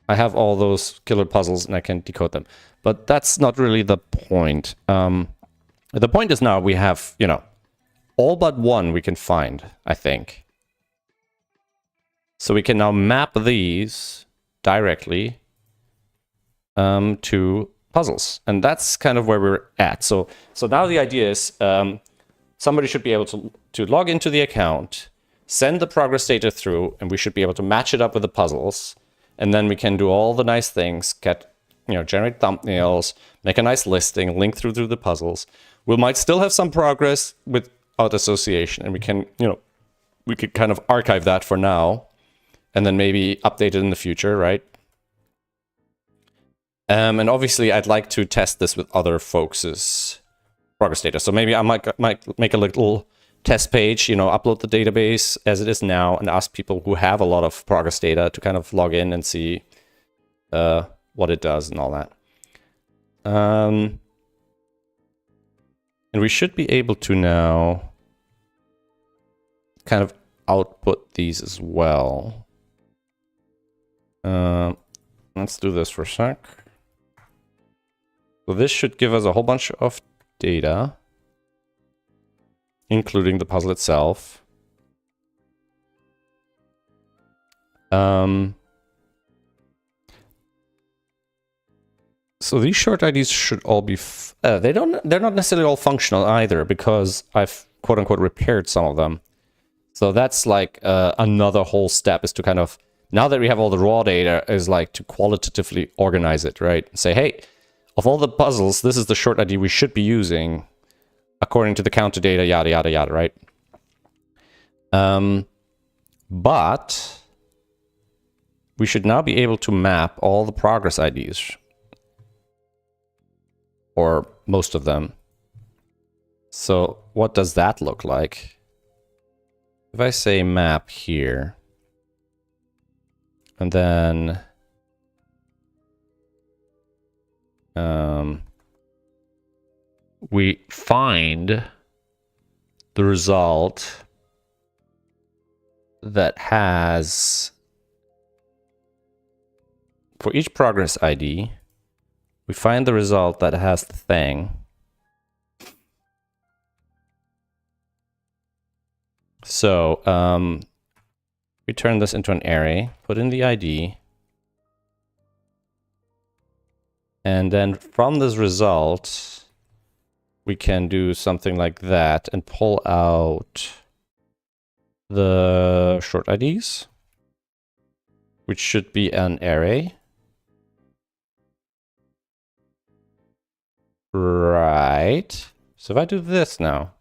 I have all those killer puzzles and I can decode them. But that's not really the point. The point is now we have, you know, all but one we can find, I think. So we can now map these directly to puzzles. And that's kind of where we're at. So now the idea is somebody should be able to log into the account, send the progress data through, and we should be able to match it up with the puzzles. And then we can do all the nice things, generate thumbnails, make a nice listing, link through the puzzles. We might still have some progress without association, and we can, we could kind of archive that for now, and then maybe update it in the future, right? And obviously, I'd like to test this with other folks' progress data. So maybe I might make a little test page, upload the database as it is now, and ask people who have a lot of progress data to kind of log in and see what it does and all that. And we should be able to now kind of output these as well. Let's do this for a sec. So this should give us a whole bunch of data, including the puzzle itself. So these short IDs should all be, they're not necessarily all functional either, because I've quote unquote repaired some of them. So that's like another whole step, is to kind of, now that we have all the raw data, is like to qualitatively organize it, right? Say, hey, of all the puzzles, this is the short ID we should be using according to the counter data, yada, yada, yada, right? But we should now be able to map all the progress IDs, or most of them. So what does that look like? If I say map here, and then we find the result that has, for each progress ID, we find the result that has the thing. So we turn this into an array, put in the ID, and then from this result, we can do something like that and pull out the short IDs, which should be an array. Right. So if I do this now,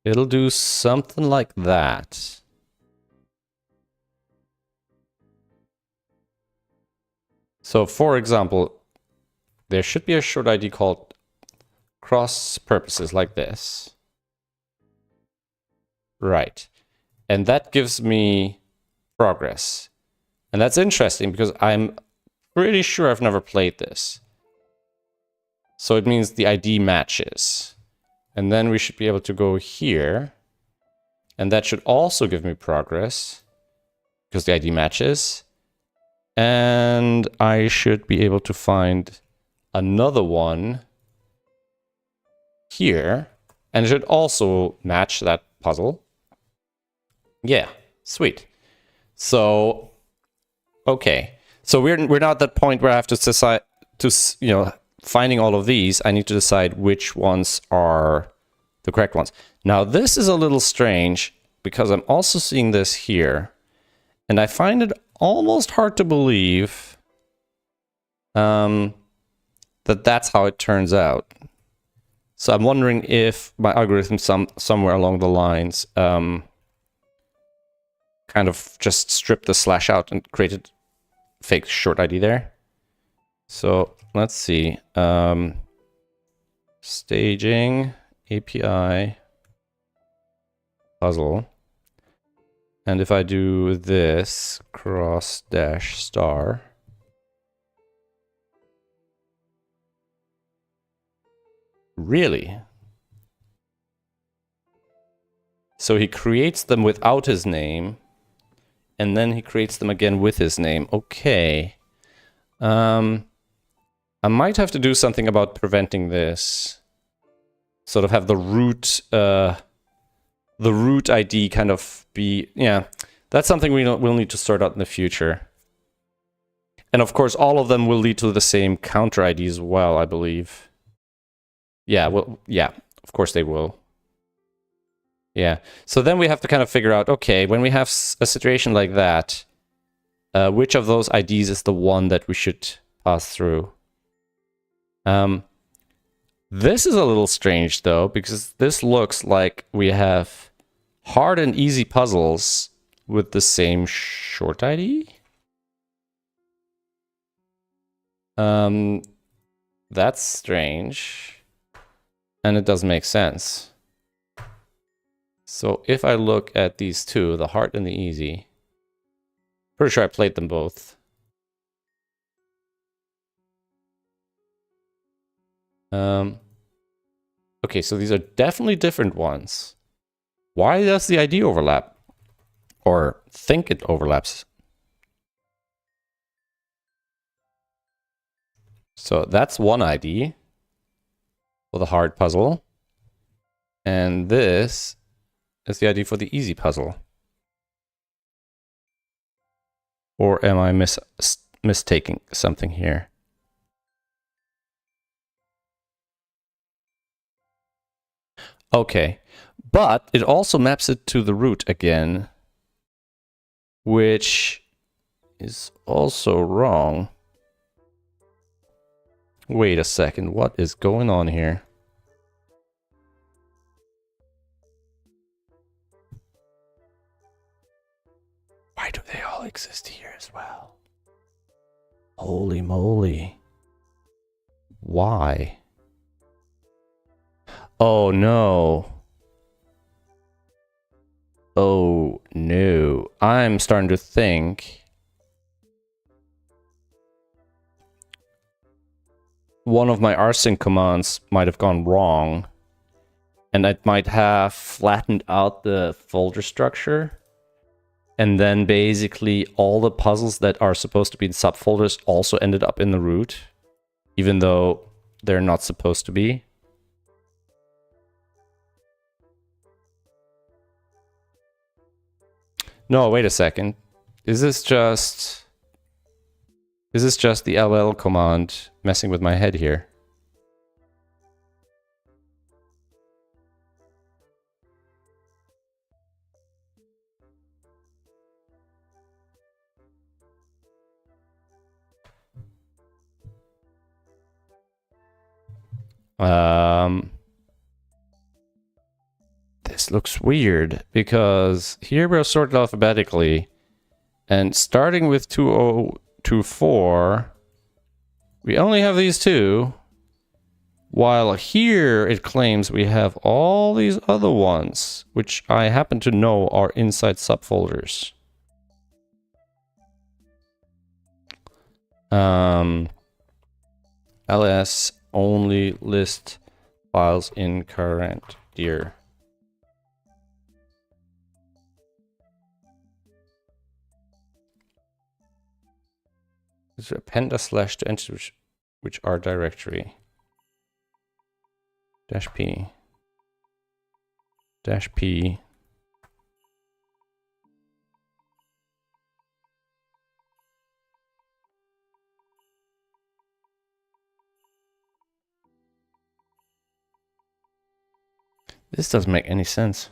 it'll do something like that. So for example, there should be a short ID called cross purposes, like this. Right. And that gives me progress. And that's interesting because I'm pretty sure I've never played this. So it means the ID matches. And then we should be able to go here. And that should also give me progress because the ID matches. And I should be able to find another one here. And it should also match that puzzle. Yeah, sweet. So, okay. So we're not at that point where I have to decide to, finding all of these, I need to decide which ones are the correct ones. Now, this is a little strange because I'm also seeing this here. And I find it almost hard to believe that that's how it turns out. So I'm wondering if my algorithm somewhere along the lines kind of just stripped the slash out and created fake short ID there. So let's see. Staging API puzzle. And if I do this cross dash star, really? So he creates them without his name, and then he creates them again with his name. Okay. I might have to do something about preventing this. Sort of have the root ID kind of be, yeah. That's something we'll need to sort out in the future. And of course, all of them will lead to the same counter ID as well, I believe. Yeah, well, yeah, of course they will. Yeah, so then we have to kind of figure out, okay, when we have a situation like that, which of those IDs is the one that we should pass through? This is a little strange, though, because this looks like we have hard and easy puzzles with the same short ID. That's strange. And it doesn't make sense. So if I look at these two, the hard and the easy, pretty sure I played them both. Okay, so these are definitely different ones. Why does the ID overlap? Or think it overlaps? So that's one ID for the hard puzzle. And this is the ID for the easy puzzle. Or am I mistaking something here? Okay, but it also maps it to the root again, which is also wrong. Wait a second, what is going on here? Why do they all exist here as well? Holy moly. Why? Oh no. Oh no. I'm starting to think one of my rsync commands might have gone wrong, and it might have flattened out the folder structure, and then basically all the puzzles that are supposed to be in subfolders also ended up in the root, even though they're not supposed to be. No, wait a second. Is this just the ll command messing with my head here? This looks weird because here we're sorted alphabetically, and starting with 2024, we only have these two, while here it claims we have all these other ones, which I happen to know are inside subfolders. ls only list files in current dir. Is append a slash to entities which are directory. -p. -p. This doesn't make any sense.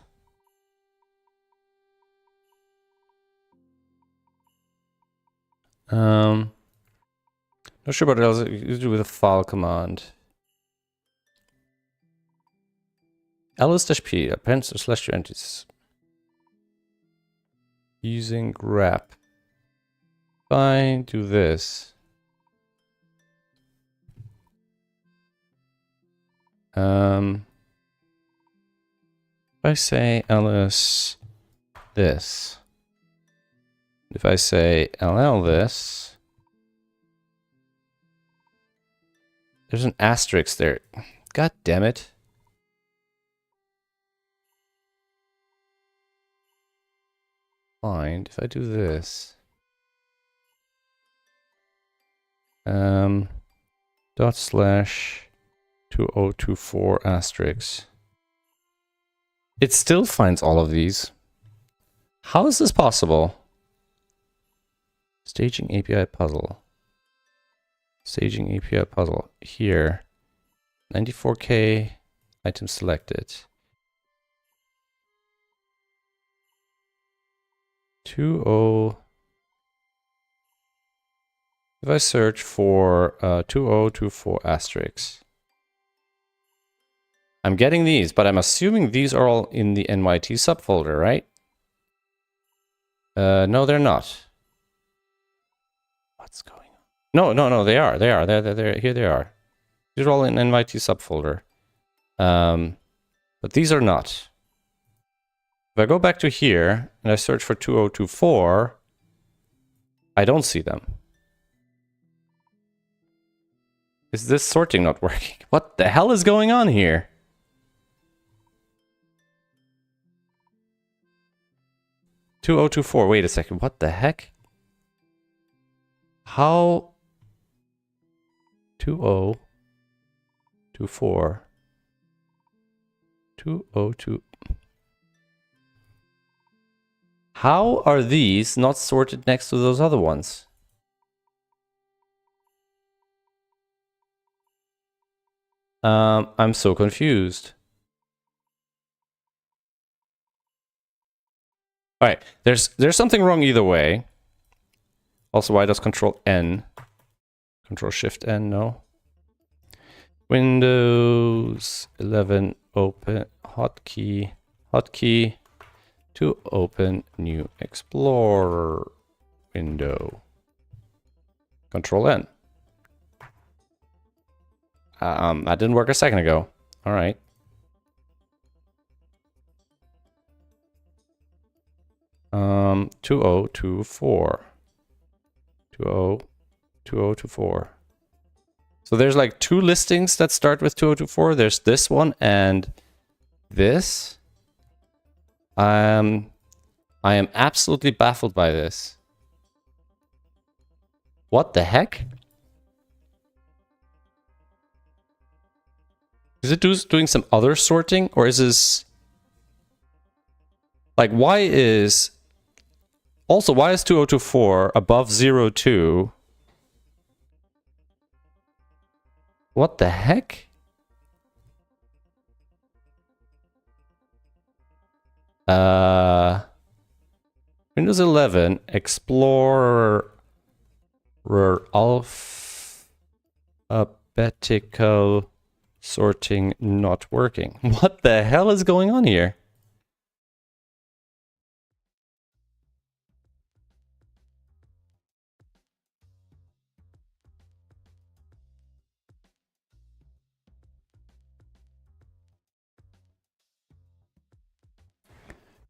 Not sure what else you do with a file command. ls-p appends a slash to entities using grep. If I do this, if I say ls this, if I say ll this, there's an asterisk there. God damn it. Find, if I do this, dot slash 2024 asterisk. It still finds all of these. How is this possible? Staging API puzzle. Staging API puzzle. Here. 94K. Item selected. 20. If I search for 2024 asterisks. I'm getting these, but I'm assuming these are all in the NYT subfolder, right? No, they're not. What's going on? No, they are. They're here they are. These are all in NYT subfolder. But these are not. If I go back to here and I search for 2024, I don't see them. Is this sorting not working? What the hell is going on here? $2024. Wait a second. What the heck? How? 2024. 202. How are these not sorted next to those other ones? I'm so confused. All right, there's something wrong either way. Also, why does Control N? Control Shift N, no. Windows 11 open hotkey to open new Explorer window. Control N. That didn't work a second ago. All right. Um, 2024. 2024. So there's like two listings that start with 2024. There's this one and this. I am absolutely baffled by this. What the heck? Is it doing some other sorting, or is this like why is 2024 above 02? What the heck? Windows 11 Explorer alphabetical sorting not working. What the hell is going on here?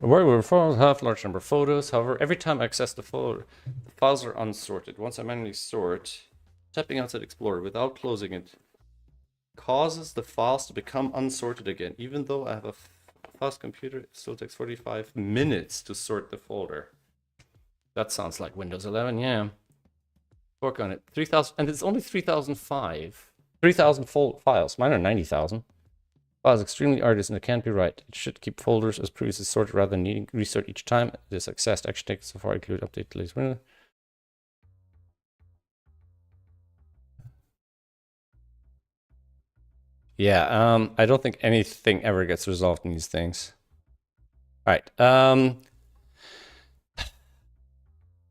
Where files have large number of photos. However, every time I access the folder, the files are unsorted. Once I manually sort, tapping outside Explorer without closing it causes the files to become unsorted again. Even though I have a fast computer, it still takes 45 minutes to sort the folder. That sounds like Windows 11, yeah. Work on it. 3,000, and it's only 3,005. 3,000 files. Mine are 90,000. Files extremely arduous and it can't be right. It should keep folders as previously sorted rather than needing to resort each time. This accessed action takes so far include update delays. Yeah, I don't think anything ever gets resolved in these things. All right.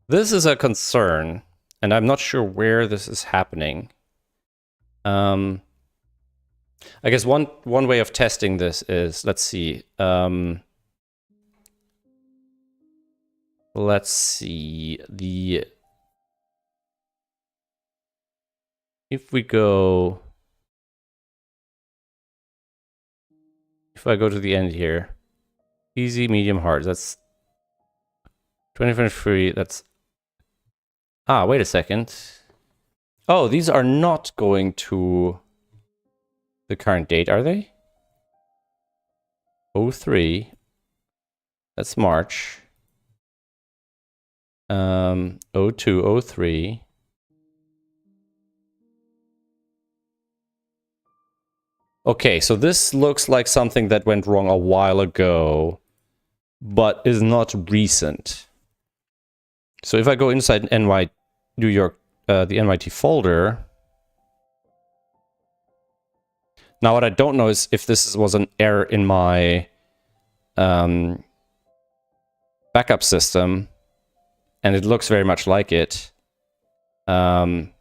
This is a concern, and I'm not sure where this is happening. I guess one way of testing this is, let's see. Let's see if I go to the end here, easy, medium, hard. That's 2023. That's wait a second. Oh, these are not going to the current date, are they? 03. That's March. 02, 03. Okay, so this looks like something that went wrong a while ago, but is not recent. So if I go inside New York, the NYT folder. Now, what I don't know is if this was an error in my backup system, and it looks very much like it. And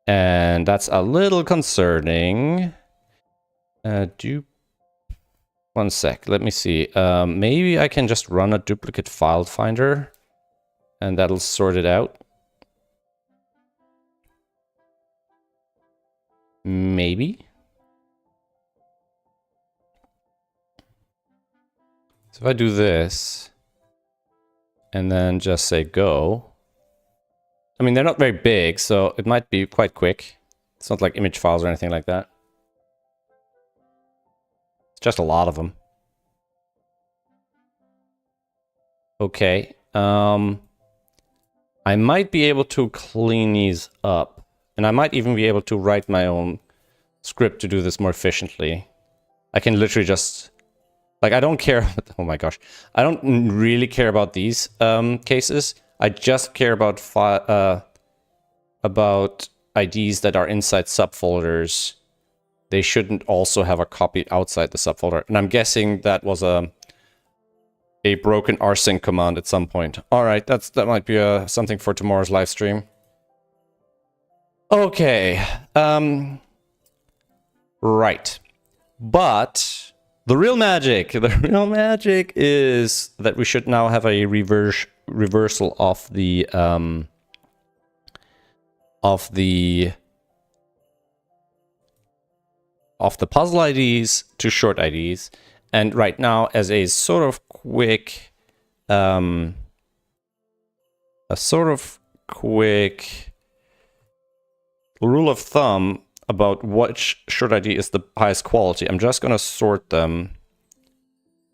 that's a little concerning. One sec, let me see. Maybe I can just run a duplicate file finder, and that'll sort it out. Maybe. So if I do this, and then just say go. I mean, they're not very big, so it might be quite quick. It's not like image files or anything like that. It's just a lot of them. Okay. I might be able to clean these up. And I might even be able to write my own script to do this more efficiently. I can literally just Like, I don't care. Oh my gosh. I don't really care about these cases. I just care about IDs that are inside subfolders. They shouldn't also have a copy outside the subfolder. And I'm guessing that was a broken rsync command at some point. All right, that might be something for tomorrow's live stream. Okay. Right. But the real magic is that we should now have a reversal of the puzzle IDs to short IDs. And right now, as a sort of quick rule of thumb about which short ID is the highest quality, I'm just going to sort them.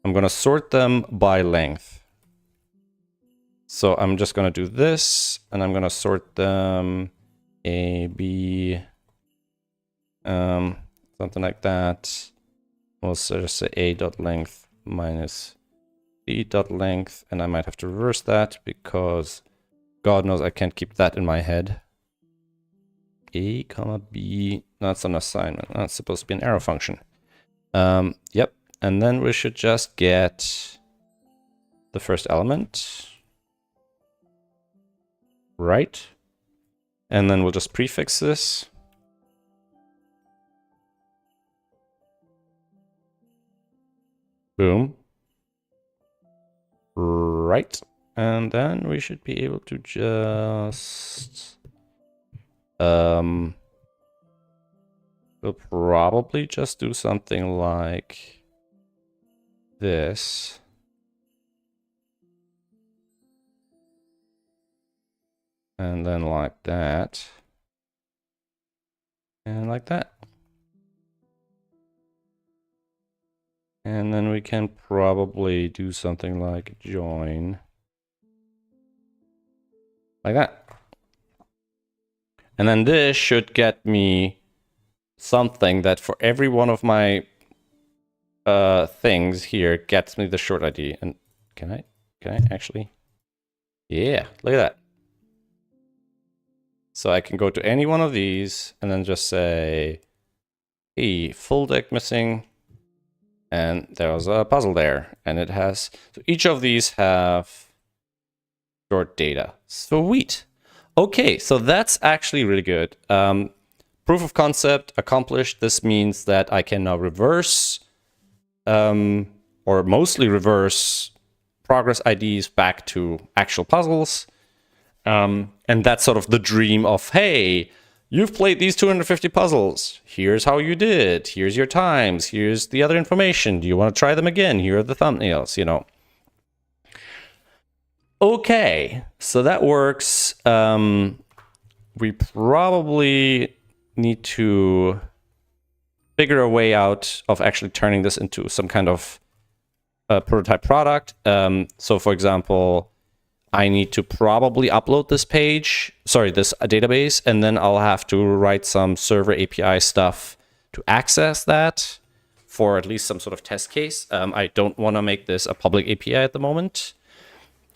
I'm going to sort them by length. So I'm just going to do this, and I'm going to sort them A, B, something like that. We'll just say A dot length minus B dot length, and I might have to reverse that because God knows I can't keep that in my head. A comma B, that's an assignment. That's supposed to be an arrow function. Yep, and then we should just get the first element. Right. And then we'll just prefix this. Boom. Right. And then we should be able to just... we'll probably just do something like this. And then like that. And like that. And then we can probably do something like join. Like that. And then this should get me something that for every one of my things here gets me the short ID. And can I actually? Yeah, look at that. So I can go to any one of these and then just say, hey, full deck missing. And there's a puzzle there. And it has, so each of these have short data. Sweet. Okay, so that's actually really good. Proof of concept accomplished. This means that I can now reverse, or mostly reverse, progress IDs back to actual puzzles. And that's sort of the dream of, hey, you've played these 250 puzzles. Here's how you did. Here's your times. Here's the other information. Do you want to try them again? Here are the thumbnails, you know. Okay, so that works. We probably need to figure a way out of actually turning this into some kind of prototype product. So for example, I need to probably upload this database, and then I'll have to write some server API stuff to access that for at least some sort of test case. I don't want to make this a public API at the moment.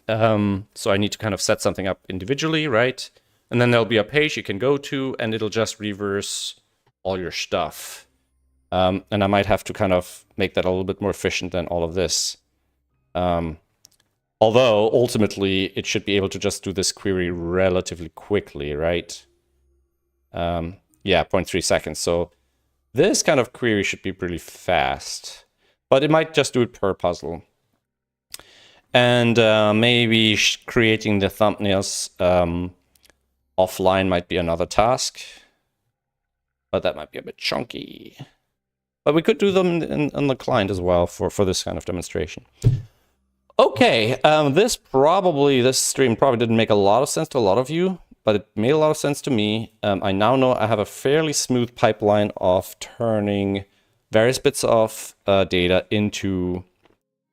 So I need to kind of set something up individually, right? And then there'll be a page you can go to, and it'll just reverse all your stuff. And I might have to kind of make that a little bit more efficient than all of this. Although, ultimately, it should be able to just do this query relatively quickly, right? Yeah, 0.3 seconds. So this kind of query should be pretty fast. But it might just do it per puzzle. And maybe creating the thumbnails offline might be another task. But that might be a bit chunky. But we could do them on the client as well for this kind of demonstration. Okay, this stream probably didn't make a lot of sense to a lot of you, but it made a lot of sense to me. I now know I have a fairly smooth pipeline of turning various bits of data into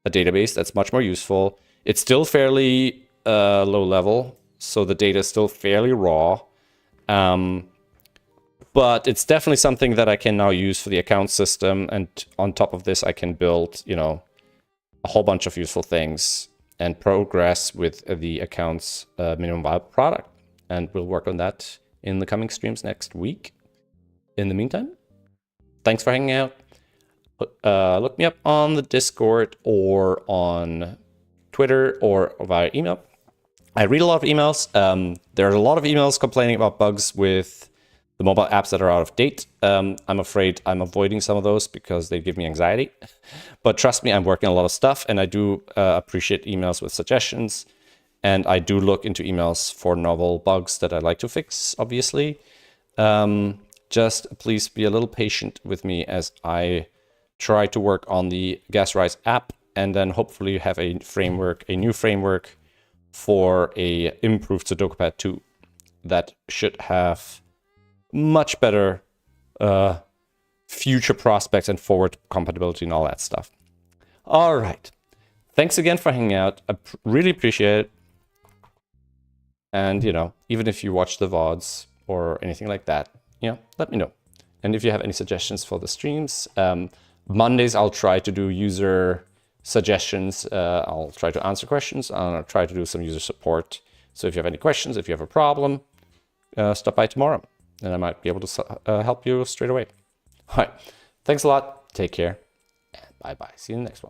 a database that's much more useful. It's still fairly low level, so the data is still fairly raw. But it's definitely something that I can now use for the account system, and on top of this I can build, you know, a whole bunch of useful things and progress with the account's minimum viable product. And we'll work on that in the coming streams next week. In the meantime, thanks for hanging out. Look me up on the Discord or on Twitter or via email. I read a lot of emails. There are a lot of emails complaining about bugs with the mobile apps that are out of date. I'm afraid I'm avoiding some of those because they give me anxiety. But trust me, I'm working on a lot of stuff, and I do appreciate emails with suggestions. And I do look into emails for novel bugs that I'd like to fix, obviously. Just please be a little patient with me as I try to work on the GasRise app and then hopefully have a new framework for a improved SudokuPad 2 that should have much better future prospects and forward compatibility and all that stuff. All right. Thanks again for hanging out. I really appreciate it. And, even if you watch the VODs or anything like that, let me know. And if you have any suggestions for the streams, Mondays I'll try to do user suggestions. I'll try to answer questions. I'll try to do some user support. So if you have any questions, if you have a problem, stop by tomorrow and I might be able to help you straight away. All right. Thanks a lot. Take care. And bye-bye. See you in the next one.